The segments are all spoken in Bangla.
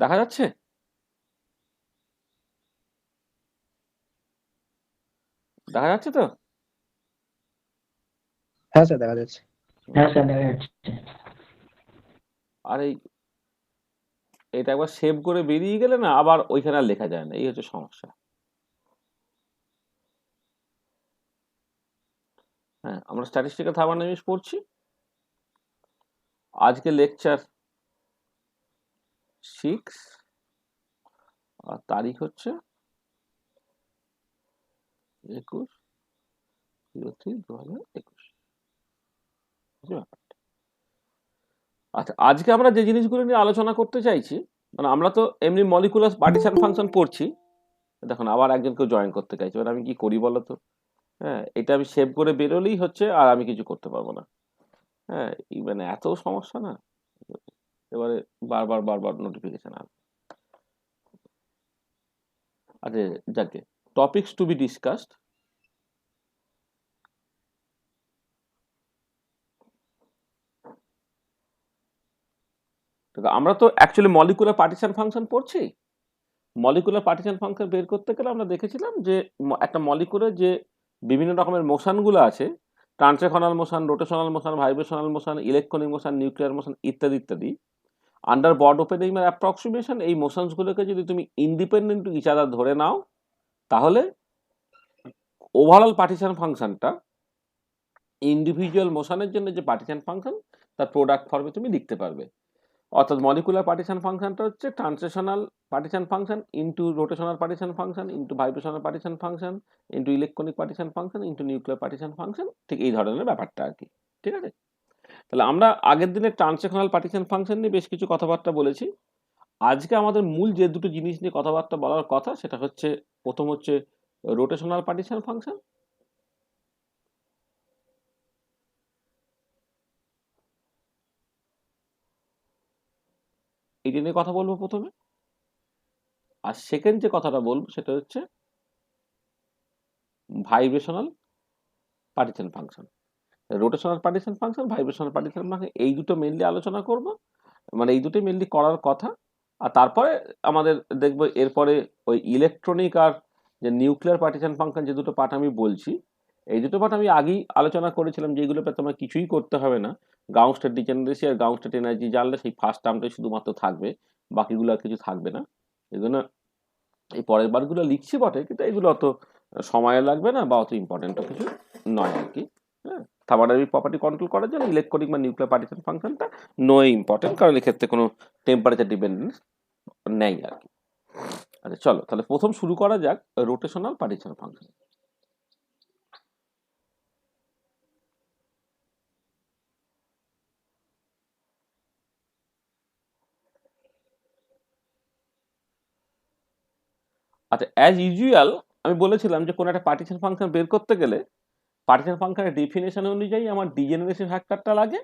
দেখা যাচ্ছে? দেখা যাচ্ছে তো? হ্যাঁ স্যার, দেখা যাচ্ছে। হুম। আর এটা একবার সেভ করে বেরিয়ে গেলে না আবার ওইখানে আর লেখা যায় না, এই হচ্ছে সমস্যা। হ্যাঁ, আমরা স্ট্যাটিস্টিক্যাল থার্মোডাইনামিক্স পড়ছি। আজকে লেকচার 6, আর তারিখ হচ্ছে 21/03/2021। আচ্ছা, আজকে আমরা যে জিনিসগুলো নিয়ে আলোচনা করতে চাইছি, মানে আমরা তো এমনি মলিকুলার পার্টিশন ফাংশন পড়ছি। দেখুন আবার একজন কেউ জয়েন করতে চাইছে, এবার আমি কি করি বলো তো? হ্যাঁ, এটা আমি সেভ করে বেরোলেই হচ্ছে, আর আমি কিছু করতে পারবো না। হ্যাঁ, মানে এত সমস্যা না। এবারে বারবার বারবার নোটিফিকেশন আসবে। আচ্ছা, যাকে টপিকস টু বি ডিসকাসড। আমরা তো অ্যাকচুয়ালি মলিকুলার পার্টিশন ফাংশন পড়ছি। মলিকুলার পার্টিশন ফাংশন বের করতে গেলে আমরা দেখেছিলাম যে একটা মলিকুলের যে বিভিন্ন রকমের মোশনগুলো আছে, translational motion, rotational motion, vibrational motion, electronic motion, nuclear motion ইত্যাদি ইত্যাদি, আন্ডার বড ওপেনিং অ্যাপ্রক্সিমেশন এই মোশনসগুলোকে যদি তুমি ইন্ডিপেন্ডেন্ট টু ইচ আদার ধরে নাও, তাহলে ওভারঅল পার্টিশন ফাংশনটা ইন্ডিভিজুয়াল মোশনের জন্য যে পার্টিশন ফাংশন তার প্রোডাক্ট ফর্মে তুমি লিখতে পারবে। অর্থাৎ মলিকুলার পার্টিশন ফাংশনটা হচ্ছে translational partition function into rotational partition function into vibrational partition function into electronic partition function into nuclear partition function, ঠিক এই ধরনের ব্যাপারটা আর কি। ঠিক আছে? তাহলে আমরা আগের দিনে ট্রান্সলেশনাল পার্টিশন ফাংশন নিয়ে বেশ কিছু কথাবার্তা বলেছি। আজকে আমাদের মূল যে দুটো জিনিস নিয়ে কথাবার্তা বলার কথা, সেটা হচ্ছে, প্রথম হচ্ছে রোটেশনাল পার্টিশন ফাংশন। এইটা নিয়ে কথা বলবো প্রথমে। আর সেকেন্ড যে কথাটা বলবো সেটা হচ্ছে vibrational partition function. Rotational partition function, vibrational partition function, এই দুটো মেনলি আলোচনা করব, মানে এই দুটোই মেনলি করার কথা। আর তারপরে আমাদের দেখবো এরপরে ওই ইলেকট্রনিক আর যে নিউক্লিয়ার পার্টিশন ফাংশন, যে দুটো পার্ট আমি বলছি, এই দুটো পার্ট আমি আগেই আলোচনা করেছিলাম, যেগুলোতে তোমার কিছুই করতে হবে না। গ্রাউন্ড স্টেট ডিজেনারেসি আর গ্রাউন্ড স্টেট এনার্জি জানলে সেই ফার্স্ট টার্মটাই শুধুমাত্র থাকবে, বাকিগুলো আর কিছু থাকবে না। এই জন্য এই পরের বারগুলো লিখছি বটে, কিন্তু এগুলো অত সময় লাগবে না বা অত ইম্পর্টেন্টও কিছু নয় আর কি। হ্যাঁ, থার্মোডাইনামিক প্রপার্টি কন্ট্রোল করার জন্য ইলেকট্রনিক বা নিউক্লিয়ার পার্টিশন ফাংশনটা নো ইম্পর্টেন্ট, কারণ এক্ষেত্রে কোনো টেম্পারেচার ডিপেন্ডেন্স নেই আর কি। আচ্ছা চলো তাহলে প্রথম শুরু করা যাক রোটেশনাল পার্টিশন ফাংশন। আচ্ছা, অ্যাজ ইউজুয়াল আমি বলেছিলাম যে কোনো একটা পার্টিশন ফাংশন বের করতে গেলে পার্টিশন ফাংশনের ডেফিনেশন অনুযায়ী আমার ডিজেনারেসি ফ্যাক্টরটা লাগে,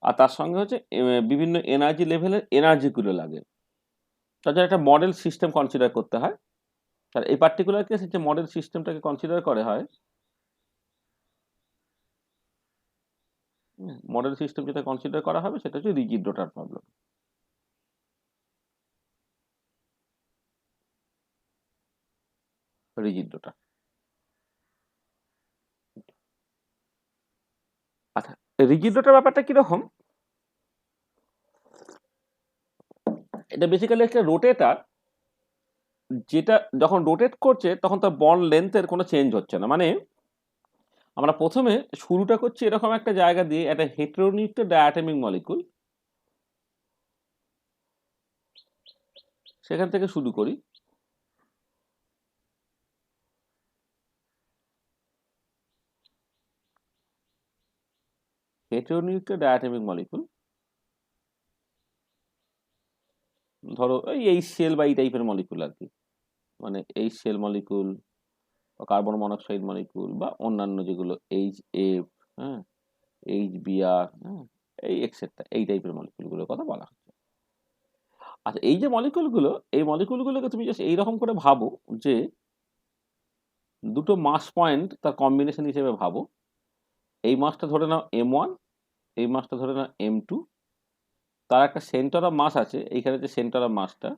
আর তার সঙ্গে হচ্ছে বিভিন্ন এনার্জি লেভেলের এনার্জিগুলো লাগে। তার জন্য একটা মডেল সিস্টেম কনসিডার করতে হয়। আর এই পার্টিকুলার কেসে যে মডেল সিস্টেমটাকে কনসিডার করা হয়, মডেল সিস্টেম যেটা কনসিডার করা হবে সেটা হচ্ছে রিজিড রোটার প্রবলেম। রিজিড রোটার। আচ্ছা, রিজিড রোটার ব্যাপারটা কিরকম? এটা বেসিক্যালি একটা রোটেটার, যেটা যখন রোটেট করছে তখন তার বন্ড লেন্থের কোনো চেঞ্জ হচ্ছে না। মানে আমরা প্রথমে শুরুটা করছি এরকম একটা জায়গা দিয়ে, একটা হেটেরোনিউক্লিয়ার ডায়াটমিক মলিকুল, সেখান থেকে শুরু করি। হেটেরোনিউক্লিয়ার ডায়াটমিক মলিকুল, ধরো এই HCl বা এই টাইপের মলিকুল আর কি, মানে HCl মলিকুল বা কার্বন মনোক্সাইড মলিকুল বা অন্যান্য যেগুলো HF, হ্যাঁ, HBr, হ্যাঁ, এই এক্সেট্রা, এই টাইপের মলিকুলগুলোর কথা বলা হচ্ছে। আচ্ছা, এই যে মলিকুলগুলো, এই মলিকুলগুলোকে তুমি জাস্ট এইরকম করে ভাবো যে দুটো মাস পয়েন্ট তার কম্বিনেশন হিসেবে ভাবো। এই মাসটা ধরে নাও M1, এই মাসটা ধরে নাও M2, তার একটা সেন্টার অফ মাস আছে এইখানে, যে সেন্টার অফ মাসটা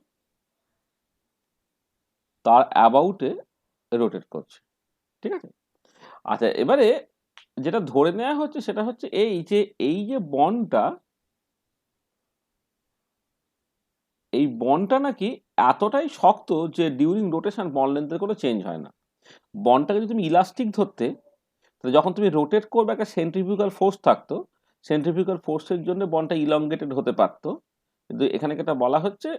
তার অ্যাবাউটে রোটেট করছে, ঠিক আছে। আচ্ছা, এবারে যেটা ধরে নেওয়া হচ্ছে সেটা হচ্ছে এই যে বন্ডটা, এই বন্ডটা নাকি এতটাই শক্ত যে ডিউরিং রোটেশন বন্ড লেন্থের কোনো চেঞ্জ হয় না। বন্ডটাকে যদি তুমি ইলাস্টিক ধরতে, তাহলে যখন তুমি রোটেট করবে একটা সেন্ট্রিফিউগাল ফোর্স থাকতো, সেন্ট্রিফিউগাল ফোর্সের জন্য বন্ডটা ইলংগেটেড হতে পারতো। কিন্তু এখানে যেটা বলা হচ্ছে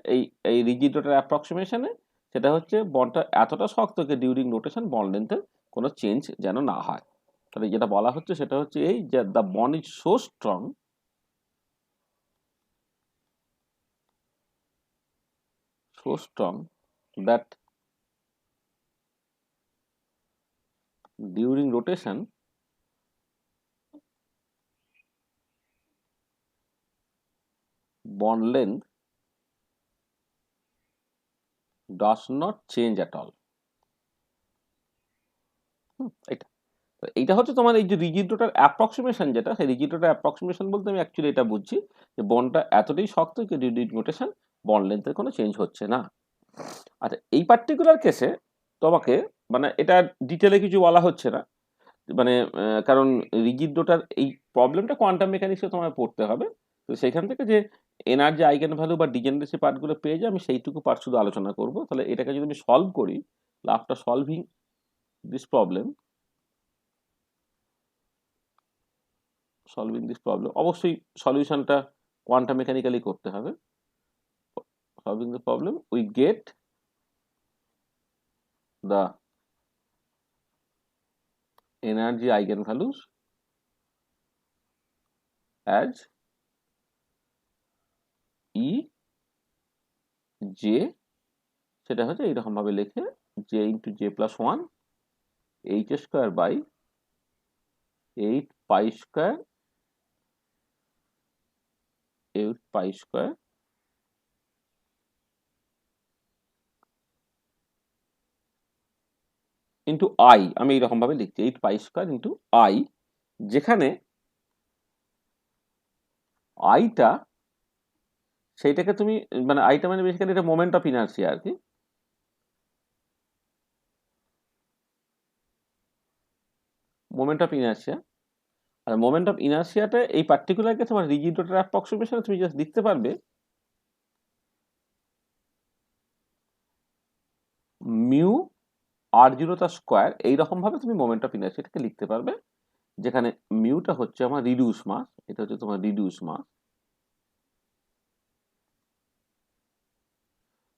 এই রিজিড রোটার অ্যাপ্রক্সিমেশনে, সেটা হচ্ছে বন্ডটা এতটা শক্ত যে ডিউরিং রোটেশন বন্ড লেন্থের কোনো চেঞ্জ যেন না হয়। তাহলে যেটা বলা হচ্ছে সেটা হচ্ছে এই যে the bond is so strong, that during rotation bond length does not change at all. এটা এইটা হচ্ছে তোমার এই যে রিজিড রোটার অ্যাপ্রক্সিমেশন, যেটা সেই রিজিড রোটার অ্যাপ্রক্সিমেশন বলতে আমি অ্যাকচুয়ালি এটা বুঝছি যে বন্ডটা এতটাই শক্ত যে ডিউরিং রোটেশন বন্ড লেন্থের কোনো চেঞ্জ হচ্ছে না। আচ্ছা, এই পার্টিকুলার কেসে তোমাকে মানে এটা ডিটেলে কিছু বলা হচ্ছে না, মানে কারণ রিজিড রোটার এই প্রবলেমটা কোয়ান্টাম মেকানিক্সে তোমায় পড়তে হবে। তো সেইখান থেকে যে এনার্জি আইগেন ভ্যালু বা ডিজেনারেসি পার্টগুলো পেয়ে যায়, আমি সেইটুকু পার্ট শুধু আলোচনা করব। তাহলে এটাকে যদি আমি সলভ করি, আফটার সলভিং দিস প্রবলেম অবশ্যই সলিউশনটা কোয়ান্টাম মেকানিক্যালি করতে হবে। Solving the problem we get the energy eigenvalues as E J, সেটা হচ্ছে এইরকম ভাবে লিখে J into J plus one H square by 8 pi square 8 pi square into I, আমি এইরকম ভাবে লিখছি 8 পাই স্কোয়ার ইন্টু আই, যেখানে আইটা সেইটাকে তুমি মানে আইটা মানে বেসিক্যালি এটা মোমেন্ট অফ ইনার্সিয়া আর কি, মোমেন্ট অফ ইনার্সিয়া। আর মোমেন্ট অফ ইনার্সিয়াটা এই পার্টিকুলার কেসে আমার রিজিড রোটার অ্যাপ্রক্সিমেশনে তুমি জাস্ট লিখতে পারবে মিউ আর জিরো তার স্কোয়ার, এইরকম ভাবে তুমি মোমেন্ট অফ ইনার্সিয়াটাকে লিখতে পারবে, যেখানে মিউটা হচ্ছে আমার রিডিউস মাস, এটা হচ্ছে তোমার রিডিউস মাস।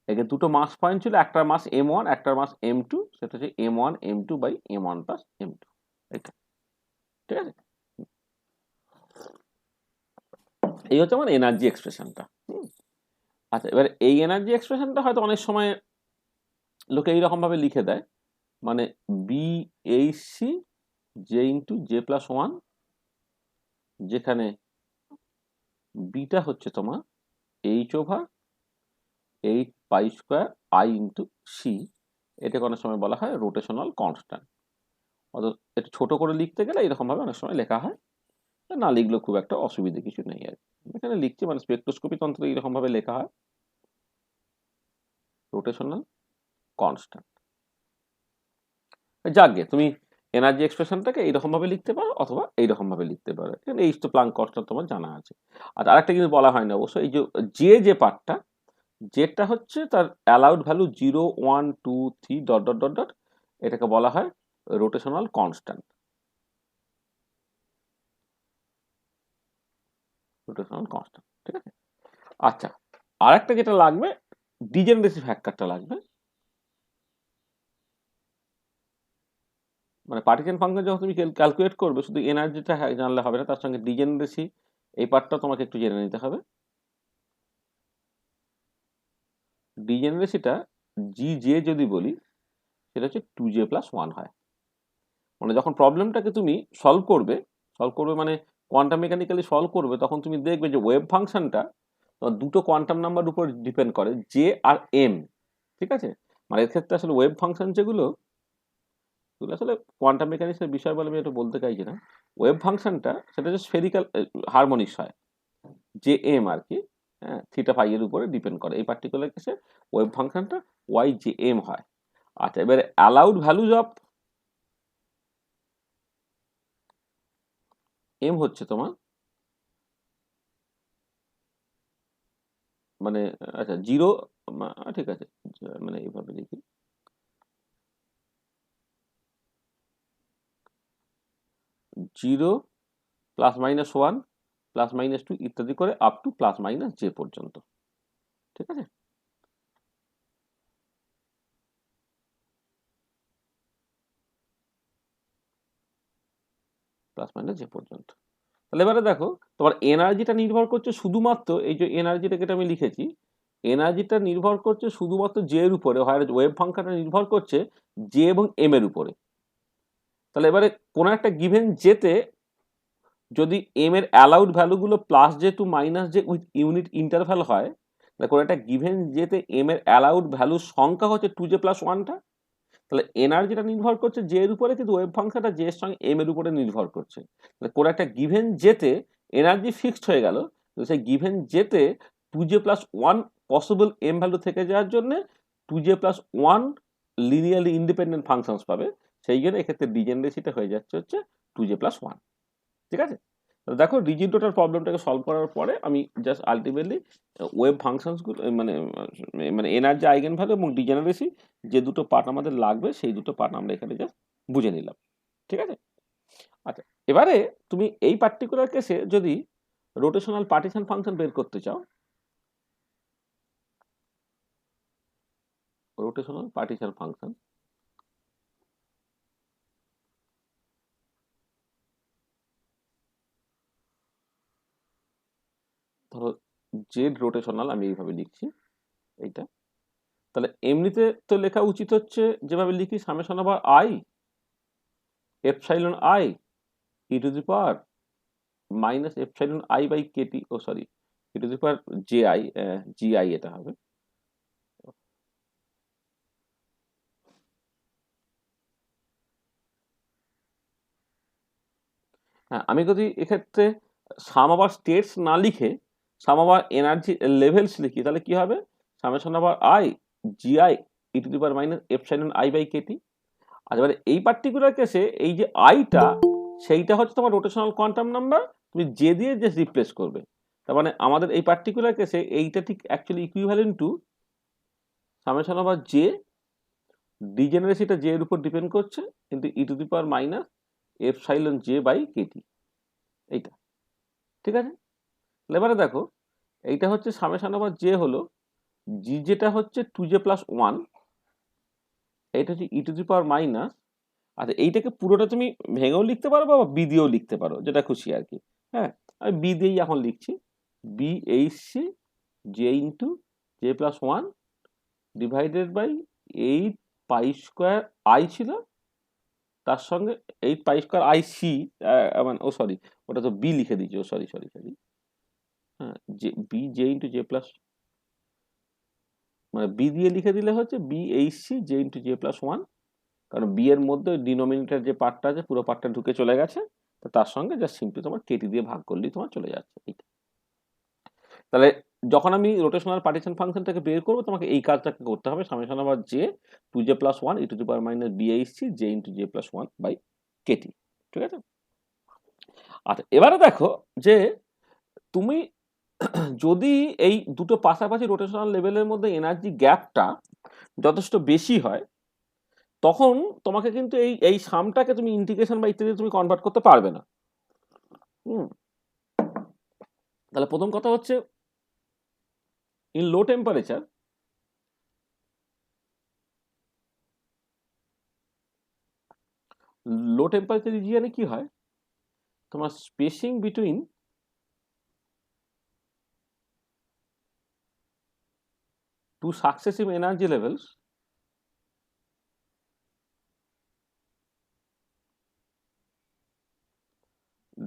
এখানে দুটো মাস পয়েন্ট ছিল, একটা মাস m1 একটা মাস m2, সেটা হচ্ছে m1 m2 by m1 plus m2, এটা ঠিক আছে। এই হচ্ছে আমার এনার্জি এক্সপ্রেশনটা। আচ্ছা, এবার এই এনার্জি এক্সপ্রেশনটা হয়তো অনেক সময় লোকে এইরকম ভাবে লিখে দেয়, মানে B H C J into J plus one, যেখানে বিটা হচ্ছে তোমার H over 8 pi square I into C, এটাকে অনেক সময় বলা হয় রোটেশনাল কনস্ট্যান্ট। অর্থাৎ এটা ছোট করে লিখতে গেলে এরকম ভাবে অনেক সময় লেখা হয়, না লিখলেও খুব একটা অসুবিধে কিছু নেই আর এখানে লিখছি, মানে স্পেকট্রোস্কোপি তন্ত্রে এইরকম ভাবে লেখা হয় রোটেশনাল কনস্ট্যান্ট। যাকে তুমি এনার্জি এক্সপ্রেশনটাকে এইরকম ভাবে লিখতে পারো অথবা এইরকম ভাবে লিখতে পারো, এখানে এই তো প্লাঙ্ক কনস্ট্যান্ট তোমার জানা আছে। আর আরেকটা কিন্তু বলা হয় না অবশ্য, এই যে পার্টটা, যেটা হচ্ছে তার allowed value 0 1 2 3 dot dot dot dot, এটাকে বলা হয় রোটেশনাল কনস্ট্যান্ট, রোটেশনাল কনস্ট্যান্ট, ঠিক আছে। আচ্ছা, আরেকটা যেটা লাগবে ডিজেনারেসি ফ্যাক্টরটা লাগবে, মানে পার্টিশন ফাংশন যখন তুমি ক্যালকুলেট করবে শুধু এনার্জিটা জানলে হবে না, তার সঙ্গে ডিজেনারেসি এই পার্টটা তোমাকে একটু জেনে নিতে হবে। ডিজেনারেসিটা জি জে যদি বলি, সেটা হচ্ছে 2j প্লাস 1 হয়। মানে যখন প্রবলেমটাকে তুমি সলভ করবে মানে কোয়ান্টাম মেকানিক্যালি সলভ করবে, তখন তুমি দেখবে যে ওয়েভ ফাংশনটা দুটো কোয়ান্টাম নাম্বার উপর ডিপেন্ড করে, জে আর এম, ঠিক আছে। মানে এর ক্ষেত্রে আসলে ওয়েভ ফাংশন যেগুলো আসলে কোয়ান্টাম মেকানিক্সের বিষয় বলে আমি এটা বলতে চাইছি না, ওয়েভ ফাংশনটা সেটা যে স্ফেরিক্যাল হারমোনিক্স হয়, যে এম আর কি, হ্যাঁ, থিটা ফাই এর উপরে ডিপেন্ড করে। এই পার্টিকুলার কেসে ওয়েভ ফাংশনটা ওয়াই জে এম হয়। আচ্ছা, এবারে অ্যালাউড ভ্যালুজ অফ এম হচ্ছে তোমার মানে আচ্ছা 0, ঠিক আছে, মানে এইভাবে লিখি 0 +-1 +-2 ইত্যাদি করে আপ টু +-j পর্যন্ত। ঠিক আছে, +-j পর্যন্ত। তাহলে এবারে দেখো তোমার এনার্জিটা নির্ভর করছে শুধুমাত্র এই যে এনার্জিটাকে আমি লিখেছি, এনার্জিটা নির্ভর করছে শুধুমাত্র জে এর উপরে, হয় ওয়েভ ফাংশনটা নির্ভর করছে জে এবং এম এর উপরে। তাহলে এবারে কোনো একটা গিভেন জেতে যদি এম এর অ্যালাউড ভ্যালুগুলো +j to -j with unit interval হয়, তাহলে কোনো একটা গিভেন জেতে এম এর অ্যালাউড ভ্যালুর সংখ্যা হচ্ছে 2j + 1টা। তাহলে এনার্জিটা নির্ভর করছে জে এর উপরে, কিন্তু ওয়েভ ফাংশনটা জে এর সঙ্গে এম এর উপরে নির্ভর করছে। তাহলে কোনো একটা গিভেন জেতে এনার্জি ফিক্সড হয়ে গেল, সেই গিভেন জেতে 2j + 1 পসিবল এম ভ্যালু থেকে যাওয়ার জন্য 2j + 1 লিনিয়ারলি ইন্ডিপেন্ডেন্ট ফাংশনস পাবে। সেই জন্য এক্ষেত্রে ডিজেনারেসিটা হয়ে যাচ্ছে হচ্ছে 2j + 1। ঠিক আছে, দেখো রিজিড ডটার প্রবলেমটাকে সলভ করার পরে আমি জাস্ট আলটিমেটলি ওয়েভ ফাংশনসগুলো মানে মানে এনার্জি আইগেন ভ্যালু এবং ডিজেনারেসি যে দুটো পার্ট আমাদের লাগবে সেই দুটো পার্ট আমরা এখানে জাস্ট বুঝে নিলাম। ঠিক আছে, আচ্ছা এবারে তুমি এই পার্টিকুলার কেসে যদি রোটেশনাল পার্টিশন ফাংশন বের করতে চাও, রোটেশনাল পার্টিশন ফাংশন ধরো জেড রোটেশনাল, আমি এইভাবে লিখছি এইটা। তাহলে এমনিতে তো লেখা উচিত হচ্ছে যেভাবে লিখি summation over I epsilon I E to the power minus epsilon I by KT, oh sorry E to the power J I, G I এটা হবে। হ্যাঁ, আমি যদি এক্ষেত্রে সাম ওভার স্টেটস না লিখে সাম ওভার এনার্জি লেভেলস লিখি, তাহলে কি হবে summation over I G I E to the power minus epsilon I by KT. আর এবারে এই পার্টিকুলার কেসে এই যে আইটা সেইটা হচ্ছে তোমার রোটেশনাল কোয়ান্টাম নাম্বার, তুমি জে দিয়ে জাস্ট রিপ্লেস করবে। তার মানে আমাদের এই পার্টিকুলার কেসে এইটা ঠিক actually equivalent to summation over J, ডিজেনারেসিটা জে এর উপর ডিপেন্ড করছে, কিন্তু E to the power minus epsilon J by KT এইটা। ঠিক আছে, এবারে দেখো এইটা হচ্ছে সামেশন ওভার জে হলো জি, যেটা হচ্ছে 2j + 1, এইটা হচ্ছে e to the power minus. আচ্ছা এইটাকে পুরোটা তুমি ভেঙেও লিখতে পারো বা বি দিয়েও লিখতে পারো, যেটা খুশি আর কি। হ্যাঁ, আমি বি দিয়েই এখন লিখছি, B H C J into J + 1 divided by 8π² I ছিল, তার সঙ্গে 8π² আই সি, মানে ও সরি ওটা তো বি লিখে দিয়েছি, ও সরি সরি সরি, হ্যাঁ J B J into J plus, মানে বি দিয়ে লিখে দিলে হচ্ছে B H C J into J + 1, কারণ বি এর মধ্যে ডিনোমিনেটর যে পার্টটা আছে পুরো পার্টটা ঢুকে চলে গেছে, তো তার সঙ্গে জাস্ট সিম্পলি তোমার কেটি দিয়ে ভাগ করলেই তোমার চলে যাচ্ছে এইটা। তাহলে যখন আমি রোটেশনাল পার্টিশন ফাংশনটাকে বের করবো তোমাকে এই কাজটাকে করতে হবে, summation over J 2j + 1 E to the power minus BHC J into J + 1 by KT. ঠিক আছে, আচ্ছা এবারে দেখো যে তুমি যদি এই দুটো পাশাপাশি রোটেশনাল লেভেলের মধ্যে এনার্জি গ্যাপটা যথেষ্ট বেশি হয়, তখন তোমাকে কিন্তু এই এই সামটাকে তুমি ইন্টিগ্রেশন বা ইত্যাদি তুমি কনভার্ট করতে পারবে না। তাহলে প্রথম কথা হচ্ছে ইন লো টেম্পারেচার রিজিয়নে কি হয়, তোমার spacing between two successive energy levels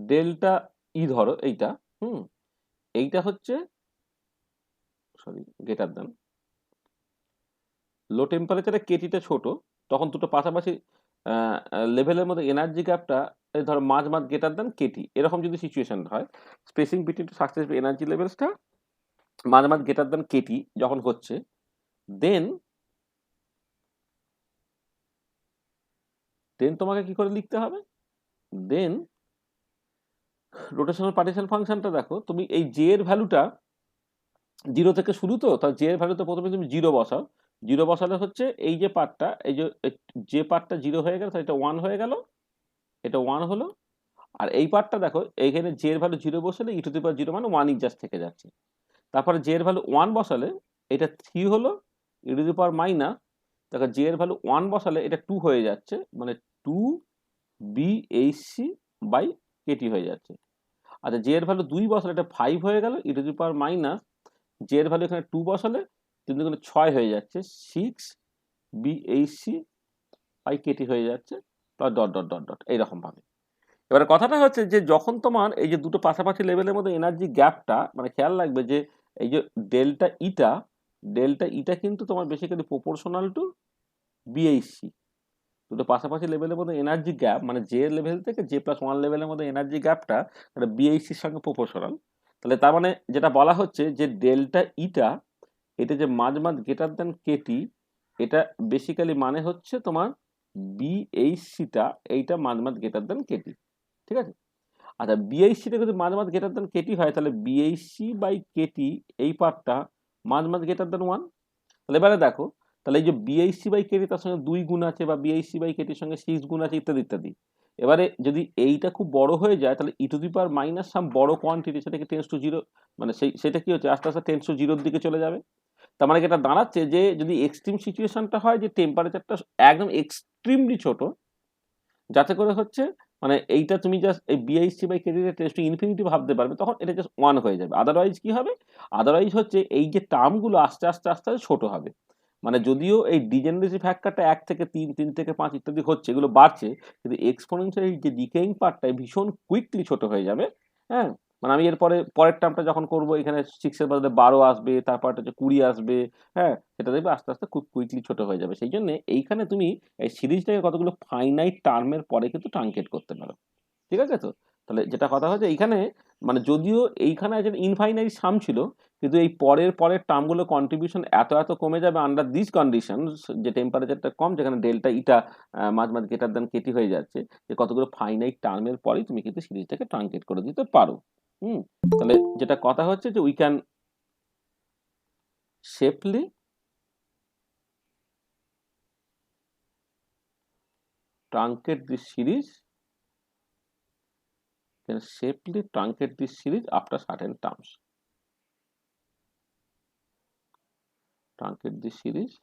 delta E, ধরো এইটা, এইটা হচ্ছে সরি গ্রেটার দেন, লো টেম্পারেচারে কেটিটা ছোট, তখন দুটো পাশাপাশি লেভেলের মধ্যে এনার্জি গ্যাপটা ধরো মাঝ গ্রেটার দেন কেটি, এরকম যদি সিচুয়েশন হয়, spacing between two successive energy লেভেলসটা মাঝ গ্রেটার দেন কেটি যখন হচ্ছে, দেন দেন তোমাকে কি করে লিখতে হবে, দেন রোটেশনাল পার্টিশন ফাংশনটা দেখো, তুমি এই জে এর ভ্যালুটা 0 থেকে শুরু, তো তার জে এর ভ্যালুতে প্রথমে তুমি 0 বসাও। 0 বসালে হচ্ছে এই যে পার্টটা, এই যে পার্টটা 0 হয়ে গেল, এটা 1 হয়ে গেল, এটা 1 হলো। আর এই পার্টটা দেখো, এইখানে জে এর ভ্যালু 0 বসালে ই টু দি পাওয়ার 0 মানে 1 জাস্ট থেকে যাচ্ছে। তারপরে জে এর ভ্যালু 1 বসালে এটা 3 হলো, E to the power minus, দেখো জে এর ভ্যালু 1 বসালে এটা 2 হয়ে যাচ্ছে, মানে 2 বিএইচসি বাই কেটি হয়ে যাচ্ছে। আচ্ছা, জে এর ভ্যালু 2 বসালে এটা 5 হয়ে গেল, ই to the power minus, J এর ভ্যালু এখানে 2 বসালে 3 দুগুণে 6 হয়ে যাচ্ছে, 6 বিএইচসি বাই কেটি হয়ে যাচ্ছে, plus dot dot dot dot এইরকম ভাবে। এবারে কথাটা হচ্ছে যে যখন তোমার এই যে দুটো পাশাপাশি লেভেলের মধ্যে এনার্জি গ্যাপটা, মানে খেয়াল রাখবে যে এই যে ডেল্টা ইটা কিন্তু তোমার বেসিক্যালি প্রপোর্শনাল টু বিএইচসি। দুটো পাশাপাশি লেভেলের মধ্যে এনার্জি গ্যাপ, মানে জে লেভেল থেকে জে প্লাস 1 লেভেলের মধ্যে এনার্জি গ্যাপটা এটা বিএইচসির সঙ্গে প্রপোর্শনাল। তাহলে তার মানে যেটা বলা হচ্ছে যে ডেল্টা ইটা, এটা যে মাঝ গ্রেটার দেন কেটি, এটা বেসিক্যালি মানে হচ্ছে তোমার বিএইচসিটা, এইটা মাঝ গ্রেটার দেন কেটি, ঠিক আছে। আচ্ছা, বিএইচসিটা যদি মাঝ গ্রেটার দেন কেটি হয়, তাহলে বিএইচসি বাই কেটি এই পার্টটা মাঝ গ্রেটার দেন 1। তাহলে এবারে দেখো, তাহলে এই যে বিএইচসি বাই কেটি তার সঙ্গে 2 গুণ আছে, বা বিএইচসি বাই কেটির সঙ্গে 6 গুণ আছে, ইত্যাদি ইত্যাদি। এবারে যদি এইটা খুব বড় হয়ে যায়, তাহলে ই টু দি পাওয়ার মাইনাস সাম বড় কোয়ান্টিটি, সেটাকে টেন্স টু 0, মানে সেটা কি হচ্ছে, আস্তে আস্তে টেন্স টু 0-র দিকে চলে যাবে। তার মানে এটা দাঁড়াচ্ছে যে যদি এক্সট্রিম সিচুয়েশনটা হয় যে টেম্পারেচারটা একদম এক্সট্রিমলি ছোট, যাতে করে হচ্ছে মানে এইটা তুমি জাস্ট এই বিআইসি বাই কেটিতে টেন্স টু ইনফিনিটি ভাবতে পারবে, তখন এটা জাস্ট 1 হয়ে যাবে। আদারওয়াইজ কি হবে, আদারওয়াইজ হচ্ছে এই যে টার্মগুলো আস্তে আস্তে আস্তে আস্তে ছোট হবে। মানে যদিও এই ডিজেনারেসি ফ্যাক্টরটা 1 থেকে 3, 3 থেকে 5 ইত্যাদি হচ্ছে, এগুলো বাড়ছে, কিন্তু এক্সপোনেনশিয়াল যে ডিকেইং পার্টটা ভীষণ কুইকলি ছোট হয়ে যাবে। হ্যাঁ, মানে আমি এরপরে পরের টার্মটা যখন করবো, এখানে 6 এর বদলে 12 আসবে, তারপর হচ্ছে 20 আসবে। হ্যাঁ, সেটা দেখবে আস্তে আস্তে খুব কুইকলি ছোট হয়ে যাবে। সেই জন্য এইখানে তুমি এই সিরিজটাকে কতগুলো ফাইনাইট টার্মের পরে কিন্তু ট্রাঙ্কেট করতে পারো, ঠিক আছে তো। তাহলে যেটা কথা হচ্ছে এইখানে, মানে যদিও এইখানে একটা ইনফাইনাইট সাম ছিল, কিন্তু এই পরের টার্মগুলো কন্ট্রিবিউশন এত এত কমে যাবে আন্ডার দিস কন্ডিশন, যে টেম্পারেচারটা কম, যেখানে ডেল্টা ইটা মাঝ গ্রেটার দেন কেটি হয়ে যাচ্ছে, যে কতগুলো ফাইনাইট টার্মের পরেই তুমি কিন্তু সিরিজটাকে ট্রাঙ্কেট করে দিতে পারো। তাহলে যেটা কথা হচ্ছে যে we can safely truncate this series, can safely truncate this series after certain terms. Truncate this series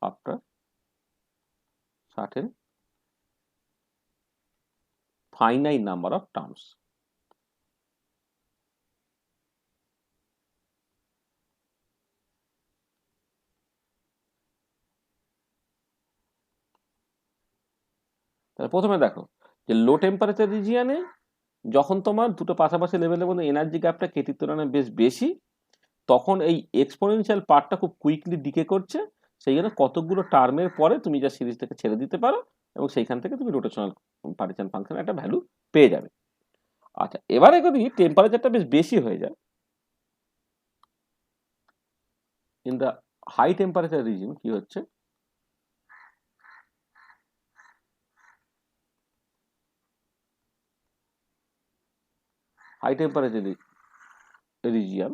after certain finite number of terms. তাহলে প্রথমে দেখো যে লো টেম্পারেচার রিজিয়নে যখন তোমার দুটো পাশাপাশি লেভেলের মধ্যে এনার্জি গ্যাপটা কেটির তুলনায় বেশ বেশি, তখন এই এক্সপোনেনশিয়াল পার্টটা খুব কুইকলি ডিকে করছে। সেই জন্য কতগুলো টার্মের পরে তুমি যা সিরিজটাকে ছেড়ে দিতে পারো, এবং সেইখান থেকে তুমি রোটেশনাল পার্টিশন ফাংশনের একটা ভ্যালু পেয়ে যাবে। আচ্ছা, এবারে যদি টেম্পারেচারটা বেশ বেশি হয়ে যায়, in the high temperature region কি হচ্ছে, হাই টেম্পারেচার রিজিয়ন,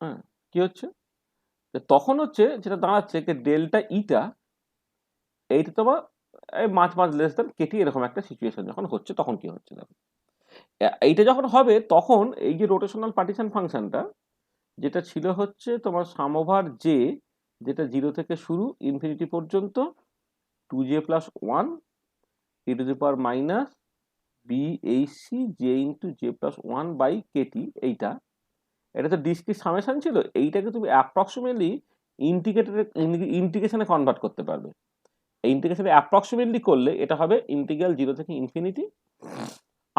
হ্যাঁ, কি হচ্ছে, তখন হচ্ছে যেটা দাঁড়াচ্ছে যে ডেল্টা ইটা, এইটা তোমার এই মাঝ লেস দেন কেটি, এরকম একটা সিচুয়েশন যখন হচ্ছে, তখন কি হচ্ছে দেখো, এইটা যখন হবে তখন এই যে রোটেশনাল পার্টিশন ফাংশনটা যেটা ছিল হচ্ছে তোমার সাম ওভার জে, যেটা 0 থেকে শুরু ইনফিনিটি পর্যন্ত, 2j plus 1 E to the power minus BHC J into J plus 1 by KT, এইটা এটা তো ডিসক্রিট সামেশন ছিল, এইটাকে তুমি অ্যাপ্রক্সিমেটলি ইন্টিগ্রেশনে কনভার্ট করতে পারবে। এই ইন্টিগ্রেশনে অ্যাপ্রক্সিমেটলি করলে এটা হবে ইন্টিগ্রাল 0 থেকে ইনফিনিটি।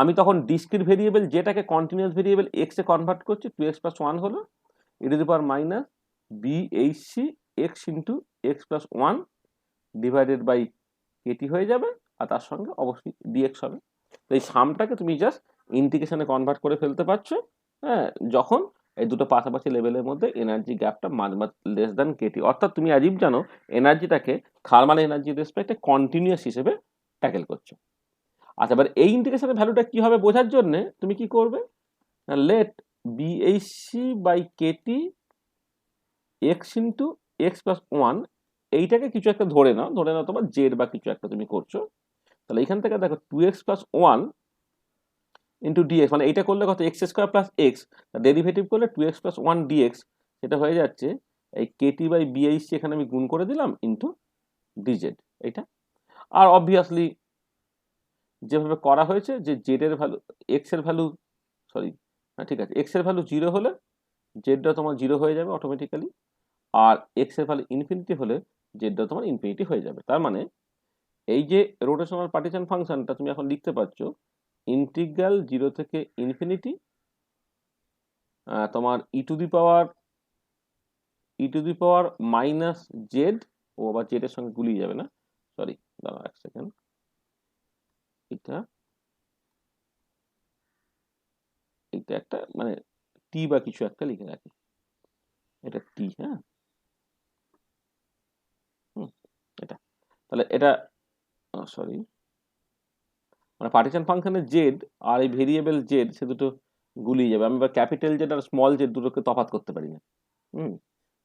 আমি তখন ডিসক্রিট ভেরিয়েবল যেটাকে কন্টিনিউয়াস ভেরিয়েবল এক্স এ কনভার্ট করছি, 2x প্লাস 1 হলো E to the power minus BHC X into X plus 1 divided by KT হয়ে যাবে, আর তার সঙ্গে অবশ্যই ডিএক্স হবে। তো এই সামটাকে তুমি জাস্ট ইন্টিগ্রেশনে কনভার্ট করে ফেলতে পারছো, হ্যাঁ, যখন এই দুটো পাশাপাশি লেভেলের মধ্যে এনার্জি গ্যাপটা মাঝ লেস দ্যান কেটি, অর্থাৎ তুমি অ্যাজিভ জানো এনার্জিটাকে থার্মাল এনার্জি রেসপেক্টে কন্টিনিউয়াস হিসেবে ট্যাকেল করছো। আচ্ছা, এবার এই ইন্টিগ্রেশনের ভ্যালুটা কি হবে বোঝার জন্য তুমি কি করবে, let BHC by KT X into X plus one, এইটাকে কিছু একটা ধরে নাও তোমার জেড বা কিছু একটা তুমি করছো। তাহলে এখান থেকে দেখো 2x plus one into dx, মানে এইটা করলে কত, x square plus x, derivative করলে 2x প্লাস ওয়ান ডিএক্স, সেটা হয়ে যাচ্ছে এই কেটি বাই বিএইচসি, এখানে আমি গুণ করে দিলাম ইন্টু ডিজেড এইটা। আর অবভিয়াসলি যেভাবে করা হয়েছে যে জেড এর ভ্যালু, এক্স এর ভ্যালু, সরি হ্যাঁ ঠিক আছে, এক্স এর ভ্যালু 0 হলে জেডটা তোমার 0 হয়ে যাবে অটোমেটিক্যালি, আর এক্স এর ভ্যালু ইনফিনিটি হলে জেডটা তোমার ইনফিনিটি হয়ে যাবে। তার মানে এই যে রোটেশনাল পার্টিশন ফাংশনটা তুমি এখন লিখতে পারছো ইন্টিগ্রাল 0 থেকে ইনফিনিটি তোমার E to the power minus Z, ও আবার জেড এর সঙ্গে গুলিয়ে যাবে না, সরি দাঁড়াও এক সেকেন্ড, এটা একটা মানে টি বা কিছু একটা লিখে রাখি, এটা টি, হ্যাঁ এটা, তাহলে এটা সরি, মানে পার্টিশন ফাংশনের জেড আর এই ভেরিয়েবল জেড সে দুটো গুলিয়ে যাবে। আমি এবার ক্যাপিটাল জেড আর স্মল জেড দুটোকে তফাৎ করতে পারি না।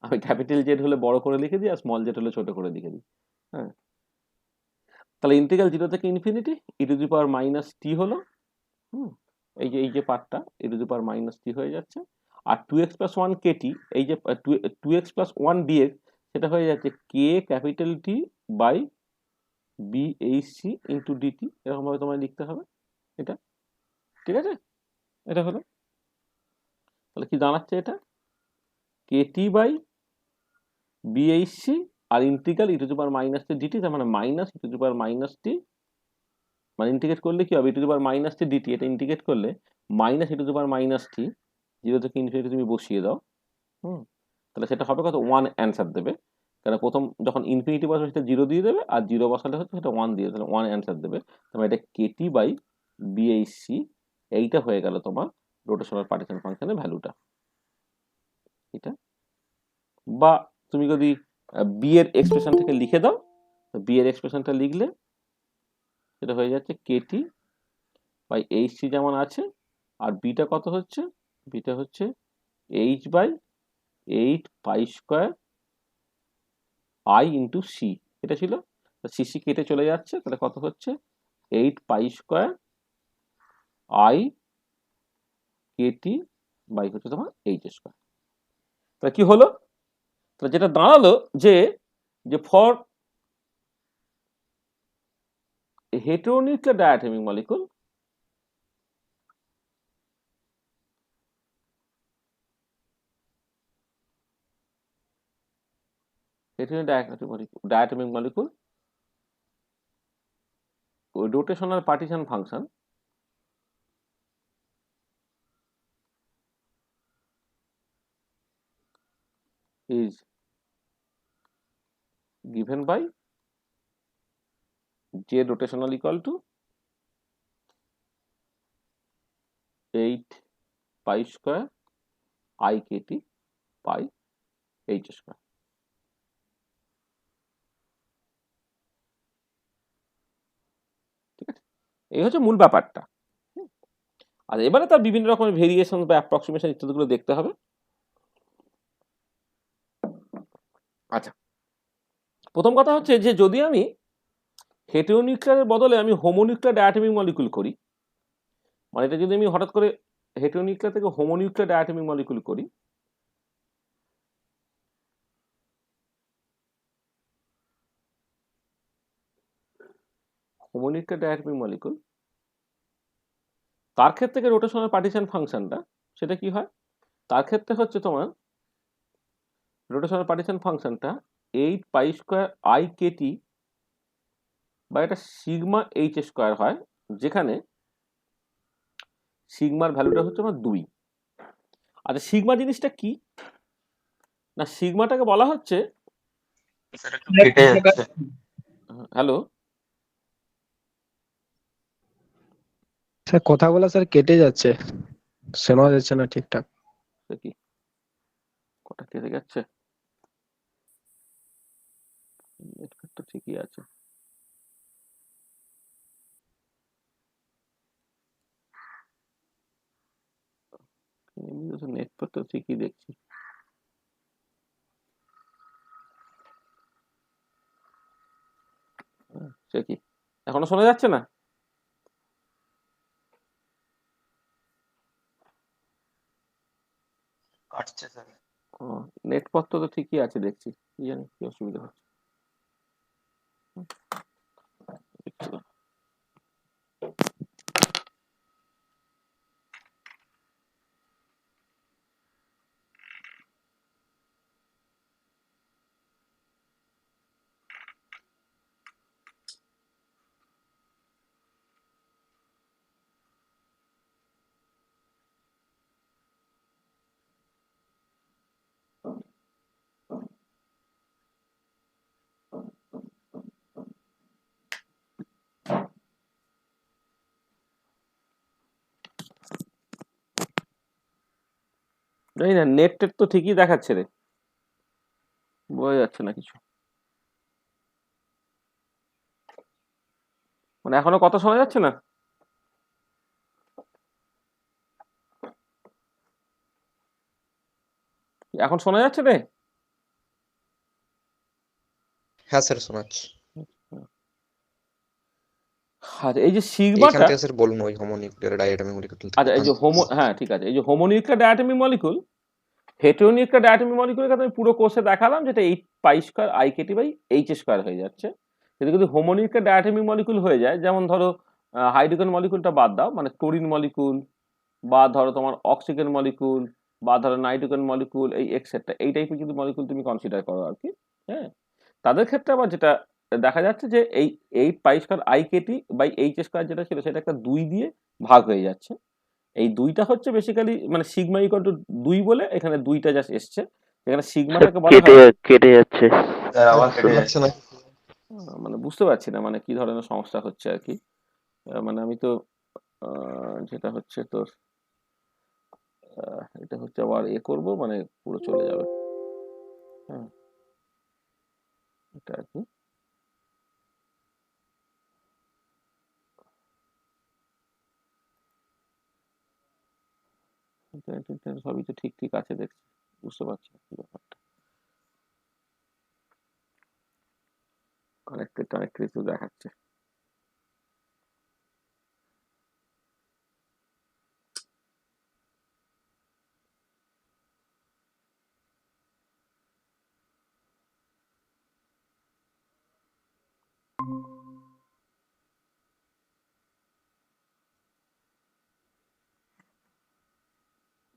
আমি ক্যাপিটাল জেড হলে বড় করে লিখে দিই আর স্মল জেড হলে ছোট করে লিখে দিই। হ্যাঁ, তাহলে ইন্টিগ্রাল 0 থেকে infinity E to the power minus T হলো, এই যে পার্টটা ই টু দি পাওয়ার মাইনাস টি হয়ে যাচ্ছে, আর 2x প্লাস ওয়ান কেটি, এই যে 2x প্লাস ওয়ান ডিএক্স, সেটা হয়ে যাচ্ছে K capital T by BHC into DT, এরকম ভাবে তোমায় লিখতে হবে এটা, ঠিক আছে? এটা হলো, তাহলে কি দাঁড়াচ্ছে এটা, কেটি বাই বিএইচসি আর integral E to the power minus T DT, তার মানে minus E to the power minus T, মানে ইন্টিগ্রেট করলে কি হবে, E to the power minus T DT, এটা ইন্টিগ্রেট করলে minus E to the power minus T, 0 থেকে ইনফিনিটি তুমি বসিয়ে দাও, তাহলে সেটা হবে কত, 1 অ্যান্সার দেবে, কারণ প্রথম যখন ইনফিনিটি বসাবে সেটা 0 দিয়ে দেবে, আর 0 বসালে হচ্ছে সেটা 1 দিয়ে দেবে, 1 অ্যান্সার দেবে। তাহলে এটা কেটি বাই বিএইচসি, এইটা হয়ে গেল তোমার রোটেশনাল পার্টিশন ফাংশনের ভ্যালুটা, এটা। বা তুমি যদি বি এর এক্সপ্রেশন থেকে লিখে দাও, বি এর এক্সপ্রেশনটা লিখলে সেটা হয়ে যাচ্ছে কেটি বাই এইচসি যেমন আছে, আর বিটা কত হচ্ছে, বিটা হচ্ছে H by 8 pi square I into C, এটা ছিল, সিসি কেটে চলে যাচ্ছে, তাহলে কত হচ্ছে 8 pi square I KT by হচ্ছে তোমার এইচ স্কোয়ার। তাহলে কি হলো, তাহলে যেটা দাঁড়ালো যে for heteronuclear diatomic molecule, diatomic molecule rotational partition function is given by j rotational equal to 8 pi square I kt pi h square। ঠিক আছে, এই হচ্ছে মূল ব্যাপারটা। আর এবারে তার বিভিন্ন রকমের ভেরিয়েশন বা অ্যাপ্রক্সিমেশন ইত্যাদিগুলো দেখতে হবে। আচ্ছা, প্রথম কথা হচ্ছে যে যদি আমি হেটেরোনিউক্লিয়ারের বদলে আমি হোমোনিউক্লিয়ার ডায়াটমিক মলিকুল করি, মানে এটা যদি আমি হঠাৎ করে হেটেরোনিউক্লিয়ার থেকে হোমোনিউক্লিয়ার ডায়াটমিক মলিকুল করি, হোমোনিউক্লিয়ার ডায়াটমিক মলিকুল, তার ক্ষেত্রে রোটেশনাল পার্টিশন ফাংশনটা সেটা কি হয়, তার ক্ষেত্রে হচ্ছে তোমার রোটেশনাল পার্টিশন ফাংশনটা 8 পাই স্কোয়ার আই কেটি বা এটা সিগমা এইচ স্কোয়ার হয়, যেখানে সিগমার ভ্যালুটা হচ্ছে আমার 2। আচ্ছা, সিগমা জিনিসটা কি না, সিগমাটাকে বলা হচ্ছে, হ্যালো স্যার কথাগুলো স্যার কেটে যাচ্ছে, শোনা যাচ্ছে না ঠিকঠাক। সে কি কটা কেটে যাচ্ছে? নেটওয়ার্ক তো ঠিকই আছে। নেটওয়ার্ক তো ঠিকই দেখছি। সে কি এখনো শোনা যাচ্ছে না? কাটছে স্যার। নেটওয়ার্ক তো ঠিকই আছে দেখছি, কি জানি কি অসুবিধা হচ্ছে। জানি না, নেট টেট তো ঠিকই দেখাচ্ছে রে, বোঝা যাচ্ছে না কিছু। মানে এখনো কথা শোনা যাচ্ছে না? এখন শোনা যাচ্ছে রে? হ্যাঁ স্যার শোনাচ্ছি। আচ্ছা, এই যে এইখান সিগমাটা, থেকে স্যার বলুন ওই হোমোনিউক্লিয়ার ডায়াটমি মলিকুল থেকে আচ্ছা এই ওখান যে থেকে। হ্যাঁ ঠিক আছে, এই যে হোমোনিউক্লিয়ার ডায়াটমি মলিকুল, হেটেরোনিউক্লিয়ার ডায়াটমি মলিকুলের কথা আমি পুরো কোর্সে দেখালাম, যেটা 8 pi square I KT by H square হয়ে যাচ্ছে। কিন্তু যদি হোমোনিউক্লিয়ার ডায়াটমি মলিকুল হয়ে যায়, যেমন ধরো হাইড্রোজেন মলিকুলটা বাদ দাও, মানে ক্লোরিন মলিকুল বা ধরো তোমার অক্সিজেন মলিকুল বা ধরো নাইট্রোজেন মলিকুল, এই এক্সেট্রা, এই টাইপের যদি মলিকুল তুমি কনসিডার করো আর কি, হ্যাঁ, তাদের ক্ষেত্রে আবার যেটা দেখা যাচ্ছে যে এই 8 pi square I KT by H square যেটা ছিল, সেটা একটা 2 দিয়ে ভাগ হয়ে যাচ্ছে। এই 2টা হচ্ছে বেসিক্যালি মানে সিগমা ইকুয়াল টু 2 বলে এখানে 2টা জাস্ট এসছে। এখানে স্যার সিগমাটাকে বলা হয় কেটে যাচ্ছে। স্যার আবার বুঝতে কেটে পারছি। যাচ্ছে না। মানে বুঝতে পারছি না মানে কি ধরনের সমস্যা হচ্ছে আর কি। মানে আমি তো যেটা হচ্ছে তোর এটা হচ্ছে আবার করব, মানে পুরো চলে যাবে। হ্যাঁ, এটা আর কি। সবই তো ঠিক ঠিক আছে দেখছি, বুঝতে পারছি না কি ব্যাপারটা। কানেক্টেড কানেক্টেড তো দেখাচ্ছে।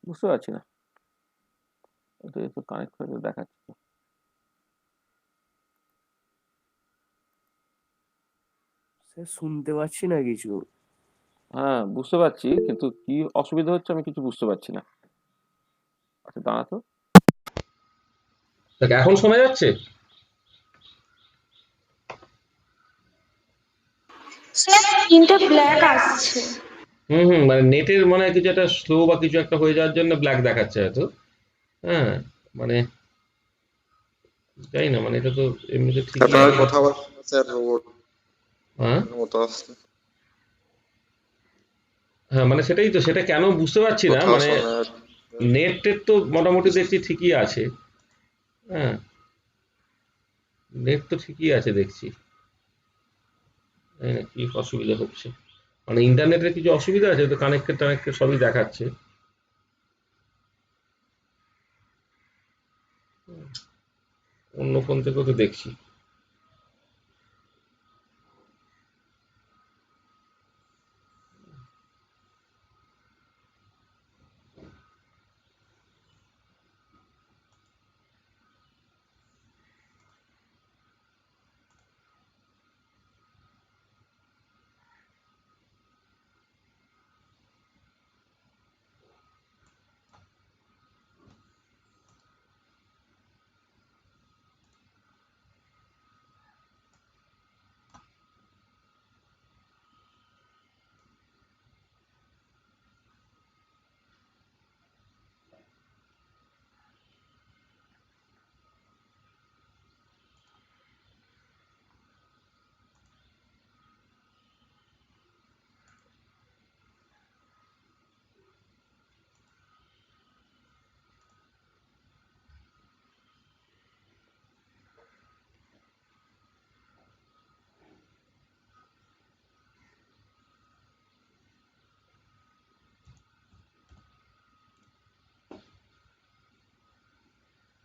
বুঝতে পারছি না, এটা একটু কানেক্ট করে দেখাচ্ছে। স্যার শুনতে পাচ্ছি না কিছু। হ্যাঁ বুঝতে পারছি, কিন্তু কি অসুবিধা হচ্ছে আমি কিছু বুঝতে পারছি না। আচ্ছা দাঁড়া তো, দেখ এখন শোনা যাচ্ছে? স্যার স্ক্রিনটা ব্ল্যাক আসছে। মানে নেটের মানে কিছু একটা স্লো বা কিছু একটা হয়ে যাওয়ার জন্য ব্ল্যাক দেখাচ্ছে হয়তো। হ্যাঁ, মানে জানি না, মানে এটা তো এমনিতে ঠিকই আপনার আছে। কথাবার্তা স্যার রোবট হ্যাঁ মতো আসছে। হ্যাঁ, মানে সেটাই তো, সেটা কেন বুঝতে পারছি না, কোথাও মানে শোনা নেট টেট তো মোটামুটি দেখছি ঠিকই আছে। হ্যাঁ, নেট তো ঠিকই আছে দেখছি। জানি না কি অসুবিধা হচ্ছে, মানে ইন্টারনেটের কিছু অসুবিধা আছে তো, কানেক্টেড টানেক্টেড সবই দেখাচ্ছে। অন্য ফোন থেকেও তো দেখছি।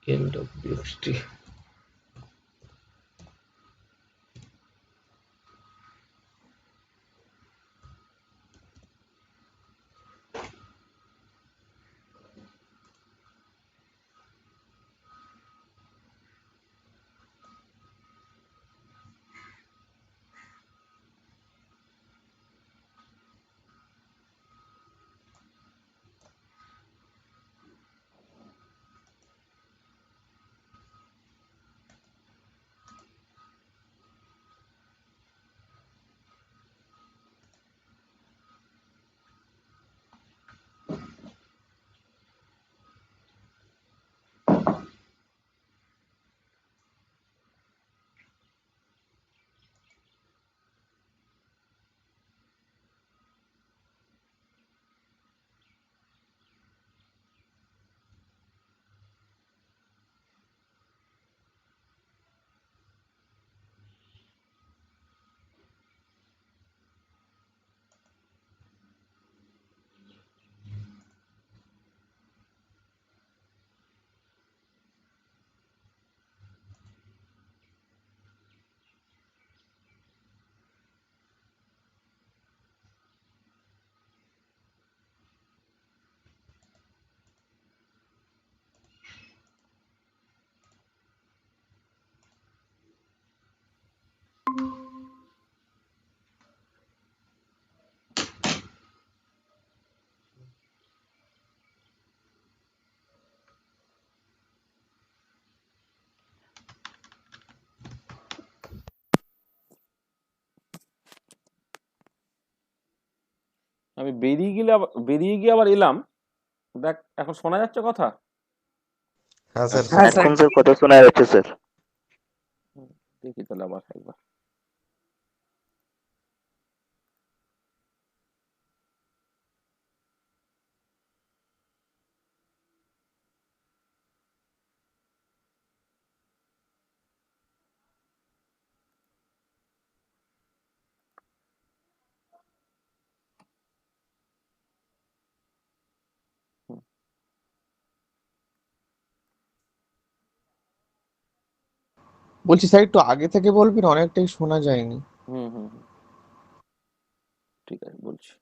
NWST আমি বেরিয়ে গিয়ে আবার এলাম। দেখ এখন শোনা যাচ্ছে কথা? হ্যাঁ স্যার হ্যাঁ শোনাচ্ছি। এখন স্যার কথা শোনা যাচ্ছে স্যার। দেখি তাহলে আবার একবার। হুম বলছি স্যার একটু আগে থেকে বলবেন, অনেকটাই শোনা যায়নি। হুম হুম হুম, ঠিক আছে বলছি।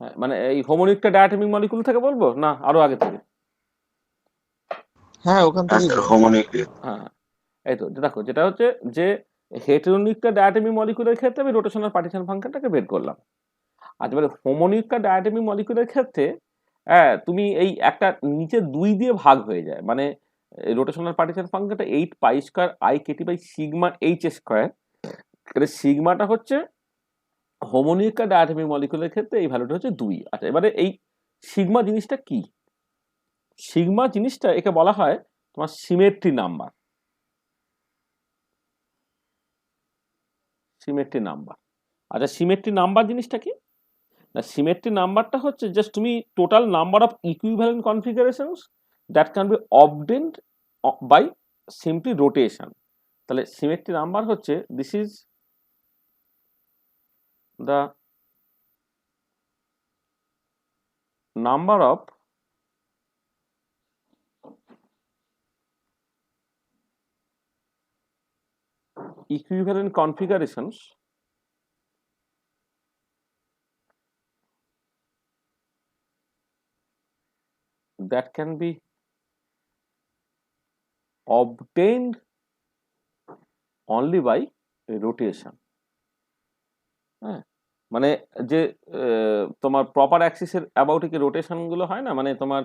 হ্যাঁ, মানে এই হোমোনিকটা ডায়াটমিক মলিকুল থেকে বলবো না আরো আগে থেকে? হ্যাঁ ওখান হ্যাঁ থেকেই স্যার, বলুন। হোমোনিক। হ্যাঁ হ্যাঁ, এই তো দেখো যেটা হচ্ছে যে হেটেরোনিকটা ডায়াটমিক মলিকুলের ক্ষেত্রে আমি রোটেশনাল পার্টিশন ফাংশনটাকে বের করলাম। আর এবারে হোমোনিকটা ডায়াটমিক মলিকুলের ক্ষেত্রে হ্যাঁ তুমি এই একটা নিচে 2 দিয়ে ভাগ হয়ে যায়, মানে রোটেশনাল পার্টিশন ফাংশনটা 8 pi square i KT by sigma H square. এখানে সিগমাটা হচ্ছে হোমোনিক আর ডায়াটমিক মলিকুলের ক্ষেত্রে এই ভ্যালুটা হচ্ছে 2। আচ্ছা এবারে এই সিগমা জিনিসটা কি? সিগমা জিনিসটা একে বলা হয় তোমার সিমেট্রি নাম্বার। Symmetry number. আচ্ছা সিমেট্রি নাম্বার জিনিসটা কি? না সিমেট্রি নাম্বারটা হচ্ছে জাস্ট তুমি total number of equivalent configurations that can be obtained by simply rotation. তাহলে সিমেট্রি নাম্বার হচ্ছে this is the number of equivalent configurations that can be obtained only by rotation। হ্যাঁ মানে যে তোমার প্রপার অ্যাক্সিসের অ্যাবাউটিকে রোটেশন গুলো হয় না, মানে তোমার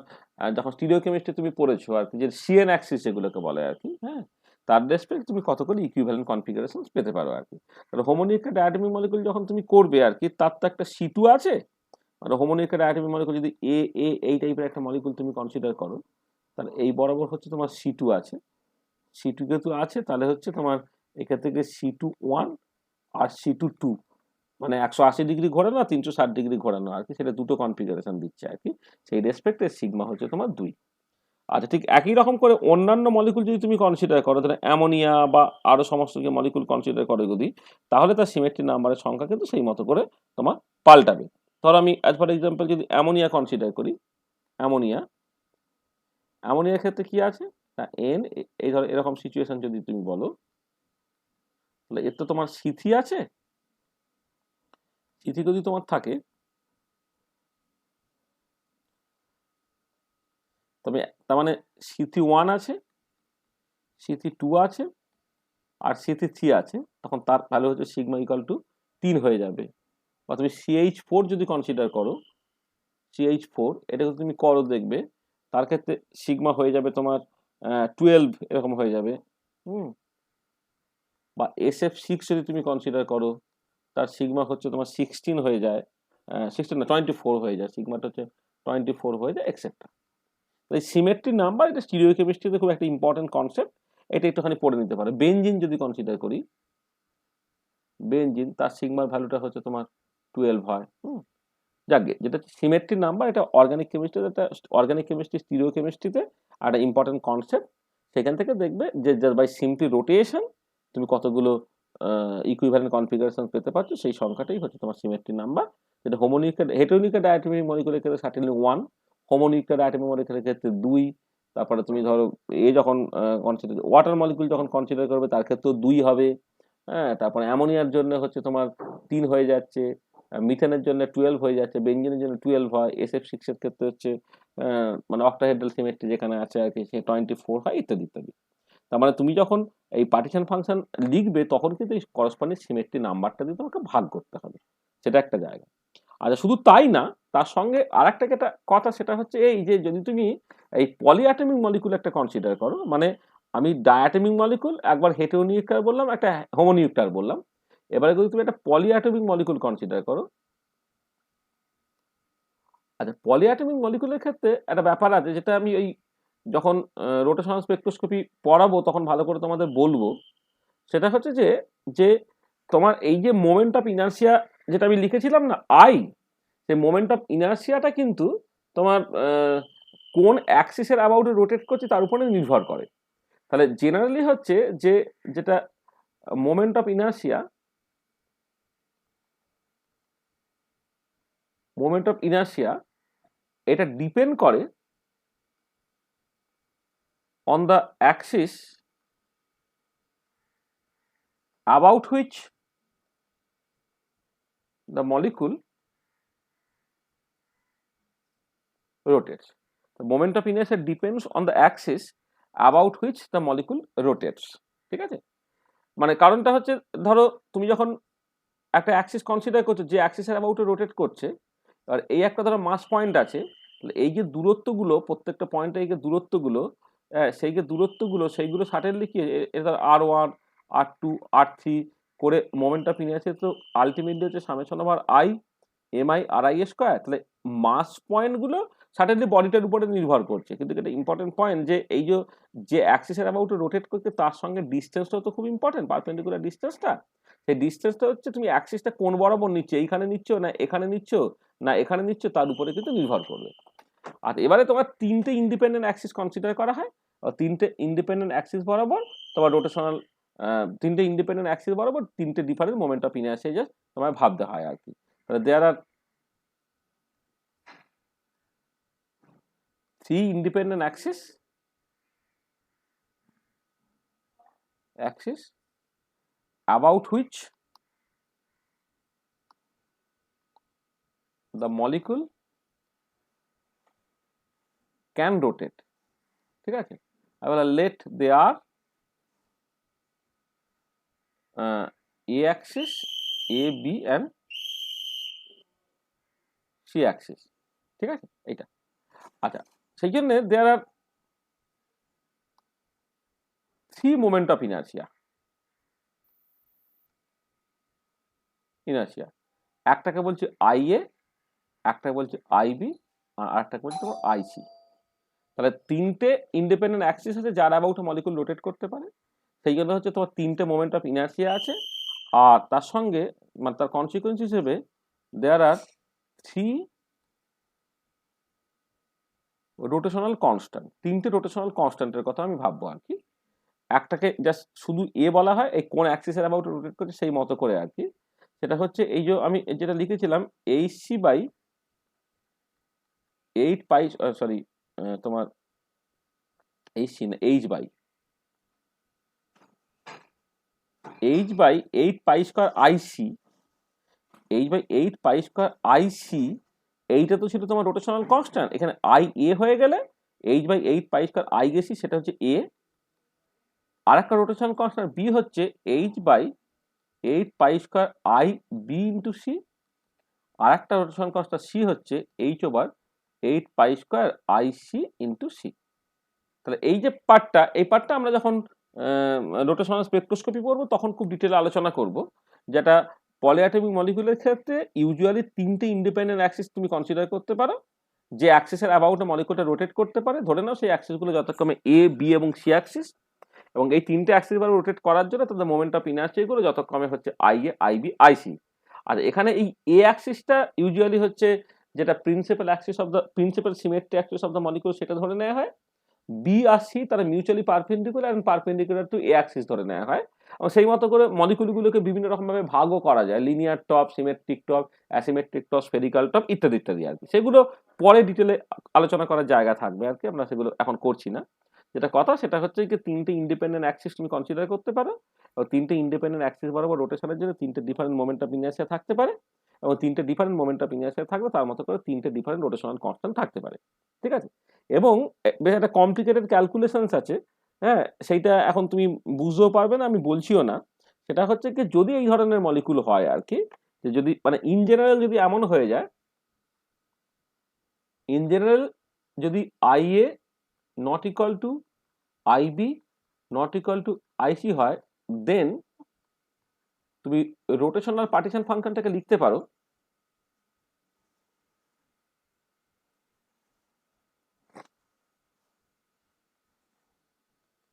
যখন স্টিরিওকেমিস্ট্রি তুমি পড়েছো আর কি, যে সিএন অ্যাক্সিস যেগুলোকে বলে আর কি, হ্যাঁ তার রেসপেক্ট তুমি কত করে ইকুইভ্যালেন্ট কনফিগারেশন পেতে পারো আর কি। তাহলে হোমোনিক ডায়াটমিক মলিকুল যখন তুমি করবে আর কি, তার তো একটা C2 আছে। আর হোমোনিক ডায়াটমিক মলিকুল যদি এই টাইপের একটা মলিকুল তুমি কনসিডার করো, তাহলে এই বরাবর হচ্ছে তোমার C2 আছে। C2 যেহেতু আছে তাহলে হচ্ছে তোমার এখান থেকে C2 1 আর C2 2, মানে 180 ডিগ্রি ঘোরানো আর 360 ডিগ্রি ঘোরানো আর কি, সেটা দুটো কনফিগারেশন দিচ্ছে আর কি। সেই রেসপেক্টে সিগমা হচ্ছে তোমার 2। আচ্ছা ঠিক একই রকম করে অন্যান্য মলিকুল যদি তুমি কনসিডার করো, তাহলে অ্যামোনিয়া বা আরো সমস্ত যে মলিকুল কনসিডার করো যদি, তাহলে তার সিমেট্রি নাম্বারের সংখ্যা কিন্তু সেই মতো করে তোমার পাল্টাবে। ধরো আমি অ্যাজ ফর এক্সাম্পল যদি অ্যামোনিয়া কনসিডার করি, অ্যামোনিয়ার ক্ষেত্রে কি আছে না এন, এই ধর এরকম সিচুয়েশন যদি তুমি বলো, তাহলে এর তো তোমার সিথি আছে, সিথি যদি তোমার থাকে তবে তার মানে সিথি 1 আছে, সিথি 2 আছে, আর সিথি 3 আছে, তখন তার ভ্যালু হচ্ছে সিগমা ইকুয়াল টু 3 হয়ে যাবে। বা তুমি CH4 যদি কনসিডার করো, CH4 এটা যদি তুমি করো দেখবে তার ক্ষেত্রে সিগমা হয়ে যাবে তোমার 12 এরকম হয়ে যাবে। বা SF6 যদি তুমি কনসিডার করো, তার সিগমা হচ্ছে তোমার 16 হয়ে যায়, 16 না 24 হয়ে যায়, সিগমাটা হচ্ছে 24 হয়ে যায়, এক্সেট্রা। এই সিমেট্রি নাম্বার, এটা স্টিরিওকেমিস্ট্রিতে খুব একটা ইম্পর্টেন্ট কনসেপ্ট, এটা একটুখানি পড়ে নিতে পারে। বেনজিন যদি কনসিডার করি, বেনজিন তার সিগমার ভ্যালুটা হচ্ছে তোমার 12 হয়। যাকে যেটা সিমেট্রি নাম্বার, এটা অর্গানিক কেমিস্ট্রি স্টিরিওকেমিস্ট্রিতে একটা ইম্পর্টেন্ট কনসেপ্ট। সেখান থেকে দেখবে যে বাই সিম্পলি রোটেশন তুমি কতগুলো ইকুইভ্যালেন্ট কনফিগারেশন পেতে পারছো, সেই সংখ্যাটাই হচ্ছে তোমার সিমেট্রি নাম্বার। যেটা হেটেরোনিউক্লিয়ার ডায়াটমিক মলিকুলের ক্ষেত্রে সার্টেনলি 1, হোমোনিউক্লিয়ার ডায়াটমিক মলিকুলের ক্ষেত্রে 2, তারপরে তুমি ধরো যখন কনসিডার ওয়াটার মলিকুল যখন কনসিডার করবে তার ক্ষেত্রেও 2 হবে। হ্যাঁ, তারপরে অ্যামোনিয়ার জন্য হচ্ছে তোমার 3 হয়ে যাচ্ছে, মিথেনের জন্য 12 হয়ে যাচ্ছে, বেঞ্জিনের জন্য 12 হয়, SF6 এর ক্ষেত্রে হচ্ছে মানে অক্টাহেড্রাল সিমেট্রি যেখানে আছে আর কি, সে 24 হয়, ইত্যাদি ইত্যাদি। তার মানে তুমি যখন এই পার্টিশন ফাংশন লিখবে তখন কিন্তু এই করসপন্ডিং সিমেট্রি নাম্বারটা দিয়ে তোমাকে ভাগ করতে হবে, সেটা একটা জায়গা। আচ্ছা, শুধু তাই না, তার সঙ্গে আরেকটা যেটা কথা সেটা হচ্ছে এই যে যদি তুমি এই পলিঅ্যাটমিক মলিকুল একটা কনসিডার করো, মানে আমি ডায়াটমিক মলিকুল একবার হেটেরোনিউক্লিয়ার বললাম, একটা হোমোনিউক্লিয়ার বললাম, এবারে যদি তুমি একটা পলিঅ্যাটমিক মলিকুল কনসিডার করো। আচ্ছা, পলিঅ্যাটমিক মলিকুলের ক্ষেত্রে একটা ব্যাপার আছে যেটা আমি ওই যখন রোটেশনাল স্পেকট্রোস্কোপি পড়াবো তখন ভালো করে তোমাদের বলবো। সেটা হচ্ছে যে যে তোমার এই যে মোমেন্ট অফ ইনার্সিয়া যেটা আমি লিখেছিলাম না আই, সেই মোমেন্ট অফ ইনার্সিয়াটা কিন্তু তোমার কোন অ্যাক্সিসের অ্যাবাউটে রোটেট করছে তার উপরে নির্ভর করে। তাহলে জেনারেলি হচ্ছে যে যেটা মোমেন্ট অফ ইনার্সিয়া, এটা ডিপেন্ড করে on the axis about which the molecule rotates. The moment of inertia depends on the axis about which the molecule rotates. ঠিক আছে, মানে কারণটা হচ্ছে ধরো তুমি যখন একটা অ্যাক্সিস কনসিডার করছো যে অ্যাক্সিসের অ্যাবাউটে রোটেট করছে, আর এই একটা ধরো মাস পয়েন্ট আছে, এই যে দূরত্বগুলো প্রত্যেকটা পয়েন্টে এই যে দূরত্বগুলো, সেই যে দূরত্বগুলো সেইগুলো সার্টেনলি কি এটা R1 R2 R3 করে মোমেন্ট অফ ইনার্সিয়া তো আলটিমেটলি হচ্ছে summation over I MI RI square. তাহলে মাস পয়েন্টগুলো সার্টেনলি বডিটার উপরে নির্ভর করছে, কিন্তু এটা ইম্পর্টেন্ট পয়েন্ট যে এই যে অ্যাক্সিসের অ্যাবাউটে রোটেট করতে তার সঙ্গে ডিস্টেন্সটাও তো খুব ইম্পর্টেন্ট, পারপেন্ডিকুলার ডিস্টেন্সটা। সেই ডিস্টেন্সটা হচ্ছে তুমি অ্যাক্সিসটা কোন বরাবর নিচ্ছ, এইখানে নিচ্ছ না এখানে নিচ্ছ না এখানে নিচ্ছ, তার উপরে কিন্তু নির্ভর করবে। আর এবারে তোমার 3টে ইন্ডিপেন্ডেন্ট অ্যাক্সিস কনসিডার করা হয়, 3টে ইন্ডিপেন্ডেন্ট অ্যাক্সিস বরাবর তোমার রোটেশনাল 3টে ইন্ডিপেন্ডেন্ট অ্যাক্সিস বরাবর 3টে different moment of inertia just তোমায় ভাবতে হয় আর কি। তাহলে দেয়ার আর 3 independent axis about which the molecule can rotate. ঠিক আছে, এবার let there A axis, A, B and C axis। ঠিক আছে, এইটা। আচ্ছা, সেই জন্য there are 3 moment of inertia। একটাকে বলছি IA, একটাকে বলছি IB, আর আরেকটাকে বলছি তোমার IC। তাহলে 3টে ইন্ডিপেন্ডেন্ট অ্যাক্সিস আছে যার অ্যাবাউটে মলিকুল রোটেট করতে পারে, সেই জন্য হচ্ছে তোমার 3টে মোমেন্ট অফ ইনার্সিয়া আছে, আর তার সঙ্গে মানে তার কনসিকুয়েন্স হিসেবে দেয়ার আর 3 রোটেশনাল কনস্ট্যান্ট। 3টে রোটেশনাল কনস্ট্যান্টের কথা আমি ভাববো আর কি। একটাকে জাস্ট শুধু এ বলা হয়, এই কোন অ্যাক্সিসের অ্যাবাউটে রোটেট করছে সেই মতো করে আর কি। সেটা হচ্ছে এই যে আমি যেটা লিখেছিলাম HC বাই 8 পাই সরি তোমার h by 8 pi square I C, h by 8 pi square I C, এইটা তো ছিল তোমার রোটেশনাল কনস্ট্যান্ট, এখানে আই এ হয়ে গেলে h by 8 pi square I গেসি, সেটা হচ্ছে এ। আর একটা রোটেশনাল কনস্ট্যান্ট বি হচ্ছে H by 8 pi square I B into C, আর একটা রোটেশনাল কনস্ট্যান্ট সি হচ্ছে h over 8 pi square I C into C. তাহলে এই যে পার্টটা, এই পার্টটা আমরা যখন রোটেশনাল স্পেকট্রোস্কোপি পড়বো তখন খুব ডিটেলে আলোচনা করব, যেটা পলিঅ্যাটমিক মলিকুলের ক্ষেত্রে ইউজুয়ালি 3টে ইন্ডিপেন্ডেন্ট অ্যাক্সিস তুমি কনসিডার করতে পারো, যে অ্যাক্সিসের অ্যাবাউটে মলিকুলটা রোটেট করতে পারে। ধরে নাও সেই অ্যাক্সিসগুলো যথাক্রমে এ, বি এবং সি অ্যাক্সিস, এবং এই 3টে অ্যাক্সিস বার রোটেট করার জন্য তাদের মোমেন্ট অফ ইনার্সিয়াগুলো যথাক্রমে হচ্ছে I A, I B, I C. আর এখানে এই এ অ্যাক্সিসটা ইউজুয়ালি হচ্ছে যেটা principal axis of the principal symmetry axis of the molecule, সেটা ধরে নেওয়া হয়। বি আর সি তারা mutually perpendicular and perpendicular to A axis ধরে নেওয়া হয়, এবং সেই মতো করে মলিকুলগুলোকে বিভিন্ন রকমভাবে ভাগও করা যায়, linear top, symmetric top, asymmetric top, spherical top ইত্যাদি ইত্যাদি আর কি। সেগুলো পরে ডিটেলে আলোচনা করার জায়গা থাকবে আর কি, আমরা সেগুলো এখন করছি না। যেটা কথা সেটা হচ্ছে যে 3টে ইন্ডিপেন্ডেন্ট অ্যাক্সিস তুমি কনসিডার করতে পারো, এবং 3টে ইন্ডিপেন্ডেন্ট অ্যাক্সিস বরাবর রোটেশনের জন্য 3টে ডিফারেন্ট মোমেন্ট অফ ইনার্সিয়া থাকতে পারে, এবং 3টে ডিফারেন্ট মোমেন্ট অফ ইনার্সিয়া থাকবে, তার মতো করে 3টে ডিফারেন্ট রোটেশনাল কনস্ট্যান্ট থাকতে পারে। ঠিক আছে, এবং বেশ একটা কমপ্লিকেটেড ক্যালকুলেশনস আছে, হ্যাঁ, সেইটা এখন তুমি বুঝতেও পারবে না, আমি বলছিও না। সেটা হচ্ছে কি, যদি এই ধরনের মলিকুল হয় আর কি, যে যদি মানে ইন জেনারেল যদি এমন হয়ে যায়, ইন জেনারেল যদি I A not equal to I B not equal to I C হয়, দেন তুমি রোটেশনাল পার্টিশন ফাংশনটাকে লিখতে পারো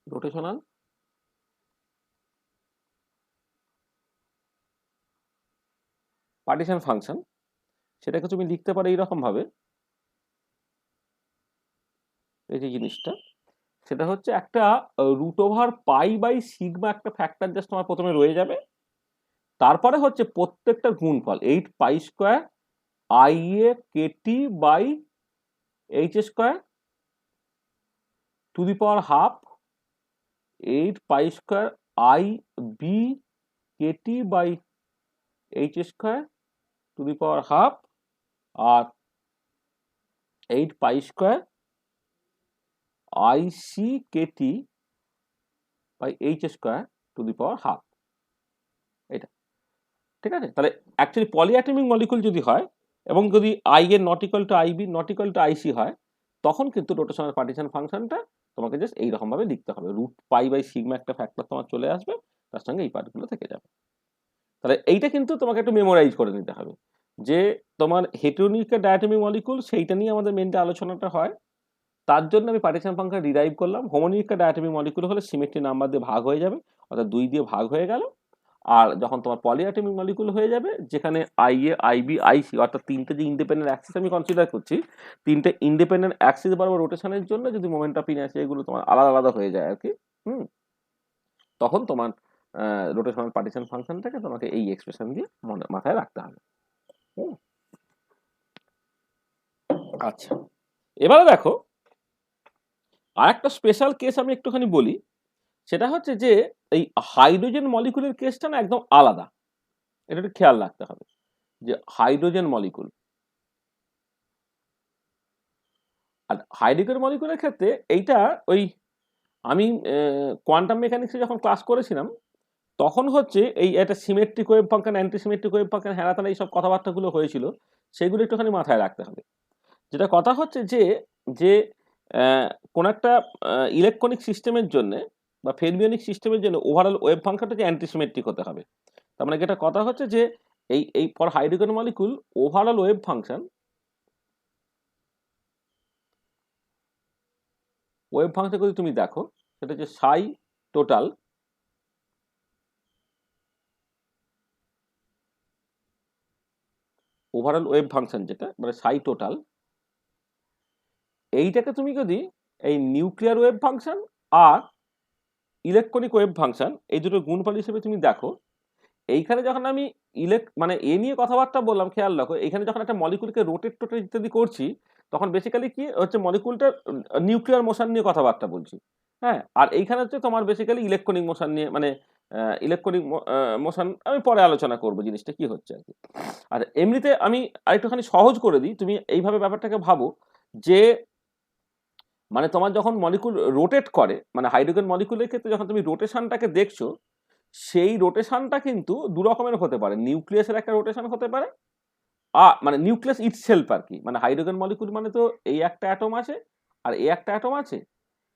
রোটেশনাল পার্টিশন ফাংশন, সেটাকে তুমি লিখতে পারো এইরকম ভাবে, এই যে জিনিসটা সেটা হচ্ছে একটা root over pi by sigma একটা ফ্যাক্টর জাস্ট তোমার প্রথমে রয়ে যাবে, তারপরে হচ্ছে প্রত্যেকটার গুণফল 8 pi square I A KT by H square to the power half 8 pi square I B KT by H square to the power half, আর 8 pi square I C KT by H square to the power half. এটা ঠিক আছে। তাহলে অ্যাকচুয়ালি পলিঅ্যাটমিক মলিকুল যদি হয় এবং যদি আই এর not equal to I B not equal to I C হয়, তখন কিন্তু রোটেশনাল পার্টিশন ফাংশনটা তোমাকে জাস্ট এইরকম ভাবে লিখতে হবে, রুট পাই বাই সিগমা একটা ফ্যাক্টর তোমার চলে আসবে, তার সঙ্গে এই পার্টগুলো থেকে যাবে। তাহলে এইটা কিন্তু তোমাকে একটু মেমোরাইজ করে নিতে হবে, যে তোমার হেটেরোনিক ডায়াটমিক মলিকুল সেইটা নিয়ে আমাদের মেনলি আলোচনাটা হয়, তার জন্য আমি পার্টিশন ফাংশন ডিরাইভ করলাম। হোমোনিক ডায়াটমিক মলিকুল হলে সিমেট্রি নাম্বার দিয়ে ভাগ হয়ে যাবে, অর্থাৎ 2 দিয়ে ভাগ হয়ে গেল। আর যখন তোমার পলিঅ্যাটমিক মলিকুল হয়ে যাবে, যেখানে I A, I B, I C অর্থাৎ 3টে যে ইন্ডিপেন্ডেন্ট অ্যাক্সিস আমি কনসিডার করছি, 3টে ইন্ডিপেন্ডেন্ট অ্যাক্সিস বরাবর রোটেশনের জন্য যদি মোমেন্ট অফ ইনার্সিয়া এগুলো তোমার আলাদা আলাদা হয়ে যায় আর কি, তখন তোমার রোটেশনাল পার্টিশন ফাংশনটাকে তোমাকে এই এক্সপ্রেশন দিয়ে মাথায় রাখতে হবে। আচ্ছা, এবারে দেখো আর একটা স্পেশাল কেস আমি একটুখানি বলি, সেটা হচ্ছে যে এই হাইড্রোজেন মলিকুলের কেসটা না একদম আলাদা, এটা একটু খেয়াল রাখতে হবে। যে হাইড্রোজেন মলিকুল, আর হাইড্রোজেন মলিকুলের ক্ষেত্রে এইটা ওই আমি কোয়ান্টাম মেকানিক্সে যখন ক্লাস করেছিলাম তখন হচ্ছে এই একটা symmetric wave function, anti symmetric wave function, হেরাতালা এইসব কথাবার্তাগুলো হয়েছিল, সেগুলো একটুখানি মাথায় রাখতে হবে। যেটা কথা হচ্ছে যে যে কোন একটা ইলেকট্রনিক সিস্টেমের জন্য বা ফেরমিওনিক সিস্টেমের জন্য ওভারঅল ওয়েভ ফাংশনটা যে অ্যান্টিসিমেট্রিক হতে হবে। তার মানে যেটা কথা হচ্ছে যে এই for hydrogen molecule overall wave function যদি তুমি দেখো, সেটা হচ্ছে সাই টোটাল ওভারঅল ওয়েভ ফাংশন, যেটা মানে সাই টোটাল, এইটাকে তুমি যদি এই নিউক্লিয়ার ওয়েভ ফাংশন আর ইলেকট্রনিক ওয়েভ ফাংশন এই দুটো গুণফল হিসেবে তুমি দেখো, এইখানে যখন আমি মানে এ নিয়ে কথাবার্তা বললাম, খেয়াল রাখো এইখানে যখন একটা মলিকুলকে রোটেট টোটেট ইত্যাদি করছি, তখন বেসিক্যালি কি হচ্ছে মলিকুলটার নিউক্লিয়ার মোশন নিয়ে কথাবার্তা বলছি। হ্যাঁ, আর এইখানে হচ্ছে তোমার বেসিক্যালি ইলেকট্রনিক মোশন নিয়ে, মানে ইলেকট্রনিক মোশন আমি পরে আলোচনা করব জিনিসটা কি হচ্ছে আর কি। আর এমনিতে আমি আরেকটুখানি সহজ করে দিই, তুমি এইভাবে ব্যাপারটাকে ভাবো যে মানে তোমার যখন মলিকুল রোটেট করে, মানে হাইড্রোজেন মলিকুলের ক্ষেত্রে যখন তুমি রোটেশনটাকে দেখছো, সেই রোটেশনটা কিন্তু দু রকমের হতে পারে। নিউক্লিয়াসের একটা রোটেশন হতে পারে, মানে নিউক্লিয়াস ইটসেলফ আর কি, মানে হাইড্রোজেন মলিকুল মানে তো এই একটা অ্যাটম আছে আর এই একটা অ্যাটম আছে,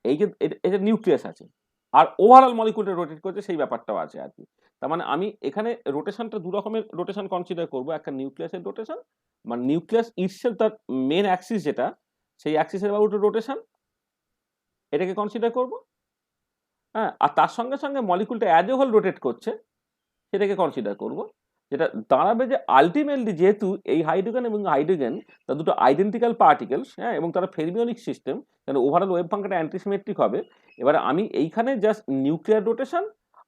এই যে এটা নিউক্লিয়াস আছে, আর ওভারঅল মলিকুলটা রোটেট করছে সেই ব্যাপারটাও আছে আর কি। তার মানে আমি এখানে রোটেশনটা দু রকমের রোটেশন কনসিডার করব, একটা নিউক্লিয়াসের রোটেশন, মানে নিউক্লিয়াস ইটসেলফ তার মেন অ্যাক্সিস যেটা, সেই অ্যাক্সিসের অ্যাবাউট রোটেশন, এটাকে কনসিডার করব। হ্যাঁ, আর তার সঙ্গে সঙ্গে মলিকুলটা অ্যাজ এ হোল রোটেট করছে সেটাকে কনসিডার করব, যেটা দাঁড়াবে যে আলটিমেটলি যেহেতু এই হাইড্রোজেন এবং হাইড্রোজেন তার দুটো আইডেন্টিক্যাল পার্টিকেলস, হ্যাঁ, এবং তারা ফেরমিওনিক সিস্টেম, মানে ওভারঅল ওয়েভ ফাংশনটা অ্যান্টিসিমেট্রিক হবে। এবারে আমি এইখানে জাস্ট নিউক্লিয়ার রোটেশন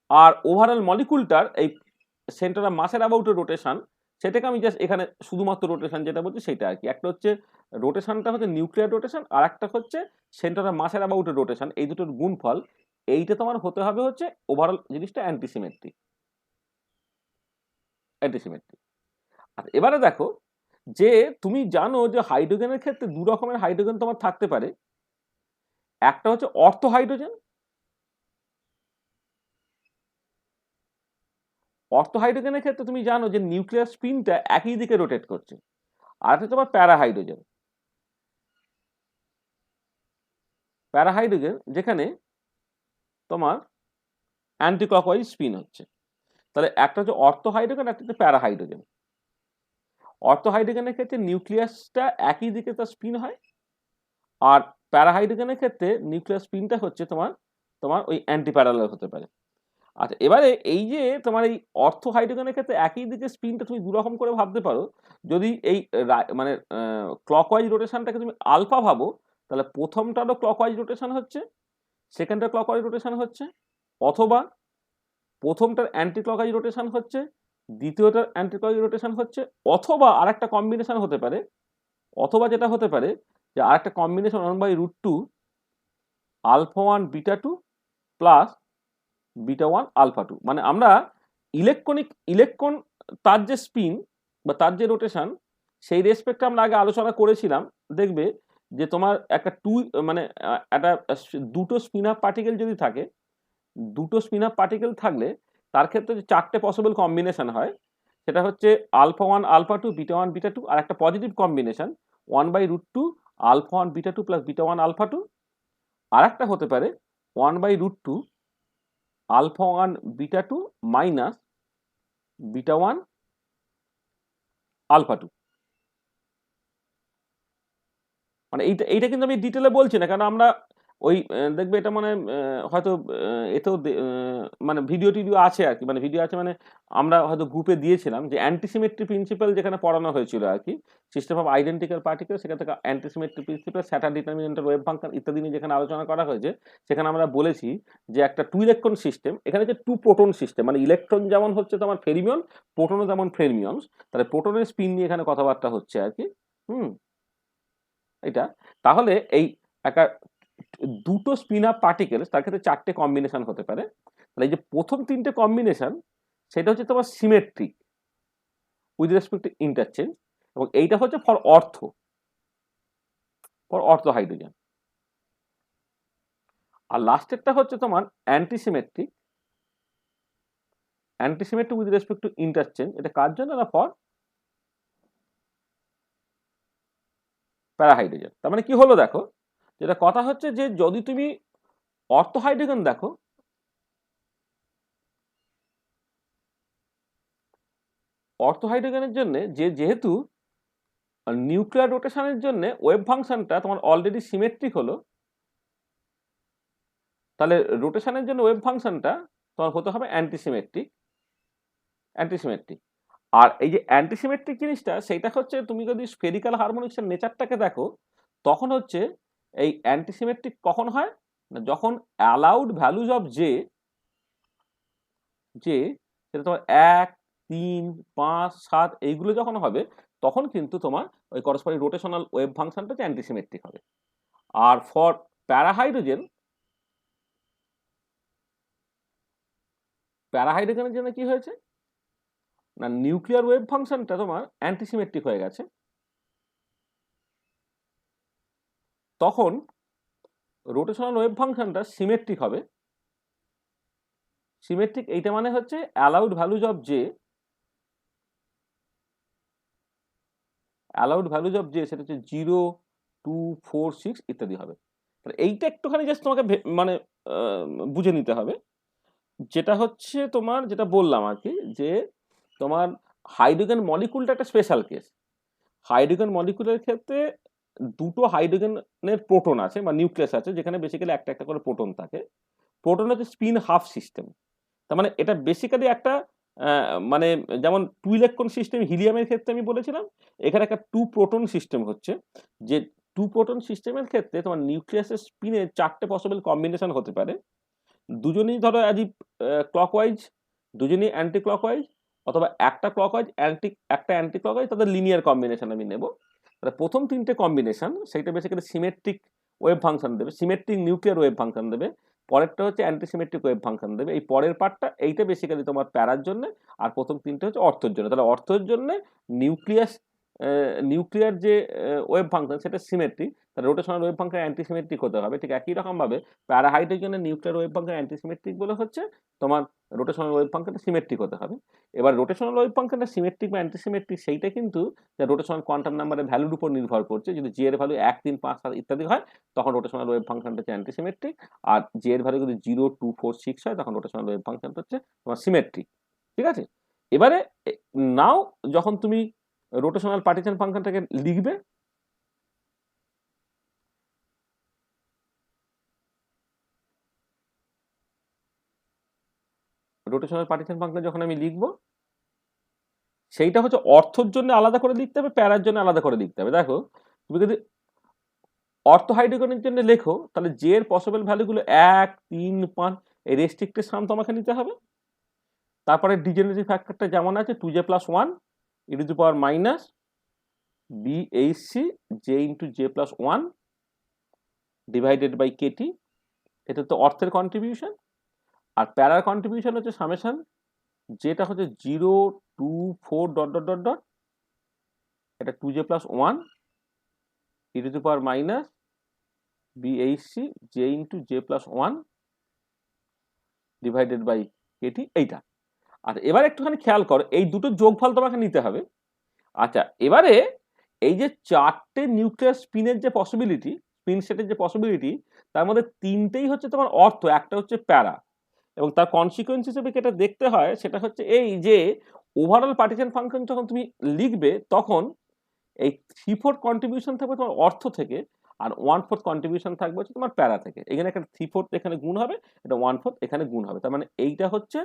আর ওভারঅল মলিকুলটার এই সেন্টার অফ মাসের অ্যাবাউটের রোটেশন, সেটাকে আমি জাস্ট এখানে শুধুমাত্র রোটেশন যেটা বলছি সেটা আর কি। একটা হচ্ছে রোটেশনটা হচ্ছে নিউক্লিয়ার রোটেশন, আর একটা হচ্ছে সেন্টার অফ মাসের অ্যাবাউটের রোটেশন, এই দুটোর গুণফল। এইটা তোমার হতে হবে হচ্ছে ওভারঅল জিনিসটা অ্যান্টিসিমেট্রিক। অ্যান্টিসিমেট্রিক। আর এবারে দেখো যে তুমি জানো যে হাইড্রোজেনের ক্ষেত্রে দু রকমের হাইড্রোজেন তোমার থাকতে পারে। একটা হচ্ছে অর্থো হাইড্রোজেন, অর্থো হাইড্রোজেনের ক্ষেত্রে তুমি জানো যে নিউক্লিয়ার স্পিনটা একই দিকে রোটেট করছে। আর একটা তোমার প্যারা হাইড্রোজেন, প্যারা হাইড্রোজেন যেখানে তোমার অ্যান্টি ক্লকওয়াইজ স্পিন হচ্ছে। তাহলে একটা হচ্ছে অর্থো হাইড্রোজেন, একটা হচ্ছে প্যারা হাইড্রোজেন। অর্থো হাইড্রোজেনের ক্ষেত্রে নিউক্লিয়াসটা একই দিকে তার স্পিন হয়, আর প্যারা হাইড্রোজেনের ক্ষেত্রে নিউক্লিয়ার স্পিনটা হচ্ছে তোমার তোমার ওই অ্যান্টি প্যারালাল হতে পারে। আচ্ছা, এবারে এই যে তোমার এই অর্থো হাইড্রোজেনের ক্ষেত্রে একই দিকে স্পিনটা তুমি দু রকম করে ভাবতে পারো। যদি এই মানে ক্লকওয়াইজ রোটেশনটাকে তুমি আলফা ভাবো, তাহলে প্রথমটারও ক্লকওয়াইজ রোটেশন হচ্ছে, সেকেন্ডটার ক্লকওয়াইজ রোটেশন হচ্ছে, অথবা প্রথমটার অ্যান্টি ক্লকওয়াইজ রোটেশন হচ্ছে, দ্বিতীয়টার অ্যান্টি ক্লকওয়াইজ রোটেশন হচ্ছে, অথবা আরেকটা কম্বিনেশন হতে পারে, অথবা যেটা হতে পারে যে আরেকটা combination 1/√2 alpha 1 beta 2 plus beta 1 alpha 2। মানে আমরা ইলেকট্রন তার যে স্পিন বা তার যে রোটেশন, সেই রেসপেক্টে আমরা আগে আলোচনা করেছিলাম। দেখবে যে তোমার একটা মানে একটা দুটো স্পিন আপ পার্টিকেল যদি থাকে, দুটো স্পিন আপ পার্টিকেল থাকলে তার ক্ষেত্রে যে চারটে পসিবল কম্বিনেশন হয়, সেটা হচ্ছে আলফা 1 আলফা 2 বিটা 1 বিটা 2, আর একটা positive combination 1/√2 alpha 1 beta 2 plus beta 1 alpha 2, আর একটা হতে পারে 1/√2 alpha 1 beta 2 minus beta 1 alpha 2। মানে এইটা কিন্তু আমি ডিটেলে বলছি না, কারণ আমরা ওই দেখবে এটা মানে হয়তো এতেও মানে ভিডিও টিডিও আছে আর কি, মানে ভিডিও আছে, মানে আমরা হয়তো গ্রুপে দিয়েছিলাম যে অ্যান্টিসিমেট্রি প্রিন্সিপাল যেখানে পড়ানো হয়েছিল আর কি, সিস্টেম অফ আইডেন্টিক্যাল পার্টিকেল, সেখান থেকে অ্যান্টিসিমেট্রি প্রিন্সিপাল, স্যাটার ডিটারমিনেন্টাল ওয়েভ ফাংশন ইত্যাদি নিয়ে যেখানে আলোচনা করা হয়েছে, সেখানে আমরা বলেছি যে একটা টু ইলেকট্রন সিস্টেম, এখানে হচ্ছে টু প্রোটন সিস্টেম, মানে ইলেকট্রন যেমন হচ্ছে তোমার ফেরিমিয়ন, প্রোটনও যেমন ফেরমিয়নস, তাহলে প্রোটনের স্পিন নিয়ে এখানে কথাবার্তা হচ্ছে আর কি। এটা তাহলে এই একটা দুটো স্পিন আপ পার্টিকেলস, তার ক্ষেত্রে চারটে কম্বিনেশন হতে পারে। তাহলে এই যে প্রথম তিনটে কম্বিনেশন, সেটা হচ্ছে তোমার symmetric with respect to interchange, এবং এইটা হচ্ছে ফর অর্থো হাইড্রোজেন। আর লাস্টেরটা হচ্ছে তোমার antisymmetric with respect to interchange. এটা কার জন্য? না ফর প্যারাহাইড্রোজেন। তার মানে কি হলো দেখো, যেটা কথা হচ্ছে যে যদি তুমি অর্থো হাইড্রোজেন দেখো, অর্থো হাইড্রোজেনের জন্য যেহেতু নিউক্লিয়ার রোটেশনের জন্য ওয়েভ ফাংশনটা তোমার অলরেডি সিমেট্রিক হলো, তাহলে রোটেশনের জন্য ওয়েভ ফাংশনটা তোমার হতে হবে অ্যান্টিসিমেট্রিক। আর এই যে অ্যান্টিসিমেট্রিক জিনিসটা, সেটা হচ্ছে তুমি যদি স্ফেরিক্যাল হারমোনিক্সের নেচারটাকে দেখো, তখন হচ্ছে এই অ্যান্টিসিমেট্রিক কখন হয় না, যখন অ্যালাউড ভ্যালুজ অফ জে সেটা তোমার 1, 3, 5, 7 এইগুলো যখন হবে, তখন কিন্তু তোমার ওই করসপন্ডিং রোটেশনাল ওয়েভ ফাংশনটা হচ্ছে অ্যান্টিসিমেট্রিক হবে। আর ফর প্যারাহাইড্রোজেনের জন্য কি হয়েছে না, নিউক্লিয়ার ওয়েভ ফাংশনটা তোমার অ্যান্টিসিমেট্রিক হয়ে গেছে। তখন রোটেশনাল ওয়েভ ফাংশনটা সিমেট্রিক হবে। সিমেট্রিক এইটা মানে হচ্ছে অ্যালাউড ভ্যালুজ অফ জে, সেটা হচ্ছে 0, 2, 4, 6 ইত্যাদি হবে। তাহলে এইটা একটুখানি জাস্ট তোমাকে মানে বুঝে নিতে হবে। যেটা হচ্ছে তোমার যেটা বললাম আর কি, যে তোমার হাইড্রোজেন মলিকুলটা একটা স্পেশাল কেস। হাইড্রোজেন মলিকুলের ক্ষেত্রে দুটো হাইড্রোজেনের প্রোটন আছে বা নিউক্লিয়াস আছে, যেখানে বেসিক্যালি একটা একটা করে প্রোটন থাকে। প্রোটন হচ্ছে স্পিন হাফ সিস্টেম। তার মানে এটা বেসিক্যালি একটা মানে যেমন 2 ইলেকট্রন সিস্টেম হিলিয়ামের ক্ষেত্রে আমি বলেছিলাম, এখানে একটা 2 প্রোটন সিস্টেম হচ্ছে। যে 2 প্রোটন সিস্টেমের ক্ষেত্রে তোমার নিউক্লিয়াসের স্পিনে 4টে পসিবল কম্বিনেশন হতে পারে। দুজনেই ধরো অ্যাজ ক্লকওয়াইজ, দুজনেই অ্যান্টি ক্লকওয়াইজ, অথবা একটা ক্লকওয়াইজ একটা অ্যান্টি ক্লকওয়াইজ, তাদের লিনিয়ার কম্বিনেশন আমি নেব। তাহলে প্রথম 3টে কম্বিনেশন সেইটা বেসিক্যালি সিমেট্রিক ওয়েভ ফাংশন দেবে, সিমেট্রিক নিউক্লিয়ার ওয়েভ ফাংশন দেবে। পরেরটা হচ্ছে অ্যান্টিসিমেট্রিক ওয়েভ ফাংশন দেবে। এই পরের পার্টটা এইটা বেসিক্যালি তোমার প্যারার জন্য, আর প্রথম 3টে হচ্ছে অর্থের জন্য। তাহলে অর্থের জন্য নিউক্লিয়ার যে ওয়েভ ফাংশন সেটা সিমেট্রিক, তাহলে রোটেশনাল ওয়েভ ফাংশন অ্যান্টিসিমেট্রিক হতে হবে। ঠিক একই রকম ভাবে প্যারাহাইড্রোজেনের নিউক্লিয়ার ওয়েভ ফাংশন অ্যান্টিসিমেট্রিক বলে হচ্ছে তোমার রোটেশনাল ওয়েভ ফাংশনটা সিমেট্রিক হতে হবে। এবার রোটেশনাল ওয়েভ ফাংশনটা সিমেট্রিক বা অ্যান্টিসিমেট্রিক সেইটা কিন্তু রোটেশনাল কোয়ান্টাম নাম্বারের ভ্যালুর উপর নির্ভর করছে। যদি জি এর ভ্যালু 1, 3, 5, 7 ইত্যাদি হয় তখন রোটেশনাল ওয়েভ ফাংশনটা হচ্ছে অ্যান্টিসিমেট্রিক, আর জি এর ভ্যালু যদি 0, 2, 4, 6 হয় তখন রোটেশনাল ওয়েভ ফাংশনটা হচ্ছে তোমার সিমেট্রিক। ঠিক আছে, এবারে নাও যখন তুমি রোটেশনাল পার্টিশন ফাংশনটাকে লিখবে, রোটেশনাল পার্টিশন ফাংশন যখন আমি লিখবো সেইটা হচ্ছে অর্থের জন্য আলাদা করে লিখতে হবে, প্যারার জন্য আলাদা করে লিখতে হবে। দেখো তুমি যদি অর্থ হাইড্রোজেনের জন্য লেখো তাহলে জে এর পসিবল ভ্যালুগুলো 1, 3, 5 এই রেস্ট্রিক্টেড সাম তোমাকে নিতে হবে। তারপরে ডিজেনারেসি ফ্যাক্টরটা যেমন আছে 2j + 1 e to the power minus BHC j into j plus 1 divided by KT, এটা তো অর্থের কন্ট্রিবিউশন। আর প্যারার কন্ট্রিবিউশন হচ্ছে সামেশন, যেটা হচ্ছে 0, 2, 4 ডট ডট ডট ডট, এটা 2j + 1 e to the power minus BHC j into j plus 1 divided by KT, এইটা। আচ্ছা এবার একটুখানি খেয়াল করো, এই দুটো যোগফল তোমাকে নিতে হবে। আচ্ছা এবারে এই যে 4টে নিউক্লিয়ার স্পিনের যে পসিবিলিটি, স্পিন সেটের যে পসিবিলিটি, তার মধ্যে 3টেই হচ্ছে তোমার অর্থ, একটা হচ্ছে প্যারা। এবং তার কনসিকুয়েন্স হিসেবে যেটা দেখতে হয় সেটা হচ্ছে এই যে ওভারঅল পার্টিশন ফাংশন যখন তুমি লিখবে তখন এই 3/4 কন্ট্রিবিউশন থাকবে তোমার অর্থ থেকে, আর 1/4 কন্ট্রিবিউশন থাকবে হচ্ছে তোমার প্যারা থেকে। এখানে একটা 3/4 এখানে গুণ হবে, এটা 1/4 এখানে গুণ হবে। তার মানে এইটা হচ্ছে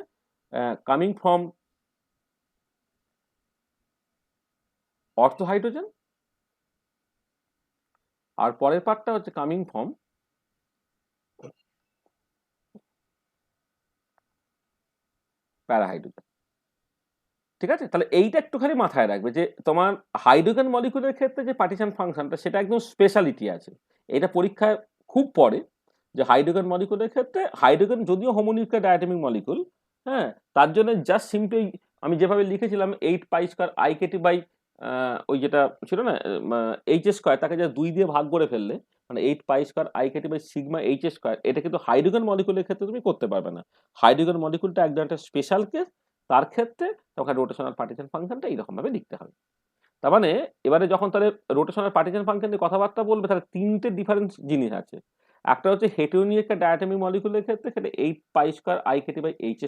কামিং ফ্রম অর্থ হাইড্রোজেন, আর পরের পার্টটা হচ্ছে কামিং ফ্রম প্যারাহাইড্রোজেন। ঠিক আছে, তাহলে এইটা একটুখানি মাথায় রাখবে যে তোমার হাইড্রোজেন মলিকুলের ক্ষেত্রে যে পার্টিশন ফাংশনটা সেটা একদম স্পেশালিটি আছে। এটা পরীক্ষায় খুব পড়ে যে হাইড্রোজেন মলিকুলের ক্ষেত্রে, হাইড্রোজেন যদিও হোমোনিউক্লিয়ার ডায়াটমিক মলিকুল, হ্যাঁ, তার জন্য জাস্ট সিম্পলি আমি যেভাবে লিখেছিলাম 8π² IKT বাই ওই যেটা ছিল না H² তাকে যা 2 দিয়ে ভাগ করে ফেললে মানে 8π² IKT বাই সিগমা H², এটা কিন্তু হাইড্রোজেন মলিকুলের ক্ষেত্রে তুমি করতে পারবে না। হাইড্রোজেন মলিকুলটা একদম একটা স্পেশাল কেস, তার ক্ষেত্রে তোমাকে রোটেশনাল পার্টিশন ফাংশনটা এইরকম ভাবে লিখতে হবে। তার মানে এবারে যখন তাহলে রোটেশনাল পার্টিশন ফাংশন নিয়ে কথাবার্তা বলবে তাহলে 3টে ডিফারেন্স জিনিস আছে। একটা হচ্ছে হেটেরোনিউক্লিয়ার ডায়াটমিক মলিকুলের ক্ষেত্রে সেটা 8π² IKT বাই H²।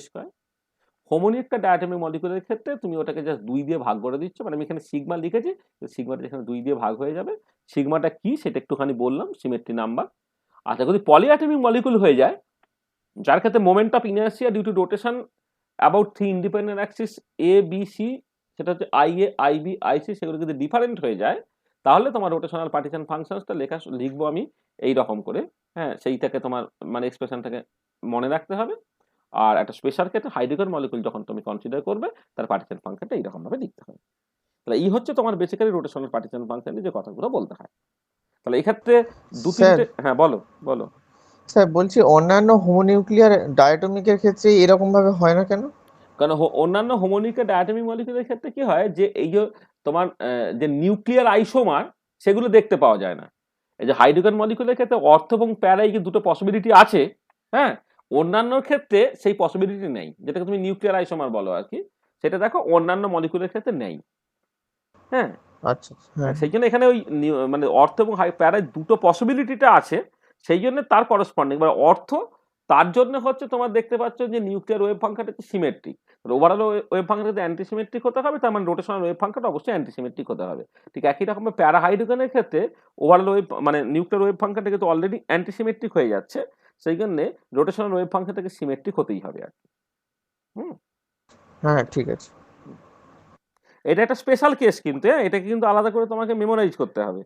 হোমোনিউক্লিয়ার ডায়াটমিক মলিকুলের ক্ষেত্রে তুমি ওটাকে জাস্ট 2 দিয়ে ভাগ করে দিচ্ছ, মানে আমি এখানে সিগমা লিখেছি, সিগমাটা যেখানে 2 দিয়ে ভাগ হয়ে যাবে। সিগমাটা কি সেটা একটুখানি বললাম, সিমেট্রি নাম্বার। আচ্ছা যদি পলিঅ্যাটমিক মলিকুল হয়ে যায়, যার ক্ষেত্রে moment of inertia due to rotation about 3 independent axis A, B, C, সেটা হচ্ছে IA, IB, IC, সেগুলো যদি ডিফারেন্ট হয়ে যায় তাহলে তোমার রোটেশনাল পার্টিশন ফাংশনসটা লিখবো আমি এই রকম করে, হ্যাঁ, সেইটাকে তোমার মানে এক্সপ্রেশনটাকে মনে রাখতে হবে। আর একটা স্পেশাল ক্ষেত্রে হাইড্রোজেন মলিকুল যখন তুমি কনসিডার করবে তার পার্টিশন ফাংশনটা এইরকম ভাবে লিখতে হবে। তাহলে এই হচ্ছে তোমার বেসিক্যালি রোটেশনাল পার্টিশন ফাংশনে যে কথাগুলো বলতে হয়। তাহলে এই ক্ষেত্রে দু স্যার তিনটে, হ্যাঁ বলো বলো। স্যার বলছি অন্যান্য হোমোনিউক্লিয়ার ডায়াটমিকের ক্ষেত্রে এরকম ভাবে হয় না কেন? কারণ অন্যান্য হোমোনিউক্লিয়ার ডায়াটমিক মলিকিউলের ক্ষেত্রে কি হয় যে এই যে তোমার যে নিউক্লিয়ার আইসোমার সেগুলো দেখতে পাওয়া যায় না। এই যে হাইড্রোজেন মলিকিউলের ক্ষেত্রে অর্থ এবং প্যারা এই যে দুটো পসিবিলিটি আছে, হ্যাঁ, অন্যান্য ক্ষেত্রে সেই পসিবিলিটি নেই, যেটাকে তুমি নিউক্লিয়ার আইসোমার বলো আর কি, সেটা দেখো অন্যান্য মলিকিউলের ক্ষেত্রে নেই। হ্যাঁ, আচ্ছা হ্যাঁ সেই জন্য এখানে ওই মানে অর্থ এবং প্যারায় দুটো পসিবিলিটিটা আছে, সেই জন্য তার করসপন্ডিং মানে অর্থ, তার জন্য হচ্ছে তোমার দেখতে পাচ্ছ যে নিউক্লিয়ার ওয়েভ ফাংশনটা হচ্ছে সিমেট্রিক। ওভারঅল ওয়েভ ফাংশন যদি অ্যান্টিসিমেট্রিক হতে হবে, তার মানে রোটেশনাল ওয়েভ ফাংশনটা অবশ্যই অ্যান্টিসিমেট্রিক হতে হবে। ঠিক একই রকম প্যারা হাইড্রোজেনের ক্ষেত্রে ওভারঅল ওয়েভ মানে নিউক্লিয়ার ওয়েভ ফাংশনটা কিন্তু অলরেডি অ্যান্টিসিমেট্রিক হয়ে যাচ্ছে, সেই জন্য রোটেশনাল ওয়েভ ফাংশনটাকে সিমেট্রিক হতেই হবে আর কি। হুম, হ্যাঁ ঠিক আছে। এটা একটা স্পেশাল কেস কিন্তু, হ্যাঁ, এটাকে কিন্তু আলাদা করে তোমাকে মেমোরাইজ করতে হবে।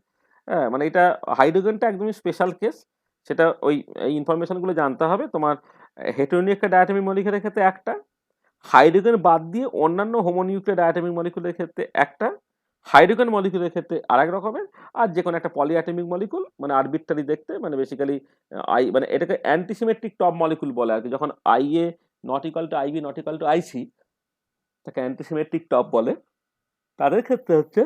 হ্যাঁ, মানে এটা হাইড্রোজেনটা একদমই স্পেশাল কেস, সেটা ওই এই ইনফরমেশনগুলো জানতে হবে। তোমার হেটেরোনিউক্লিয়ার ডায়াটমিক মলিকুলের ক্ষেত্রে একটা, হাইড্রোজেন বাদ দিয়ে অন্যান্য হোমোনিউক্লিয়ার ডায়াটমিক মলিকুলের ক্ষেত্রে একটা, হাইড্রোজেন মলিকুলের ক্ষেত্রে আরেক রকমের, আর যে কোনো একটা পলিঅ্যাটমিক মলিকুল মানে আরবিট্রারি দেখতে, মানে বেসিক্যালি মানে এটাকে অ্যান্টিসিমেট্রিক টপ মলিকুল বলে আর কি। যখন IA not equal two IB not equal two IC, তাকে অ্যান্টিসিমেট্রিক টপ বলে। তাদের ক্ষেত্রে হচ্ছে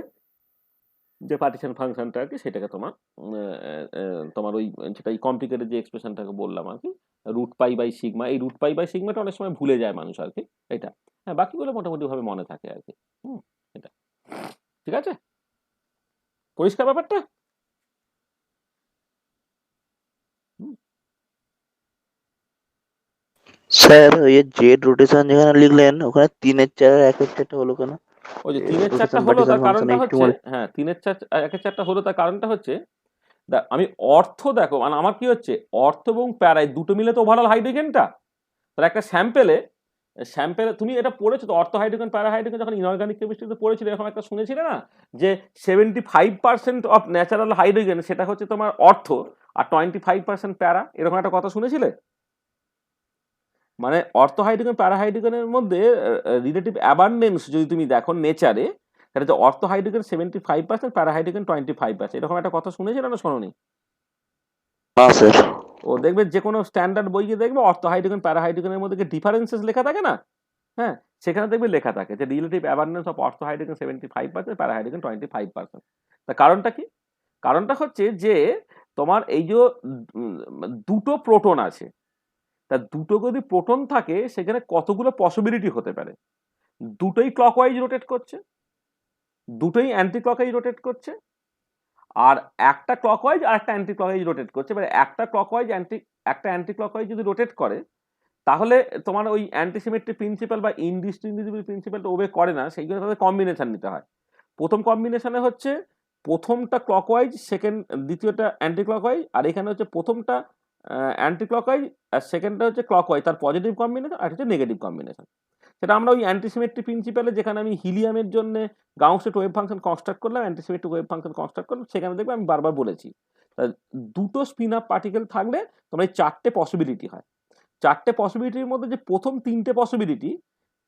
যে পার্টিশন ফাংশনটা আর কি, সেটাকে তোমার তোমার ওই যেটা এই কমপ্লিকেটেড যে এক্সপ্রেশনটাকে বললাম আর কি, রুট পাই বাই সিগমা, এই রুট পাই বাই সিগমাটা অনেক সময় ভুলে যায় মানুষ আর কি, এটা। হ্যাঁ, বাকিগুলো মোটামুটি ভাবে মনে থাকে আর কি। হুম, এটা ঠিক আছে, পরিষ্কার ব্যাপারটা। হুম, স্যার ওই জেড রোটেশন যেখানে লিখলেন ওখানে 3-4 1-4 হলো কেন? ওই যে 3-4 হলো তার কারণটা হচ্ছে, হ্যাঁ 3-4 1-4 হলো তার কারণটা হচ্ছে, আমি অর্থ দেখো মানে আমার কি হচ্ছে, অর্থ এবং প্যারাই দুটো মিলে তো ওভারঅল হাইড্রোজেনটা। তাহলে একটা স্যাম্পেলে তুমি এটা পড়েছো তো, অর্থ হাইড্রোজেন প্যারা হাইড্রোজেন যখন ইনঅর্গানিক কেমিস্ট্রিতে পড়েছিলে, এরকম একটা শুনেছিলে না যে 75% অফ ন্যাচারাল হাইড্রোজেন সেটা হচ্ছে তোমার অর্থ, আর 25% প্যারা, এরকম একটা কথা শুনেছিলে? মানে অর্থ হাইড্রোজেন প্যারা হাইড্রোজেনের মধ্যে রিলেটিভ অ্যাবান্ডেন্স যদি তুমি দেখো নেচারে, সেটা হচ্ছে অর্থ হাইড্রোজেন 75%, প্যারা হাইড্রোজেন 25%, এরকম একটা কথা শুনেছিলে না শোনোনি? হ্যাঁ স্যার। ও দেখবে যে কোনো স্ট্যান্ডার্ড বইয়ে দেখবে অর্থ হাইড্রোজেন প্যারা হাইড্রোজেনের মধ্যে ডিফারেন্সেস লেখা থাকে না, হ্যাঁ, সেখানে দেখবে লেখা থাকে যে রিলেটিভ অ্যাবান্ডেন্স অফ অর্থ হাইড্রোজেন 75%, প্যারা হাইড্রোজেন 25%। তা কারণটা কি? কারণটা হচ্ছে যে তোমার এই যে দুটো প্রোটন আছে, তা দুটো যদি প্রোটন থাকে সেখানে কতগুলো পসিবিলিটি হতে পারে। দুটোই ক্লকওয়াইজ রোটেট করছে, দুটোই অ্যান্টি ক্লকওয়াইজ রোটেট করছে, আর একটা ক্লকওয়াইজ আর একটা অ্যান্টি ক্লকওয়াইজ রোটেট করছে। মানে একটা ক্লকওয়াইজ একটা অ্যান্টি ক্লকওয়াইজ যদি রোটেট করে, তাহলে তোমার ওই অ্যান্টিসিমেট্রিক প্রিন্সিপাল বা ইনডিস্টিংগুইজেবল প্রিন্সিপালটা ওবে করে না, সেই জন্য তাদের কম্বিনেশন নিতে হয়। প্রথম কম্বিনেশনে হচ্ছে প্রথমটা ক্লকওয়াইজ, দ্বিতীয়টা অ্যান্টি ক্লকওয়াইজ, আর এখানে হচ্ছে প্রথমটা অ্যান্টি ক্লকওয়াইজ আর সেকেন্ডটা হচ্ছে ক্লকওয়াইজ, তার পজিটিভ কম্বিনেশন আর হচ্ছে নেগেটিভ কম্বিনেশন। সেটা আমরা ওই অ্যান্টিসিমেট্রিক প্রিন্সিপালে, যেখানে আমি হিলিয়ামের জন্য গাউসেট ওয়েভ ফাংশন কনস্ট্রাক্ট করলাম, অ্যান্টিসিমেট্রিক ওয়েভ ফাংশন কনস্ট্রাক্ট করলাম, সেখানে দেখবে আমি বারবার বলেছি দুটো স্পিন আপ পার্টিকেল থাকলে তোমার এই 4টে পসিবিলিটি হয়। 4টে পসিবিলিটির মধ্যে যে প্রথম 3টে পসিবিলিটি,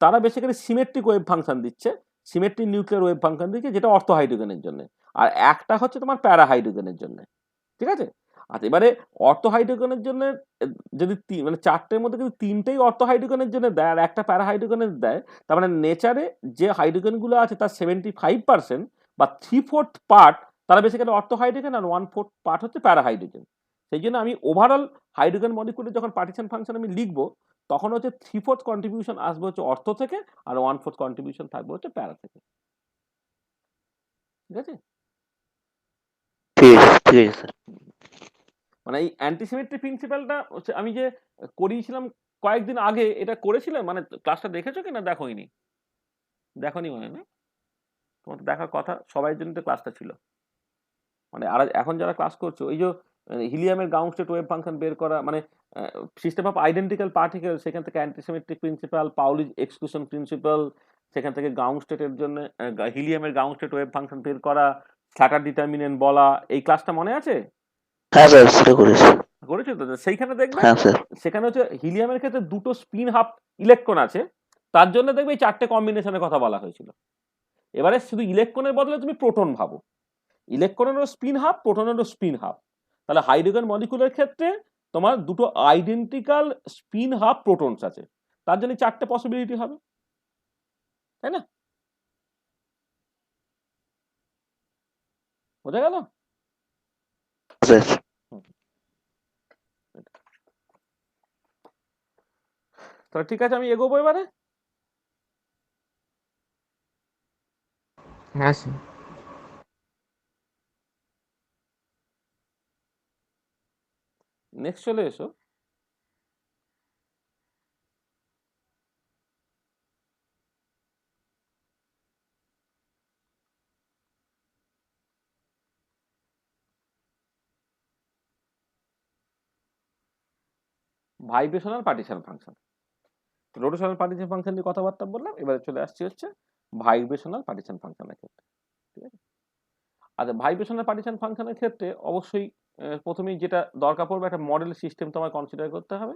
তারা বেসিক্যালি সিমেট্রিক ওয়েভ ফাংশন দিচ্ছে, সিমেট্রিক নিউক্লিয়ার ওয়েভ ফাংশন দিচ্ছে, যেটা অর্থ হাইড্রোজেনের জন্য, আর একটা হচ্ছে তোমার প্যারা হাইড্রোজেনের জন্য। ঠিক আছে, আচ্ছা এবারে অর্থ হাইড্রোজেনের জন্য যদি মানে 4টের মধ্যে কিন্তু 3টেই অর্থ হাইড্রোজেনের জন্য দেয় আর একটা প্যারা হাইড্রোজেনের দেয়, তার মানে নেচারে যে হাইড্রোজেনগুলো আছে তার 75% বা 3/4 পার্ট তারা বেসিক্যালি অর্থ হাইড্রোজেন, আর 1/4 পার্ট হচ্ছে প্যারা হাইড্রোজেন। সেই জন্য আমি ওভারঅল হাইড্রোজেন মলিকুলের যখন পার্টিশন ফাংশন আমি লিখবো, তখন হচ্ছে 3/4 কন্ট্রিবিউশন আসবে হচ্ছে অর্থ থেকে, আর 1/4 কন্ট্রিবিউশন থাকবে হচ্ছে প্যারা থেকে। ঠিক আছে, ঠিক আছে ঠিক আছে স্যার। মানে এই অ্যান্টিসিমেট্রিক প্রিন্সিপালটা হচ্ছে আমি যে করিয়েছিলাম কয়েকদিন আগে, এটা করেছিলাম, মানে ক্লাসটা দেখেছো কি না দেখোইনি? দেখোনি মানে না, তোমার তো দেখার কথা, সবাই জন্য তো ক্লাসটা ছিল। মানে আর এখন যারা ক্লাস করছো, ওই যে হিলিয়ামের গ্রাউন্ড স্টেট ওয়েভ ফাংশন বের করা, মানে সিস্টেম অফ আইডেন্টিক্যাল পার্টিকেল, সেখান থেকে অ্যান্টিসিমেট্রিক প্রিন্সিপাল, পাউলির এক্সক্লুশন প্রিন্সিপাল, সেখান থেকে গ্রাউন্ড স্টেটের জন্য হিলিয়ামের গ্রাউন্ড স্টেট ওয়েভ ফাংশন বের করা, স্ক্যাটার ডিটারমিনেন্ট বলা, এই ক্লাসটা মনে আছে? হ্যাঁ স্যার সেটা করেছি। করেছো তো? সেইখানে দেখবে হ্যাঁ স্যার। সেখানে হচ্ছে হিলিয়ামের ক্ষেত্রে দুটো স্পিন হাফ ইলেকট্রন আছে, তার জন্য দেখবে এই 4টে কম্বিনেশনের কথা বলা হয়েছিল। এবারে শুধু ইলেকট্রনের বদলে তুমি প্রোটন ভাবো, ইলেকট্রনেরও স্পিন হাফ, প্রোটনেরও স্পিন হাফ, তাহলে হাইড্রোজেন মলিকুলের ক্ষেত্রে তোমার দুটো আইডেন্টিক্যাল স্পিন হাফ প্রোটনস আছে, তার জন্য 4টে পসিবিলিটি হবে, তাই না? বোঝা গেল? স্যার তাহলে ঠিক আছে, আমি এগোবো এবারে। হ্যাঁ স্যার। নেক্সট চলে এসো vibrational partition function. Rotational partition function নিয়ে কথাবার্তা বললাম, এবারে চলে আসছি হচ্ছে ভাইব্রেশনাল পার্টিশন ফাংশনের ক্ষেত্রে। ঠিক আছে, আচ্ছা ভাইব্রেশনাল পার্টিশন ফাংশনের ক্ষেত্রে অবশ্যই প্রথমেই যেটা দরকার পড়বে, একটা মডেল সিস্টেম তোমায় কনসিডার করতে হবে।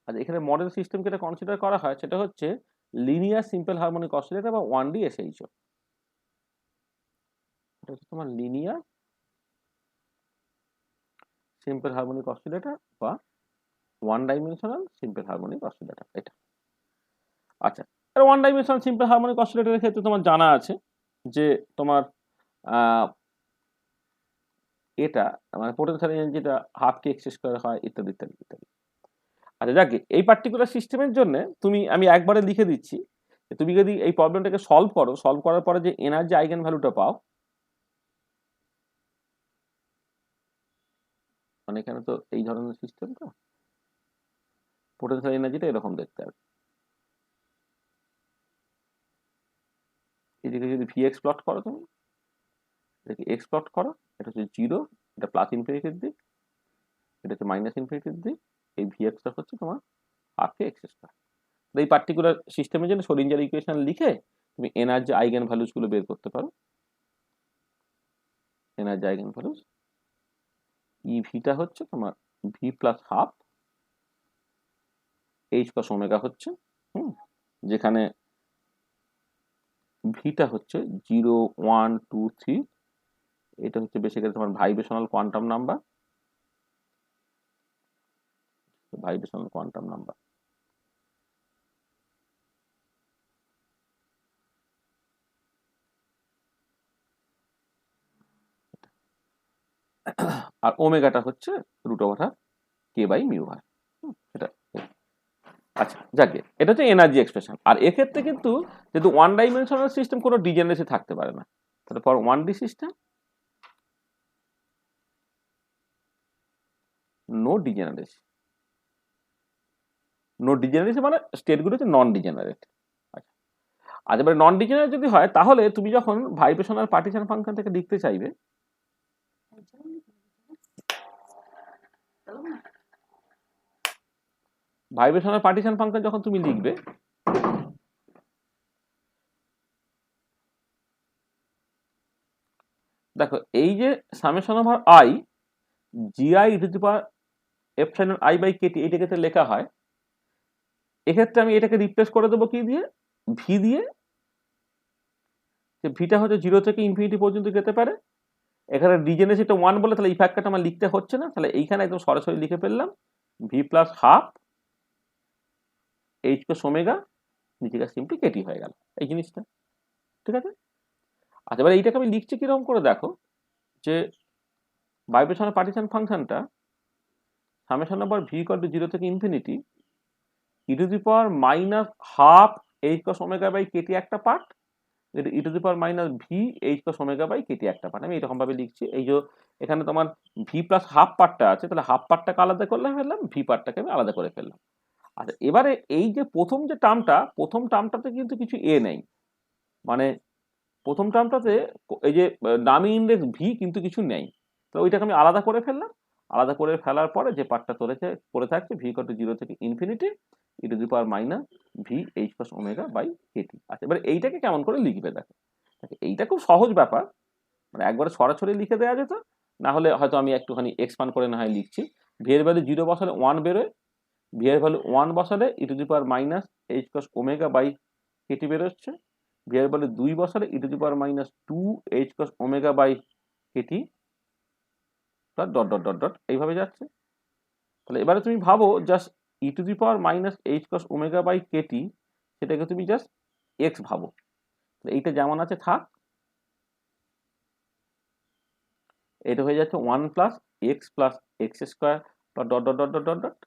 আচ্ছা এখানে মডেল সিস্টেম যেটা কনসিডার করা হয় সেটা হচ্ছে লিনিয়ার সিম্পল হারমোনিক অসিলেটর বা 1D SHO। এটা হচ্ছে তোমার লিনিয়ার সিম্পল হারমোনিক অসিলেটর বা 1 ডাইমেনশনাল সিম্পল হারমোনিক অসিলেটর এটা। আচ্ছা, 1 ডাইমেনশনাল সিম্পল হারমোনিক অসিলেটরের ক্ষেত্রে তোমার জানা আছে যে তোমার এটা মানে পোটেনশিয়াল এনার্জিটা হাফ কে এক্স স্কয়ার হয় ইত্যাদি ইত্যাদি ইত্যাদি। আচ্ছা যাকে এই পার্টিকুলার সিস্টেমের জন্য আমি একবারে লিখে দিচ্ছি, তুমি যদি এই প্রবলেমটাকে সলভ করার পরে যে এনার্জি আইগেন ভ্যালুটা পাও, মানে এখানে তো এই ধরনের সিস্টেমটা পোটেনশিয়াল এনার্জিটা এরকম দেখতে হবে। এদিকে যদি ভিএক্স প্লট করো, তুমি এটাকে এক্স প্লট করো, এটা হচ্ছে 0, এটা প্লাস ইনফিনিটির দিক, এটা হচ্ছে মাইনাস ইনফিনিটির দিক, এই ভিএক্সটা হচ্ছে তোমার হাফ কে এক্স স্কয়ার। এই পার্টিকুলার সিস্টেমের জন্য শ্রোডিঞ্জার ইকুয়েশন লিখে তুমি এনার্জি আইগেন ভ্যালুস গুলো বের করতে পারো। এনার্জি আইগেন ভ্যালুস ইভিটা হচ্ছে তোমার ভি প্লাস হাফ এইচ কস ওমেগা হচ্ছে, যেখানে ভিটা হচ্ছে 0, 1, 2, 3, এটা হচ্ছে বেসিক্যালি তোমার vibrational quantum number, vibrational quantum number. আর ওমেগাটা হচ্ছে √/k/μ হয়, এটা। আচ্ছা যাকে এটা হচ্ছে এনার্জি এক্সপ্রেশন। আর এক্ষেত্রে কিন্তু যেহেতু 1 ডাইমেনশনাল সিস্টেম কোনো ডিজেনারেসি থাকতে পারে না, তাহলে for 1D system no degeneracy. No degeneracy মানে স্টেটগুলো হচ্ছে নন ডিজেনারেট। আচ্ছা আচ্ছা, এবার নন ডিজেনারেট যদি হয় তাহলে তুমি যখন ভাইব্রেশনাল পার্টিশন ফাংশন থেকে লিখতে চাইবে, ভাইব্রেশনাল পার্টিশন ফাংশন যখন তুমি লিখবে, দেখো এই যে summation over I GI epsilon I by KT এইটাকে লেখা হয়, এক্ষেত্রে আমি এটাকে রিপ্লেস করে দেবো কি দিয়ে, ভি দিয়ে। যে ভিটা হচ্ছে 0 থেকে ইনফিনিটি পর্যন্ত যেতে পারে, এখানে ডিজেনারেসিটা 1 বলে তাহলে এই ফ্যাক্টরটা আমার লিখতে হচ্ছে না, তাহলে এইখানে একদম সরাসরি লিখে ফেললাম ভি প্লাস হাফ এইচ কস ওমেগা, নিচে সিম্পলি কেটি হয়ে গেল এই জিনিসটা। ঠিক আছে, আচ্ছা এবার এইটাকে আমি লিখছি কিরকম করে দেখো, যে ভাইব্রেশনাল পার্টিশন ফাংশনটা summation over v equal to 0 থেকে infinity e⁻½ h cos omega by KT একটা part, e⁻−v H cos omega by KT একটা পার্ট। আমি এরকম ভাবে লিখছি, এই যে এখানে তোমার ভি প্লাস হাফ পার্টটা আছে, তাহলে হাফ পার্টটাকে আলাদা করলে ফেললাম, ভি পার্টটাকে আমি আলাদা করে ফেললাম। আচ্ছা এবারে এই যে প্রথম টার্মটাতে কিন্তু কিছু এ নেই, মানে প্রথম টার্মটাতে এই যে ডামি ইন্ডেক্স ভি কিন্তু কিছু নেই, তো ওইটাকে আমি আলাদা করে ফেললাম। আলাদা করে ফেলার পরে যে পার্টটা পড়ে থাকছে ভি ইকুয়াল টু 0 থেকে infinity e⁻−v H cos omega by KT. আচ্ছা এবার এইটাকে কেমন করে লিখবে দেখো, এইটা খুব সহজ ব্যাপার, মানে একবারে সরাসরি লিখে দেওয়া যেত, না হলে হয়তো আমি একটুখানি এক্সপান্ড করে না হয় লিখছি। ভি এর ভ্যালু 0 বসালে 1 বেরোয়, ভি এর ভ্যালু 1 বসালে e⁻−h cos omega by Katie বেরোচ্ছে, ভেরিয়েবলে 2 বসালে e to the power minus 2 h cos omega by kt plus dot dot dot dot এইভাবে যাচ্ছে। তাহলে এবারে তুমি ভাবো just e to the power minus h cos omega by kt, সেটাকে তুমি জাস্ট x ভাবো। এইটা যেমন আছে থাক, এটা হয়ে যাচ্ছে 1 plus x plus x square plus dot dot dot dot dot dot,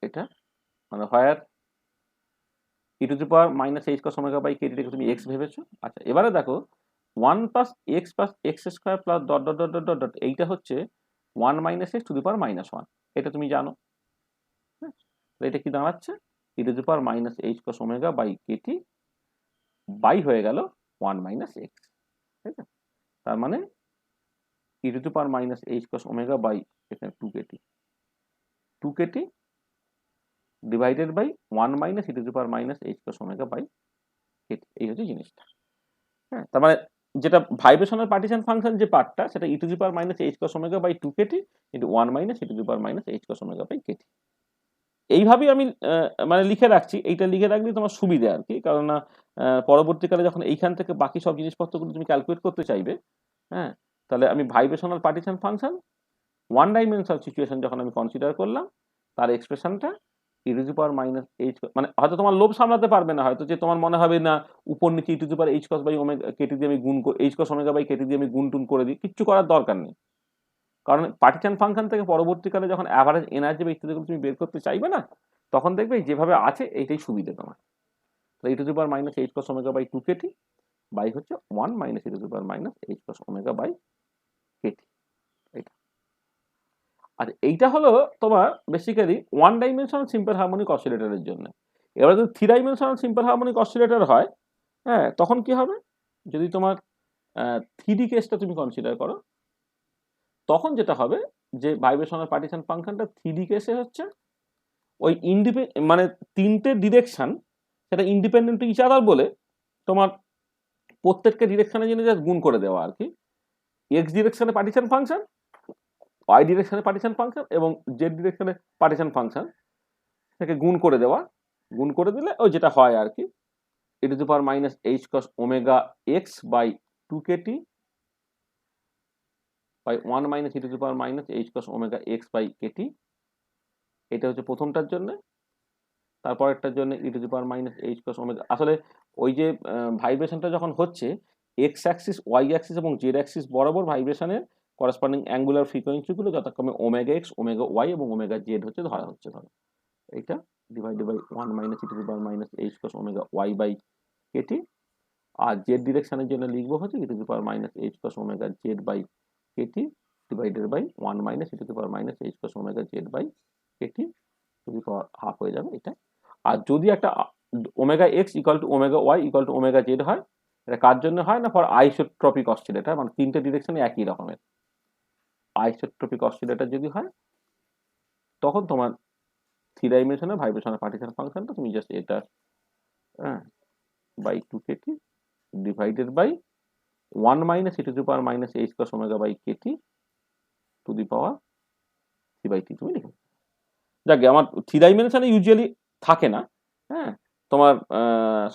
এটা মানে where e to the power minus H cos omega by কেটিটাকে তুমি এক্স ভেবেছো। আচ্ছা এবারে দেখো 1 plus x square plus dot dot dot dot dot dot, এইটা হচ্ছে 1 minus x to the power minus 1, এটা তুমি জানো। এটা কি দাঁড়াচ্ছে e to the power minus H cos omega by KT by হয়ে গেল 1 মাইনাস এক্স, ঠিক আছে? তার মানে e to the power minus H cos omega by এখানে 2kt divided by 1 minus E to the power minus H cos omega by KT, এই হচ্ছে জিনিসটা। হ্যাঁ, তার মানে যেটা ভাইব্রেশনাল পার্টিশন ফাংশন যে পার্টটা, সেটা e to the power minus H cos omega by 2kt into 1 minus E to the power minus H cos omega by KT. এইভাবেই আমি মানে লিখে রাখছি, এইটা লিখে রাখলেই তোমার সুবিধা আর কি, কারণ পরবর্তীকালে যখন এইখান থেকে বাকি সব জিনিসপত্রগুলো তুমি ক্যালকুলেট করতে চাইবে, হ্যাঁ, তাহলে আমি vibrational partition function one dimensional situation যখন আমি কনসিডার করলাম, তার এক্সপ্রেশনটা e to the power minus h, মানে হয়তো তোমার লোভ সামলাতে পারবে না, হয়তো যে তোমার মনে হবে না উপর নিচে e to the power H cos by omega KT দিয়ে আমি গুণ h cos omega by KT দিয়ে আমি গুণ টুন করে দিই, কিচ্ছু করার দরকার নেই। কারণ পার্টিশন ফাংশন থেকে পরবর্তীকালে যখন অ্যাভারেজ এনার্জি বা ইত্যাদিগুলো তুমি বের করতে চাইবে না, তখন দেখবে যেভাবে আছে এইটাই সুবিধা তোমার। তো e to the power minus H cos omega by 2kt by হচ্ছে 1 minus E to the power minus H cos omega by KT, এটা। আর এইটা হলো তোমার basically one dimensional simple harmonic অসিলেটরের জন্য। এবার যদি 3 ডাইমেনশনাল সিম্পল হারমোনিক অসিলেটর হয়, হ্যাঁ, তখন কি হবে, যদি তোমার 3D কেসটা তুমি কনসিডার করো, তখন যেটা হবে যে ভাইব্রেশনাল পার্টিশন ফাংশনটা 3D কেসে হচ্ছে ওই মানে তিনটে ডিরেকশন সেটা ইন্ডিপেন্ডেন্ট টু ইচ আদার বলে তোমার প্রত্যেকটা ডিরেকশনের জন্য জাস্ট গুণ করে দেওয়া আর কি। এক্স ডিরেকশনে পার্টিশন ফাংশন, ওয়াই ডিরেকশনে পার্টিশন ফাংশন এবং জেড ডিরেকশনে পার্টিশন ফাংশন থেকে গুণ করে দেওয়া, গুণ করে দিলে ওই যেটা হয় আর কি, e to the power minus H cos omega x by 2kt by 1 minus E to the power minus H cos omega x by KT, এটা হচ্ছে প্রথমটার জন্য। তারপরেরটার জন্য e to the power minus H cos omega, আসলে ওই যে ভাইব্রেশনটা যখন হচ্ছে এক্স অ্যাক্সিস ওয়াই অ্যাক্সিস এবং জেড অ্যাক্সিস বরাবর ভাইব্রেশনের করেসপন্ডিং অ্যাঙ্গুলার ফ্রিকোয়েন্সিগুলো যথাক্রমে ওমেগা এক্স ওমেগা ওয়াই এবং ওমেগা জেড হচ্ছে ধরা হচ্ছে, ধরো এইটা divided by 1 minus E to the power minus H cos omega y by KT, আর জেড ডিরেকশনের জন্য লিখবো হচ্ছে e to the power minus H cos omega z by KT divided by 1 minus E to the power minus H cos omega z by KT to the power half হয়ে যাবে এটা। আর যদি একটা omega x equal to omega y equal to omega Z হয়, এটা কার জন্য হয় না, ফর আইসোট্রপিক অসিলেটর, মানে তিনটে ডিরেকশনে একই রকমের আইসোট্রপিক অসিলেটর যদি হয়, তখন তোমার 3 ডাইমেনশনের ভাইব্রেশনাল পার্টিশন ফাংশনটা তুমি জাস্ট এটা by 2kt divided by 1 minus E to the power minus H cos omega by KT to the power 3/t তুমি লিখে। যাকে আমার 3 ডাইমেনশনে ইউজুয়ালি থাকে না, হ্যাঁ, তোমার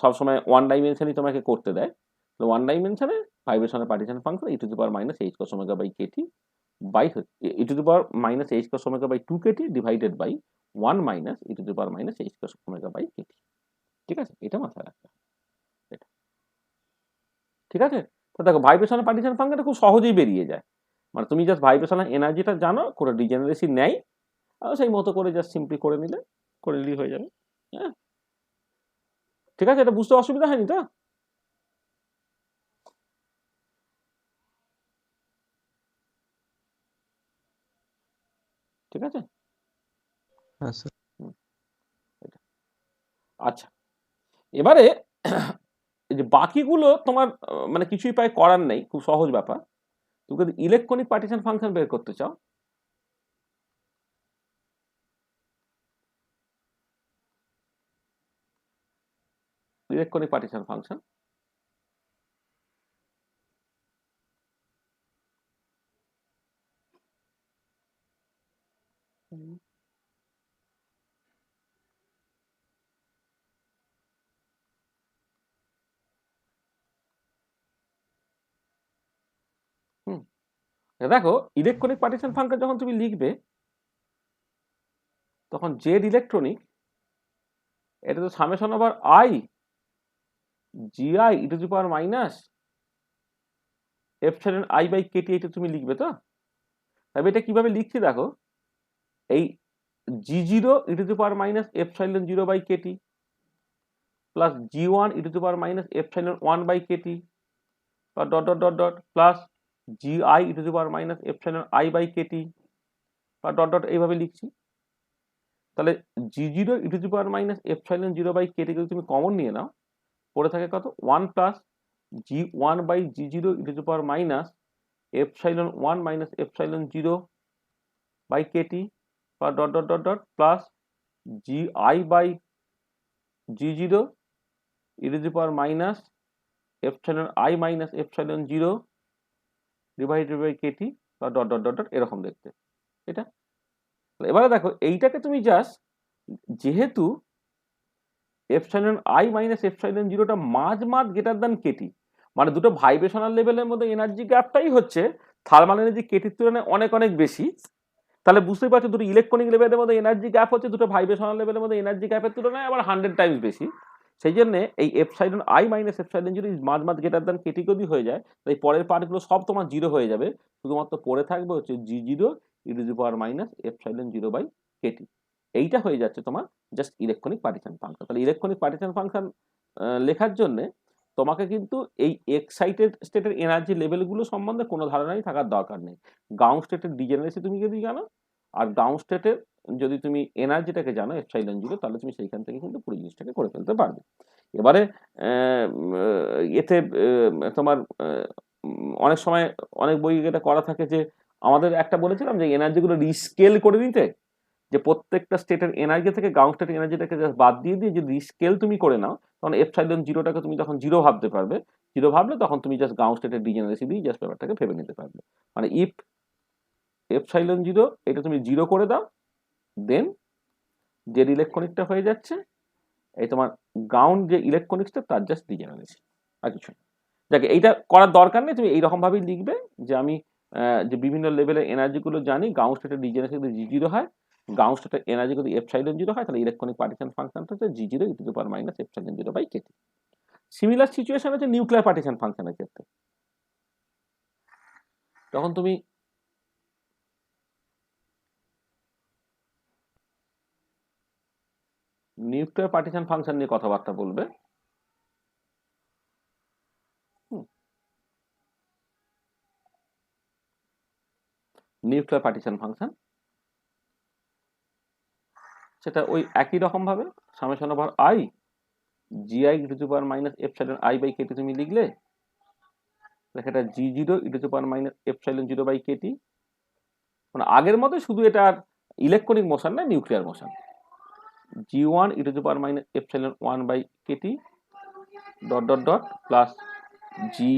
সবসময় 1 ডাইমেনশনই তোমাকে করতে দেয়। তো 1 ডাইমেনশনে vibrational partition function e to the power minus H cos omega by KT by e to the power minus H cos omega by 2kt divided by 1 minus E to the power minus H cos omega by KT, ঠিক আছে? এটা মাথায় রাখতে হবে, এটা ঠিক আছে? তো দেখো ভাইব্রেশনাল পার্টিশন ফাংশনটা খুব সহজেই বেরিয়ে যায়, মানে তুমি জাস্ট ভাইব্রেশনাল এনার্জিটা জানো, করে ডিজেনারেসি নেয়, আর সেই মতো করে জাস্ট সিম্পলি করে নিলেই হয়ে যাবে। হ্যাঁ, ঠিক আছে, এটা বুঝতে অসুবিধা হয়নি তো? ঠিক আছে, হ্যাঁ স্যার। আচ্ছা এবারে এই যে বাকিগুলো তোমার মানে কিছুই প্রায় করার নেই, খুব সহজ ব্যাপার। তুমি যদি ইলেকট্রনিক পার্টিশন ফাংশন বের করতে চাও, ইলেকট্রনিক পার্টিশন ফাংশন দেখো ইলেকট্রনিক পার্টিশন ফাংশন যখন তুমি লিখবে তখন জেড ইলেকট্রনিক এটা তো summation over I GI e to the power minus epsilon I by KT এটা তুমি লিখবে তো। তবে এটা কিভাবে লিখছি দেখো, এই G zero e to the power minus epsilon zero by KT plus G one e to the power minus epsilon one by KT dot dot dot dot plus G I E to the power minus epsilon I by KT বা ডট ডট এইভাবে লিখছি। তাহলে G zero e to the power minus epsilon zero by KT যদি তুমি কমন নিয়ে নাও পড়ে থাকে কত, one plus G one by G zero e to the power minus epsilon one minus epsilon zero by KT বা dot dot dot dot plus G I by G zero e to the power minus epsilon I minus epsilon zero divided by KT বা ডট ডট ডট ডট এরকম দেখতে এটা। এবারে দেখো এইটাকে তুমি জাস্ট যেহেতু এপসাইলন আই মাইনাস এপসাইলন জিরোটা মাঝ গ্রেটার দ্যান কেটি, মানে দুটো ভাইব্রেশনাল লেভেলের মধ্যে এনার্জি গ্যাপটাই হচ্ছে থার্মাল এনার্জি কেটির তুলনায় অনেক অনেক বেশি। তাহলে বুঝতেই পারছো দুটো ইলেকট্রনিক লেভেলের মধ্যে এনার্জি গ্যাপ হচ্ছে দুটো ভাইব্রেশনাল লেভেলের মধ্যে এনার্জি গ্যাপের তুলনায় আবার 100 টাইমস বেশি। সেই জন্য এই epsilon I minus epsilon zero much greater than Katie যদি হয়ে যায় তাই পরের পার্টগুলো সব তোমার জিরো হয়ে যাবে, শুধুমাত্র পড়ে থাকবে হচ্ছে G zero e to the power minus epsilon zero by KT. এইটা হয়ে যাচ্ছে তোমার জাস্ট ইলেকট্রনিক পার্টিশন ফাংশন। তাহলে ইলেকট্রনিক পার্টিশন ফাংশন লেখার জন্য তোমাকে কিন্তু এই এক্সাইটেড স্টেটের এনার্জি লেভেলগুলো সম্বন্ধে কোনো ধারণাই থাকার দরকার নেই। গ্রাউন্ড স্টেটের ডিজেনারেসি তুমি যদি জানো আর গ্রাউন্ড স্টেটের যদি তুমি এনার্জিটাকে জানো এপসাইলন জিরো, তাহলে তুমি সেইখান থেকে কিন্তু পুরো জিনিসটাকে করে ফেলতে পারবে। এবারে এতে তোমার অনেক সময় অনেক বই এটা করা থাকে যে আমাদের একটা বলেছিলাম যে এনার্জিগুলো রিস্কেল করে নিতে, যে প্রত্যেকটা স্টেটের এনার্জি থেকে গ্রাউন্ড স্টেটের এনার্জিটাকে জাস্ট বাদ দিয়ে যদি রিস্কেল তুমি করে নাও তখন এপসাইলন জিরোটাকে তুমি তখন জিরো ভাবতে পারবে। জিরো ভাবলে তখন তুমি জাস্ট গ্রাউন্ড স্টেটের ডিজেনারেসি দিয়ে জাস্ট ব্যাপারটাকে ভেবে নিতে পারবে। মানে ইফ এপসাইলন জিরো এটা তুমি জিরো করে দাও দেন যে ইলেকট্রনিকটা হয়ে যাচ্ছে এই তোমার গ্রাউন্ড যে ইলেকট্রনিক্সটা তার জাস্ট ডিজেনারেসি, আর কিছু না। দেখো এইটা করার দরকার নেই, তুমি এইরকম ভাবেই লিখবে যে আমি যে বিভিন্ন লেভেলের এনার্জিগুলো জানি গ্রাউন্ড স্টেটের ডিজেনারেসি যদি জি জিরো হয়, গ্রাউন্ড স্টেটের এনার্জি যদি এপসাইলন জিরো হয়, তাহলে ইলেকট্রনিক পার্টিশন ফাংশনটা হচ্ছে G zero e to the power minus epsilon zero by KT. Similar situation হচ্ছে নিউক্লিয়ার পার্টিশন ফাংশনের ক্ষেত্রে। তখন তুমি নিউক্লিয়ার পার্টিশন ফাংশন নিয়ে কথাবার্তা বলবে। নিউক্লিয়ার পার্টিশন ফাংশন সেটা ওই একই রকম ভাবে summation over I GI e to the power minus epsilon I by KT তুমি লিখলে, এটা G zero e to the power minus epsilon zero by KT, মানে আগের মতো শুধু এটা আর ইলেকট্রনিক মোশন না nuclear motion. G one e to the power minus epsilon one by KT dot dot dot plus G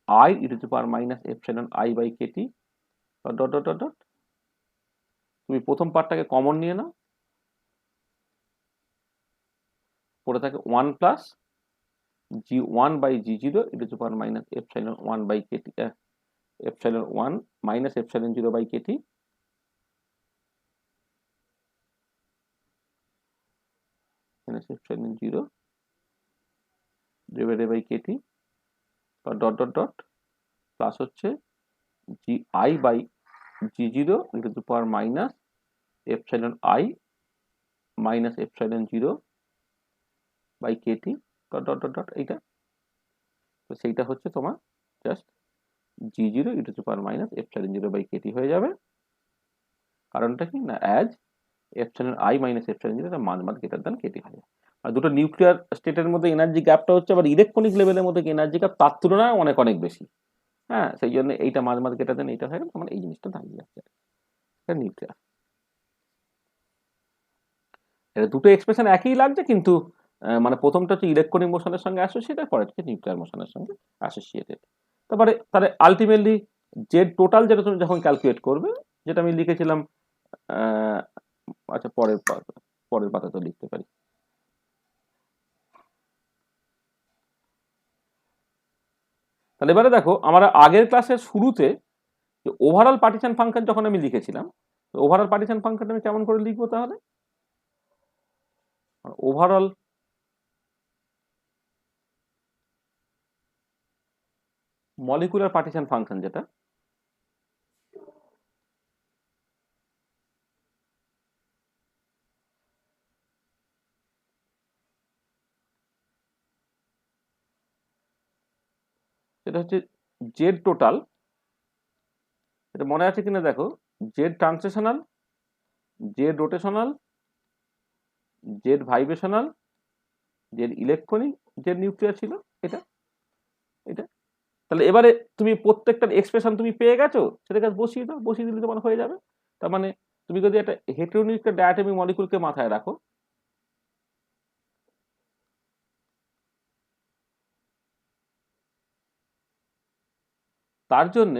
I E to the power minus epsilon I by KT dot dot dot dot. তুমি প্রথম পার্টটাকে কমন নিয়ে নাও, পড়ে থাকে one plus G one by G zero e to the power minus epsilon one by KT epsilon one minus epsilon zero by KT minus epsilon zero divided by KT dot dot dot plus হচ্ছে G I by G zero e to the power minus epsilon I minus epsilon zero by KT dot dot dot dot. এইটা তো সেইটা হচ্ছে তোমার just G zero e to the power minus epsilon zero by KT হয়ে যাবে। কারণটা কি না, as epsilon I minus epsilon zero much greater than KT হয়। আর দুটো নিউক্লিয়ার স্টেটের মধ্যে এনার্জি গ্যাপটা হচ্ছে আবার ইলেকট্রনিক লেভেলের মধ্যে এনার্জি গ্যাপ তার তুলনায় অনেক অনেক বেশি। হ্যাঁ, সেই জন্য এইটা মাঝ গ্রেটার দ্যান এইটা হয়ে গেল, তখন এই জিনিসটা দাঁড়িয়ে যাচ্ছে নিউক্লিয়ার। এটা দুটো এক্সপ্রেশন একই লাগছে কিন্তু মানে প্রথমটা হচ্ছে ইলেকট্রনিক মোশনের সঙ্গে অ্যাসোসিয়েটেড, পরে হচ্ছে নিউক্লিয়ার মোশনের সঙ্গে অ্যাসোসিয়েটেড। তাহলে আলটিমেটলি জেড টোটাল যেটা তুমি যখন ক্যালকুলেট করবে, যেটা আমি লিখেছিলাম আচ্ছা পরের পাতা তো লিখতে পারি। তাহলে এবারে দেখো আমরা আগের ক্লাসের শুরুতে যে ওভারঅল পার্টিশন ফাংশন যখন আমি লিখেছিলাম, ওভারঅল পার্টিশন ফাংশন আমি কেমন করে লিখবো তাহলে? ওভারঅল মলিকুলার পার্টিশন ফাংশন যেটা, সেটা হচ্ছে জেড টোটাল, এটা মনে আছে কিনা দেখো, Z translational, Z rotational, Z vibrational, Z electronic, Z nuclear ছিল এটা এটা তাহলে এবারে তুমি প্রত্যেকটার এক্সপ্রেশন তুমি পেয়ে গেছো, সেটাকে বসিয়ে দাও, বসিয়ে দিলে তোমার হয়ে যাবে। তার মানে তুমি যদি একটা হেটেরোনিউক্লিয়ার ডায়াটমিক মলিকুলকে মাথায় রাখো, তার জন্য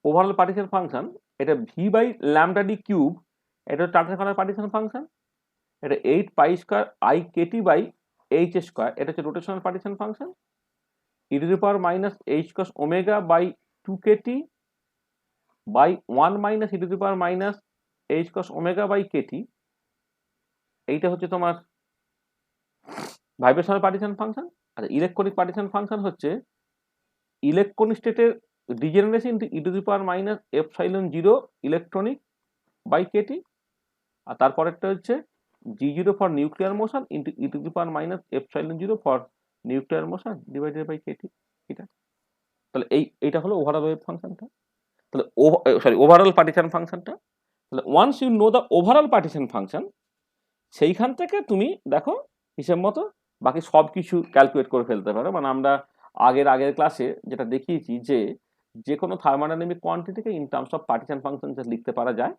ওভারঅল পার্টিশন ফাংশন এটা V by lambda D cube, এটা ট্রান্সলেশনাল পার্টিশন ফাংশন, এটা 8 pi square I KT by H square, এটা হচ্ছে rotational partition function, e to the power minus H cos omega by 2 KT by 1 minus E to the power minus H cos omega by KT, এইটা হচ্ছে তোমার ভাইব্রেশনাল পার্টিশন ফাংশন। আর ইলেকট্রনিক পার্টিশন ফাংশন হচ্ছে ইলেকট্রনিক স্টেটের degeneration E to the power minus epsilon 0 electronic by KT, আর তারপরেরটা হচ্ছে G0 for nuclear motion into e to the power minus epsilon 0 for nuclear motion divided by KT. এটা তাহলে এইটা হলো ওভারঅল ওয়েভ ফাংশনটা, তাহলে ওভারঅল পার্টিশন ফাংশনটা। তাহলে once you know the overall partition function, সেইখান থেকে তুমি দেখো হিসেব মতো বাকি সব কিছু ক্যালকুলেট করে ফেলতে পারো। মানে আমরা আগের ক্লাসে যেটা দেখিয়েছি যে কোনো থার্মোডাইনামিক কোয়ান্টিটিকে in terms of partition function লিখতে পারা যায়।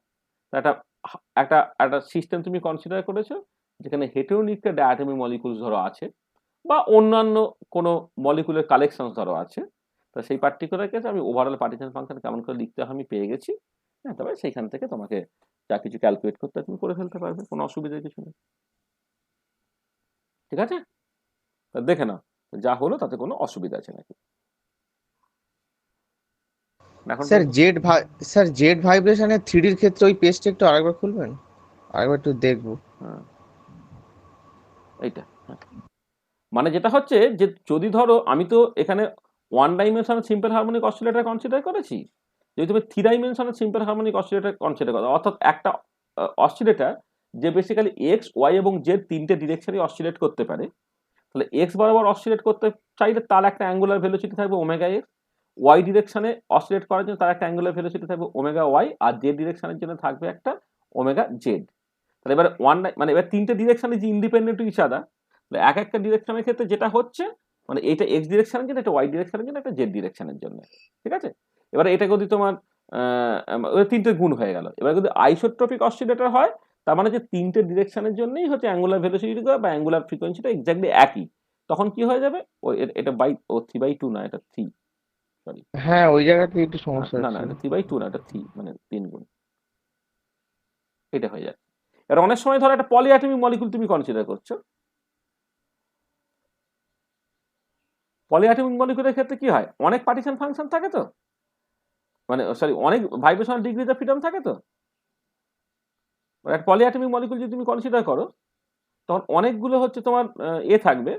একটা একটা একটা সিস্টেম তুমি কনসিডার করেছো যেখানে হেটেরোনিউক্লিয়ার ডায়াটমিক মলিকুলস ধরো আছে, বা অন্যান্য কোনো মলিকুলের কালেকশন ধরো আছে, তো সেই পার্টিকুলার কেসে আমি ওভারঅল পার্টিশন ফাংশন কেমন করে লিখতে হয় আমি পেয়ে গেছি। হ্যাঁ, তবে সেইখান থেকে তোমাকে যা কিছু ক্যালকুলেট করতে তুমি করে ফেলতে পারবে, কোনো অসুবিধার কিছু নেই। ঠিক আছে, তা দেখে নাও যা হলো তাতে কোনো অসুবিধা আছে নাকি এখন। স্যার জেড ভাইব্রেশনের 3Dর ক্ষেত্রে ওই পেজটা একটু আরেকবার খুলবেন, আরেকবার একটু দেখবো। হ্যাঁ, এইটা হ্যাঁ। মানে যেটা হচ্ছে যে যদি ধরো আমি তো এখানে 1 dimensional simple harmonic oscillator consider করেছি, যদি তুমি 3 dimensional simple harmonic oscillator consider করো, অর্থাৎ একটা অসিলেটর যে বেসিক্যালি এক্স ওয়াই এবং জেড তিনটে ডিরেকশনে অসিলেট করতে পারে, তাহলে এক্স বরাবর অসিলেট করতে চাইলে তার একটা অ্যাঙ্গুলার ভেলোসিটি থাকবে ওমেগা এক্স, ওয়াই ডিরেকশনে অসিলেট করার জন্য তার একটা অ্যাঙ্গুলার ভেলোসিটি থাকবে ওমেগা ওয়াই, আর জেড ডিরেকশনের জন্য থাকবে একটা ওমেগা জেড। তাহলে এবার মানে এবার তিনটে ডিরেকশনে যে ইন্ডিপেন্ডেন্ট টু ইচ আদার, এক একটা ডিরেকশনের ক্ষেত্রে যেটা হচ্ছে মানে এইটা এক্স ডিরেকশনের জন্য, এটা ওয়াই ডিরেকশনের জন্য, একটা জেড ডিরেকশনের জন্য। ঠিক আছে, এবারে এটা যদি তোমার তিনটে গুণ হয়ে গেল। এবার যদি আইসোট্রপিক অসিলেটর হয়, তার মানে যে তিনটে ডিরেকশনের জন্যই হচ্ছে অ্যাঙ্গুলার ভেলোসিটি বা অ্যাঙ্গুলার ফ্রিকোয়েন্সিটা এক্স্যাক্টলি একই, তখন কি হয়ে যাবে এটা বাই 3/2 না, এটা 3, সরি হ্যাঁ ওই জায়গাতে একটু সমস্যা না না, হচ্ছে। এটা 3/2 না, এটা 3 মানে 3 গুণ, এটা হয়ে যায়। এবার অনেক সময় ধরো একটা পলিঅ্যাটমিক মলিকুল তুমি কনসিডার করছো, পলিঅ্যাটমিক মলিকুলের ক্ষেত্রে কি হয়, অনেক পার্টিশন ফাংশন থাকে, তো মানে সরি অনেক ভাইব্রেশনাল ডিগ্রিজ অফ ফ্রিডম থাকে। তো একটা পলিঅ্যাটমিক মলিকুল যদি তুমি কনসিডার করো, তখন অনেকগুলো হচ্ছে তোমার থাকবে,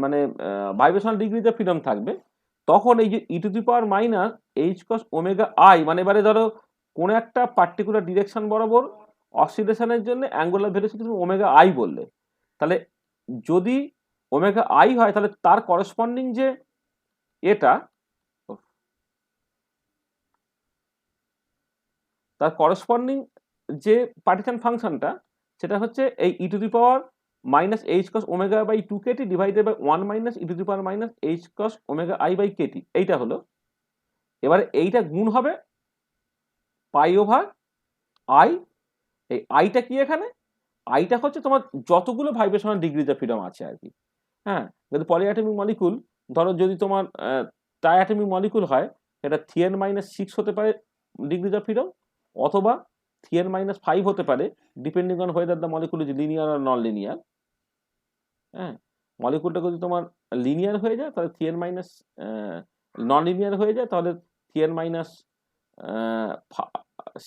মানে ভাইব্রেশনাল ডিগ্রিজ অফ ফ্রিডম থাকবে। তখন এই যে e to the power minus H cos omega I, মানে এবারে ধরো কোনো একটা পার্টিকুলার ডিরেকশন বরাবর অসিলেশনের জন্য অ্যাঙ্গুলার ভেলোসিটি তুমি ওমেগা আই বললে, তাহলে যদি ওমেগা আই হয় তাহলে তার করসপন্ডিং যে এটা, তার করসপন্ডিং যে পার্টিশন ফাংশনটা সেটা হচ্ছে এই e to the power minus H cos omega by 2 KT divided by 1 minus E to the power minus H cos omega I by KT, এইটা হলো। এবারে এইটা গুণ হবে পাই ওভার আই, এই আইটা কি এখানে, আইটা হচ্ছে তোমার যতগুলো ভাইব্রেশনাল ডিগ্রিজ অফ ফ্রিডম আছে আর কি। হ্যাঁ, যদি পলিঅ্যাটমিক মলিকুল ধরো যদি তোমার ট্রাইঅ্যাটমিক মলিকুল হয়, এটা 3n-6 হতে পারে ডিগ্রিজ অফ ফ্রিডম, অথবা 3n-5 হতে পারে, depending on whether the molecule is linear or non linear. হ্যাঁ, মলিকুলটা যদি তোমার লিনিয়ার হয়ে যায় তাহলে 3n- নন লিনিয়ার হয়ে যায় তাহলে থিএন মাইনাস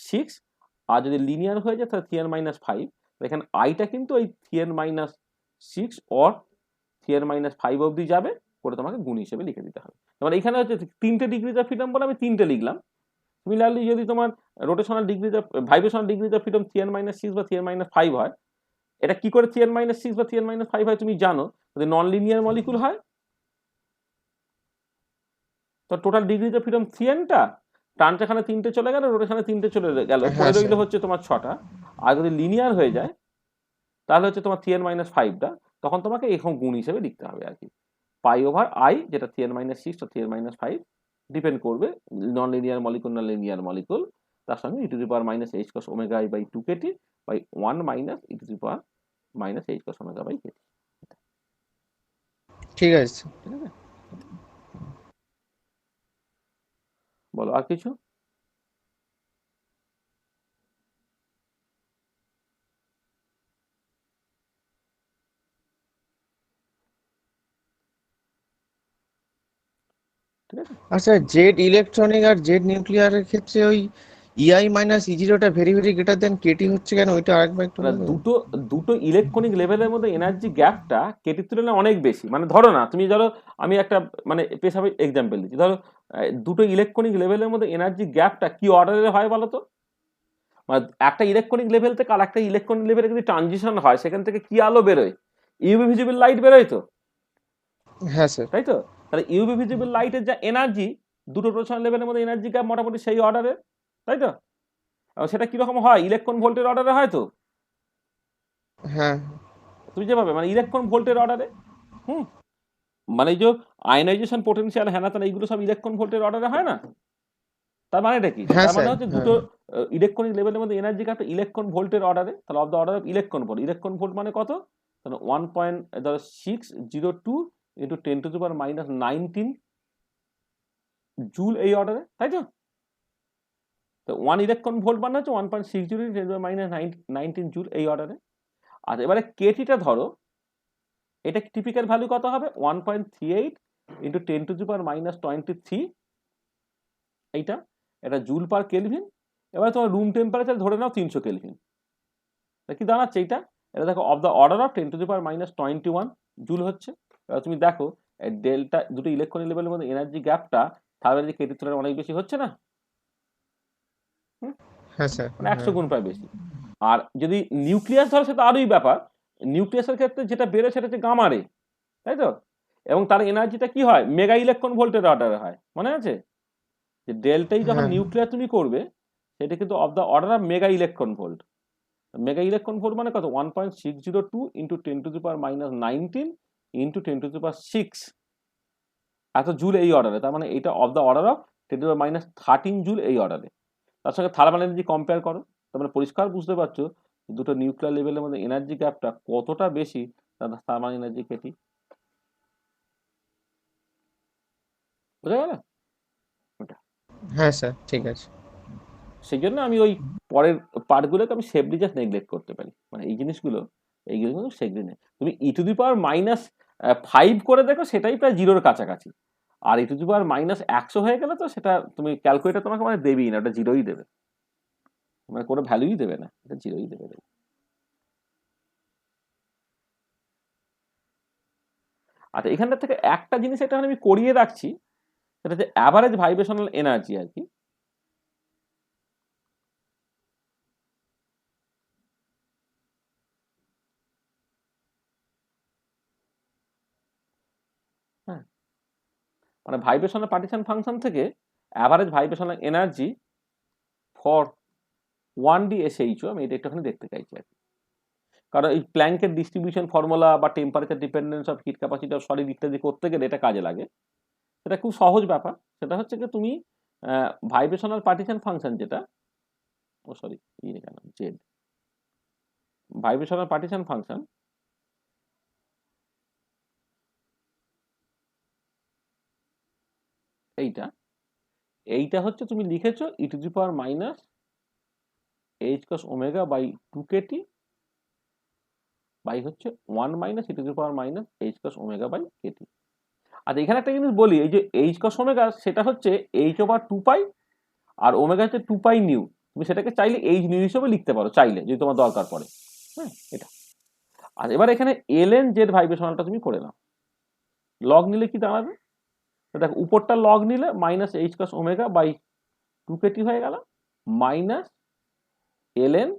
6, আর যদি লিনিয়ার হয়ে যায় তাহলে থিএন মাইনাস 5। এখানে আইটা কিন্তু ওই থিএন মাইনাস 6 অর থিএন মাইনাস 5 অবধি যাবে, করে তোমাকে গুণ হিসেবে লিখে দিতে হবে। মানে এখানে হচ্ছে 3টে ডিগ্রিজ অফ ফ্রিডম বলে আমি 3টে লিখলাম। সিমিলারলি যদি তোমার rotational degrees of vibrational degrees of freedom three N minus 6 বা থিএন মাইনাস 5 হয়, এটা কি করে থিএন মাইনাস 6 বা থিএন মাইনাস 5 হয় তুমি জানো, যদি নন লিনিয়ার মলিকুল হয় তো টোটাল ডিগ্রিজ অফ ফ্রিডম থিএনটা ট্রান্স এখানে 3টে চলে গেল, রোটেশনে 3টে চলে গেল, পড়ে হ্যাঁ রইল স্যার। হচ্ছে তোমার 6টা। আর যদি লিনিয়ার হয়ে যায় তাহলে হচ্ছে তোমার থিএন মাইনাস 5টা, তখন তোমাকে এরকম গুণ হিসেবে লিখতে হবে আর কি, পাই ওভার আই, যেটা থিএন মাইনাস 6 ও থিএন মাইনাস 5 ডিপেন্ড করবে নন লিনিয়ার মলিকুল না লিনিয়ার মলিকুল, তার সঙ্গে e to the power minus H cos omega I by 2 KT by 1 minus E to the power minus H cos omega by KT. ঠিক আছে স্যার। ঠিক আছে, বলো আর কিছু? ঠিক আছে, আর স্যার জেড ইলেকট্রনিক আর জেড নিউক্লিয়ারের ক্ষেত্রে ওই ইআই মাইনাস ই0টা very very greater than KT হচ্ছে কেন, ওইটা আরেকবার একটু মানে বলবেন? দুটো ইলেকট্রনিক লেভেলের মধ্যে এনার্জি গ্যাপটা কেটির তুলনায় অনেক বেশি। মানে ধরো না, তুমি ধরো আমি একটা মানে পেশাবে এক্সাম্পল দিচ্ছি, ধরো দুটো ইলেকট্রনিক লেভেলের মধ্যে এনার্জি গ্যাপটা কি অর্ডারে হয় বলো তো? মানে একটা ইলেকট্রনিক লেভেল থেকে আর একটা ইলেকট্রনিক লেভেলে যদি ট্রানজিশন হয়, সেখান থেকে কি আলো বেরোয়? ইউভি ভিজিবল লাইট বেরোয় তো, হ্যাঁ স্যার। তাই তো? তাহলে ইউভি ভিজিবল লাইটের যা এনার্জি, দুটো রোটেশন লেভেলের মধ্যে এনার্জি গ্যাপ মোটামুটি সেই অর্ডারে, তাই তো? এবং সেটা কিরকম হয়? ইলেকট্রন ভোল্টের অর্ডারে হয় তো, হ্যাঁ তুমি যেভাবে মানে ইলেকট্রন ভোল্টের অর্ডারে। হুম, মানে এই যে আয়নাইজেশন পোটেনশিয়াল হ্যানা তাহলে এইগুলো সব ইলেকট্রন ভোল্টের অর্ডারে হয় না? তার মানেটা কি? হ্যাঁ তার মানে স্যার। হচ্ছে হ্যাঁ দুটো ইলেকট্রনিক লেভেলের মধ্যে এনার্জি গ্যাপটা ইলেকট্রন ভোল্টের অর্ডারে, তাহলে of the order of electron volt. Electron volt মানে কত? তাহলে 1.602 into 10 to the power minus 19 joule এই অর্ডারে, তাই তো? তো 1 ইলেকট্রন ভোল্ট মানে হচ্ছে 1.60 into 10 to the power minus 19 joule এই অর্ডারে। আর এবারে কেটিটা ধরো, এটা টিপিক্যাল ভ্যালু কত হবে? 1.38 into 10 to the power minus 23, এইটা এটা জুল পার কেলভিন। এবার তোমার রুম টেম্পারেচার ধরে নাও 300 কেলভিন, কি দাঁড়াচ্ছে এইটা? এটা দেখো of the order of 10 to the power minus 21 joule হচ্ছে। এবার তুমি দেখো ডেল্টা দুটো ইলেকট্রনিক লেভেলের মধ্যে এনার্জি গ্যাপটা থার্মাল কেটির তুলনায় অনেক বেশি হচ্ছে না? হ্যাঁ স্যার। মানে 100 গুণ প্রায় বেশি। আর যদি নিউক্লিয়াস ধরো সেটা আরোই ব্যাপার, নিউক্লিয়াসের ক্ষেত্রে যেটা বেরোয় সেটা হচ্ছে গামা রে, তাই তো? এবং তার এনার্জিটা কি হয়? মেগা ইলেকট্রন ভোল্টের অর্ডারে হয়, মনে আছে? যে ডেল্টাই যখন হ্যাঁ নিউক্লিয়ার তুমি করবে, সেটা কিন্তু of the order of mega electron volt. Mega electron volt মানে কত? 1.602 into 10 to the power minus 19 into 10 to the power 6 এত জুল এই অর্ডারে। তার মানে এটা of the order of 10 to the power minus 13 joule এই অর্ডারে। তার সঙ্গে থার্মাল এনার্জি কম্পেয়ার করো, তার মানে পরিষ্কার বুঝতে পারছো দুটো নিউক্লিয়ার লেভেলের মধ্যে এনার্জি গ্যাপটা কতটা বেশি থার্মাল এনার্জি কেটি। বুঝা গেল? হ্যাঁ স্যার ঠিক আছে। সেই জন্য আমি ওই পরের পার্টগুলোকে আমি সেফলি জাস্ট নেগলেক্ট করতে পারি, মানে এই জিনিসগুলো এইগুলো কিন্তু সেফলি নেই। তুমি ই টু দি পাওয়ার মাইনাস 5 করে দেখো, সেটাই প্রায় জিরোর কাছাকাছি। আর ই টু দি পাওয়ার মাইনাস 100 হয়ে গেলে তো সেটা তুমি ক্যালকুলেটার তোমাকে মানে দেবেই না, ওটা জিরোই দেবে, মানে কোনো ভ্যালুই দেবে না, এটা জিরোই দেবে। আচ্ছা, এখানটা থেকে একটা জিনিস এটা আমি করিয়ে রাখছি, সেটা হচ্ছে অ্যাভারেজ ভাইব্রেশনাল এনার্জি আর কি। হ্যাঁ, মানে ভাইব্রেশনাল পার্টিশন ফাংশন থেকে average vibrational energy for 1D SHO আমি এটা একটুখানি দেখতে চাইছি আর কি। কারণ এই প্ল্যাঙ্কের ডিস্ট্রিবিউশন ফর্মুলা বা temperature dependence of heat capacity of solid ইত্যাদি করতে গেলে এটা কাজে লাগে। সেটা খুব সহজ ব্যাপার। সেটা হচ্ছে কি, তুমি ভাইব্রেশনাল পার্টিশন ফাংশন যেটা, ও সরি কেন জেড, ভাইব্রেশনাল পার্টিশন ফাংশন এইটা এইটা হচ্ছে তুমি লিখেছো e to the power minus H cos omega by 2 KT by হচ্ছে 1 minus E to the power minus H cos omega by KT. আচ্ছা এখানে একটা জিনিস বলি, এই যে এইচ কস ওমেগা সেটা হচ্ছে এইচ ওভার 2 পাই, আর ওমেগা হচ্ছে 2 পাই নিউ। তুমি সেটাকে চাইলে এইচ নিউ হিসেবে লিখতে পারো চাইলে, যদি তোমার দরকার পড়ে। হ্যাঁ এটা। আর এবার এখানে এলএন জেড ভাইব্রেশনালটা তুমি করে নাও। লগ নিলে কি দাঁড়াবে? দেখো উপরটা লগ নিলে minus H cos omega by 2kt হয়ে গেল, minus LN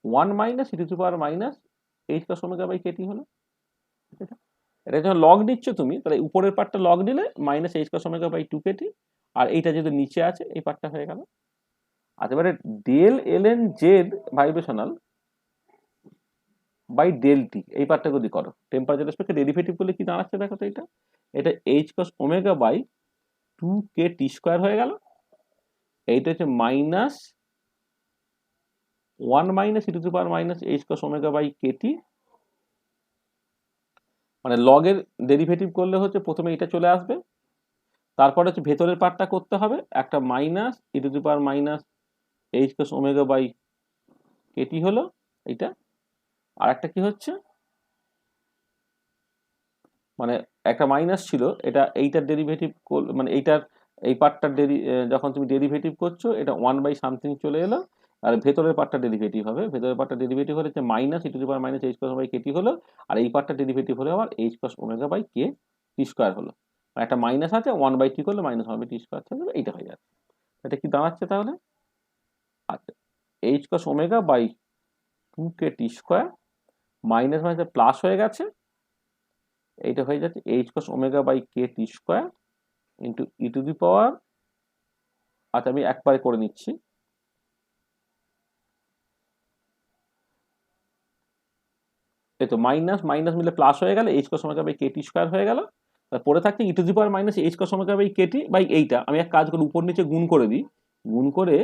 1 minus E to the power minus H cos omega by KT হলো। এটা যখন লগ নিচ্ছ তুমি, তাহলে উপরের পার্টটা লগ নিলে minus H cos omega by 2kt, আর এইটা যদি নিচে আছে এই পার্টটা হয়ে গেল। আর এবারে del LN Z vibrational by del T এই পার্টটা যদি করো, টেম্পারেচার রেসপেক্টে ডেরিভেটিভ করলে কি দাঁড়াচ্ছে দেখো তো, এটা H cos omega by 2kt square হয়ে গেল। এইটা হচ্ছে minus 1 minus E to the power minus H cos omega by KT. মানে লগের ডেরিভেটিভ করলে হচ্ছে প্রথমে এটা চলে আসবে, তারপরে হচ্ছে ভেতরের পার্টটা করতে হবে, একটা minus E to the power minus H cos omega by KT হলো এইটা। আর একটা কি হচ্ছে, মানে একটা মাইনাস ছিল, এটা এইটার ডেরিভেটিভ মানে এইটার এই পার্টটার যখন তুমি ডেরিভেটিভ করছো এটা 1 বাই সামথিং চলে এলো, আর ভেতরের পার্টটা ডেরিভেটিভ হবে, ভেতরের পার্টটা ডেরিভেটিভ হলে যে minus E to the power minus H cos by KT হলো, আর এই পার্টটা ডেরিভেটিভ হলে আবার H cos omega by K T square হলো। একটা মাইনাস আছে, 1 বাই টি করলে মাইনাস 1 বাই টি স্কোয়ার থাকবে, এইটা হয়ে যাচ্ছে। এটা কি দাঁড়াচ্ছে তাহলে? আচ্ছা h cos omega by 2kt square minus minus plus হয়ে গেছে, এইটা হয়ে যাচ্ছে H cos omega by kt square into e to the power, আচ্ছা আমি একবারে করে নিচ্ছি, এই তো মাইনাস মাইনাস মিলে প্লাস হয়ে গেল, h cos omega by kt square হয়ে গেল। পরে থাকছে e to the power minus H cos omega by kt by এইটা আমি এক কাজ করে উপর নিচে গুণ করে দিই, গুণ করে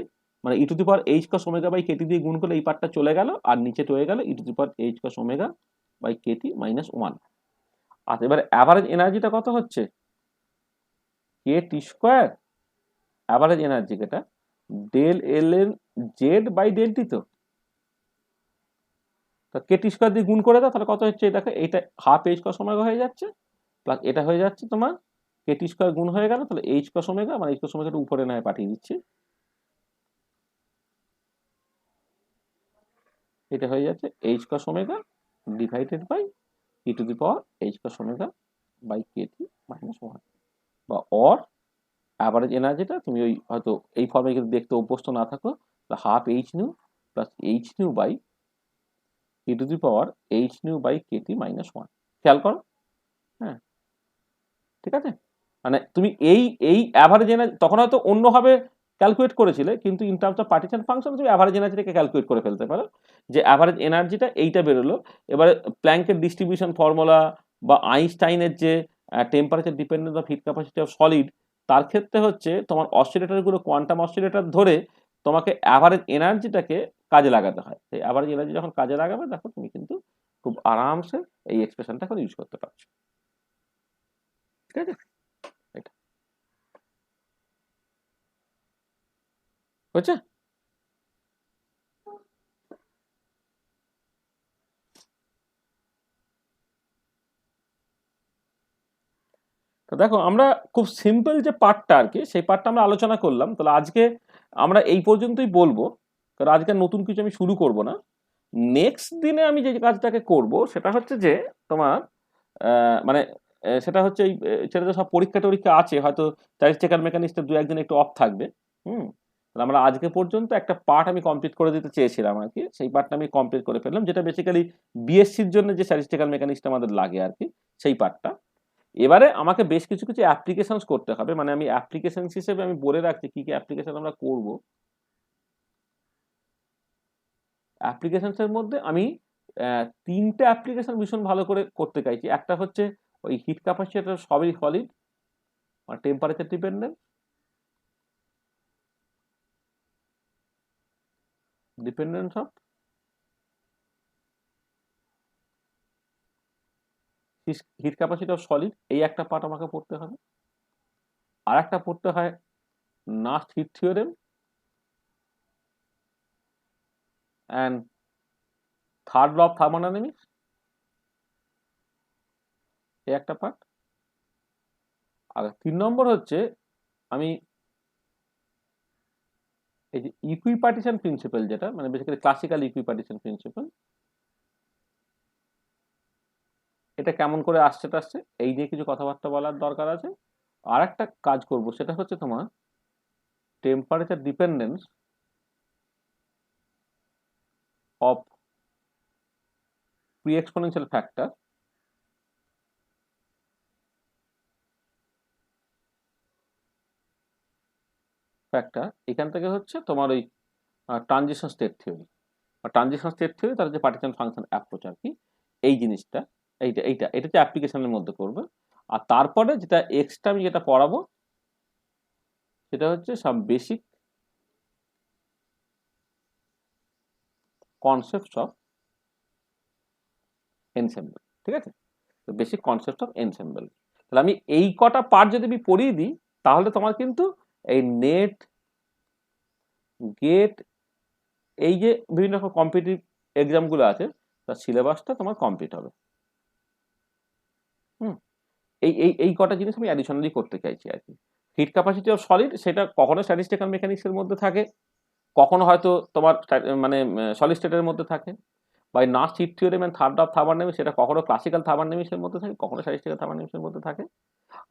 মানে e to the power H cos omega by kt দিয়ে গুণ করলে এই পার্টটা চলে গেল, আর নিচে রয়ে গেল ই to the power H cos omega by kt মাইনাস 1। আচ্ছা এবারে অ্যাভারেজ এনার্জিটা কত হচ্ছে, kt স্কোয়ার অ্যাভারেজ এনার্জি এটা del L N Z by del T, তো কেটি স্কোয়ার দিয়ে গুণ করে দাও, তাহলে কত হচ্ছে দেখো, এইটা হাফ এইচ কস ওমেগা হয়ে যাচ্ছে, প্লাস এটা হয়ে যাচ্ছে তোমার কেটি স্কোয়ার গুণ হয়ে গেল, তাহলে এইচ কস ওমেগা, মানে এইচ কস ওমেগাটা উপরে নয় পাঠিয়ে দিচ্ছি, এটা হয়ে যাচ্ছে H cos omega divided by e to the power H cos omega by KT minus 1। বা অর অ্যাভারেজ এনার্জিটা তুমি ওই হয়তো এই ফর্মে কিন্তু দেখতে অভ্যস্ত না থাকো, half H nu plus H nu by e to the power H nu by KT minus 1। খেয়াল করো, হ্যাঁ ঠিক আছে। মানে তুমি এই এই অ্যাভারেজ এনার্জি তখন হয়তো অন্যভাবে ক্যালকুলেট করেছিলে, কিন্তু in terms of partition function তুমি অ্যাভারেজ এনার্জিটাকে ক্যালকুলেট করে ফেলতে পারো, যে অ্যাভারেজ এনার্জিটা এইটা বেরোলো। এবারে প্ল্যাঙ্কের ডিস্ট্রিবিউশন ফর্মুলা বা আইনস্টাইনের যে temperature dependence of heat capacity of solid, তার ক্ষেত্রে হচ্ছে তোমার অসিলেটরগুলো কোয়ান্টাম অসিলেটর ধরে তোমাকে অ্যাভারেজ এনার্জিটাকে কাজে লাগাতে হয়। সেই অ্যাভারেজ এনার্জি যখন কাজে লাগাবে দেখো তুমি কিন্তু খুব আরামসে এই এক্সপ্রেশনটা এখন ইউজ করতে পারছো, ঠিক আছে। এটা হচ্ছে। তো দেখো আমরা খুব সিম্পল যে পার্টটা আর কি, সেই পার্টটা আমরা আলোচনা করলাম। তাহলে আজকে আমরা এই পর্যন্তই বলবো, কারণ আজকে নতুন কিছু আমি শুরু করব না। নেক্সট দিনে আমি যে কাজটাকে করব সেটা হচ্ছে যে তোমার মানে সেটা হচ্ছে এই ছেলেদের সব পরীক্ষা টরীক্ষা আছে, হয়তো স্ট্যাটিস্টিক্যাল মেকানিক্সটা দু একদিন একটু অফ থাকবে। আমরা আজকে পর্যন্ত একটা পার্ট আমি কমপ্লিট করে দিতে চেয়েছিলাম আর কি, সেই পার্টটা আমি কমপ্লিট করে ফেললাম, যেটা বেসিক্যালি বিএসসির জন্য যে স্ট্যাটিস্টিক্যাল মেকানিক্সটা আমাদের লাগে আর কি, সেই পার্টটা। এবারে আমাকে বেশ কিছু কিছু অ্যাপ্লিকেশনস করতে হবে, মানে আমি অ্যাপ্লিকেশন হিসেবে আমি বলে রাখছি কি কি অ্যাপ্লিকেশন আমরা করব। অ্যাপ্লিকেশনস এর মধ্যে আমি তিনটে অ্যাপ্লিকেশন ভীষণ ভালো করে করতে চাইছি। একটা হচ্ছে ওই হিট ক্যাপাসিটর সবই সলিড, মানে temperature dependent, dependence of heat capacity of solid, এই একটা পার্ট আমাকে পড়তে হবে। আর একটা পড়তে হয় Nernst heat theorem and third law of thermodynamics, এই একটা পার্ট। আর 3 নম্বর হচ্ছে আমি এই যে ইকুইপার্টিশন প্রিন্সিপাল, যেটা মানে বেসিক্যালি ক্লাসিক্যাল ইকুইপার্টিশন প্রিন্সিপাল, এটা কেমন করে আসছে টাসছে এই নিয়ে কিছু কথাবার্তা বলার দরকার আছে। আর একটা কাজ করব, সেটা হচ্ছে তোমার temperature dependence of pre exponential factor এখান থেকে হচ্ছে তোমার ওই ট্রানজিশন স্টেট থিওরি বা ট্রানজিশন স্টেট থিওরি, তার যে পার্টিশন ফাংশন অ্যাপ্রোচ আর কি, এই জিনিসটা এটা হচ্ছে অ্যাপ্লিকেশনের মধ্যে করবে। আর তারপরে যেটা এক্সট্রা আমি যেটা পড়াবো সেটা হচ্ছে some basic concepts of ensemble. ঠিক আছে, তো বেসিক কনসেপ্ট অফ এনসেম্বল। তাহলে আমি এই কটা পার্ট যদি আমি পড়িয়ে দিই তাহলে তোমার কিন্তু এই নেট, গেট, এই যে বিভিন্ন রকম কম্পিটিটিভ এক্সামগুলো আছে তার সিলেবাসটা তোমার কমপ্লিট হবে। এই কটা জিনিস আমি অ্যাডিশনালি করতে চাইছি আর কি। হিট ক্যাপাসিটি অফ সলিড, সেটা কখনো স্ট্যাটিস্টিক্যাল মেকানিক্সের মধ্যে থাকে, কখনো হয়তো তোমার মানে সলিড স্টেটের মধ্যে থাকে, বা Nernst heat theorem and third of thermodynamics, সেটা কখনো ক্লাসিক্যাল থার্মোডাইনামিক্সের মধ্যে থাকে, কখনো স্ট্যাটিস্টিক্যাল থার্মোডাইনামিক্সের মধ্যে থাকে।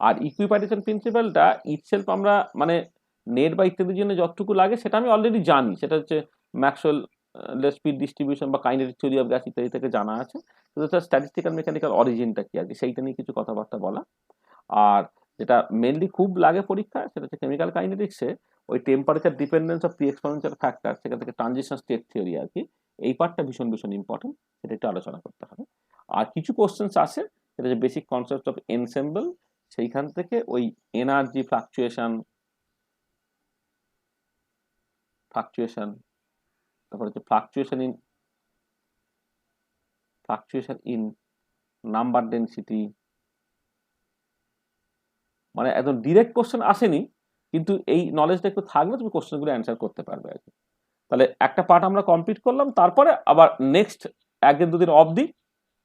আর ইকুইপার্টিশন প্রিন্সিপালটা ইটসেলফ আমরা মানে নেট বা ইত্যাদির জন্য যতটুকু লাগে সেটা আমি অলরেডি জানি, সেটা হচ্ছে ম্যাক্সওয়েল স্পিড ডিস্ট্রিবিউশন বা কাইনেটিক থিওরি অফ গ্যাস ইত্যাদি থেকে জানা আছে। তো তার স্ট্যাটিস্টিক্যাল মেকানিক্যাল অরিজিনটা কি আর কি, সেইটা নিয়ে কিছু কথাবার্তা বলা। আর যেটা মেনলি খুব লাগে পরীক্ষায় সেটা হচ্ছে কেমিক্যাল কাইনেটিক্সে ওই temperature dependence of pre exponential factor, সেখান থেকে ট্রানজিশন স্টেট থিওরি আর কি, এই পার্টটা ভীষণ ভীষণ ইম্পর্টেন্ট, সেটা একটু আলোচনা করতে হবে। আর কিছু কোশ্চেন্স আছে সেটা হচ্ছে বেসিক কনসেপ্ট অফ এনসেম্বল, সেইখান থেকে ওই এনার্জি ফ্লাকচুয়েশন, তারপর হচ্ছে ফ্লাকচুয়েশন ইন নাম্বার ডেনসিটি, মানে একদম ডিরেক্ট কোশ্চেন আসেনি কিন্তু এই নলেজটা একটু থাকলে তুমি কোশ্চেনগুলো অ্যান্সার করতে পারবে আর কি। তাহলে একটা পার্ট আমরা কমপ্লিট করলাম, তারপরে আবার নেক্সট একদিন দুদিন অফ দিই,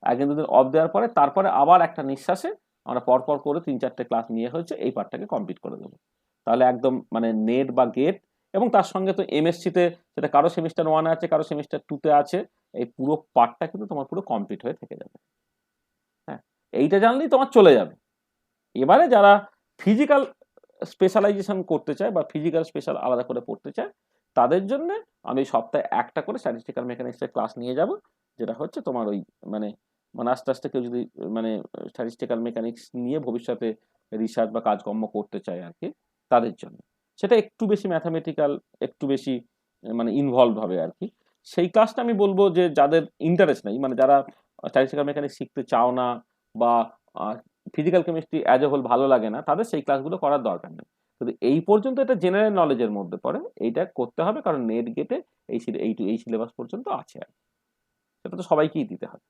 একদিন দুদিন অফ দেওয়ার পরে তারপরে আবার একটা নিঃশ্বাসে আমরা পরপর করে 3-4টে ক্লাস নিয়ে হচ্ছে এই পার্টটাকে কমপ্লিট করে দেবো। তাহলে একদম মানে নেট বা গেট, এবং তার সঙ্গে তো এমএসসিতে সেটা কারো সেমিস্টার 1 আছে, কারো সেমিস্টার 2-তে আছে, এই পুরো পার্টটা কিন্তু তোমার পুরো কমপ্লিট হয়ে থেকে যাবে। হ্যাঁ, এইটা জানলেই তোমার চলে যাবে। এবারে যারা ফিজিক্যাল স্পেশালাইজেশন করতে চায় বা ফিজিক্যাল স্পেশাল আলাদা করে পড়তে চায় তাদের জন্য আমি সপ্তাহে একটা করে স্ট্যাটিস্টিক্যাল মেকানিক্সের ক্লাস নিয়ে যাব, যেটা হচ্ছে তোমার ওই মানে মানে আস্তে আস্তে কেউ যদি মানে স্ট্যাটিস্টিক্যাল মেকানিক্স নিয়ে ভবিষ্যতে রিসার্চ বা কাজকর্ম করতে চায় আর কি, তাদের জন্য সেটা একটু বেশি ম্যাথামেটিক্যাল, একটু বেশি মানে ইনভলভ হবে আর কি। সেই ক্লাসটা আমি বলবো যে যাদের ইন্টারেস্ট নেই, মানে যারা স্ট্যাটিস্টিক্যাল মেকানিক্স শিখতে চাও না বা physical chemistry as a whole ভালো লাগে না, তাদের সেই ক্লাসগুলো করার দরকার নেই। কিন্তু এই পর্যন্ত এটা জেনারেল নলেজের মধ্যে পড়ে, এইটা করতে হবে কারণ নেট গেটে এই সিলেবাস পর্যন্ত আছে আর সেটা তো সবাইকেই দিতে হবে।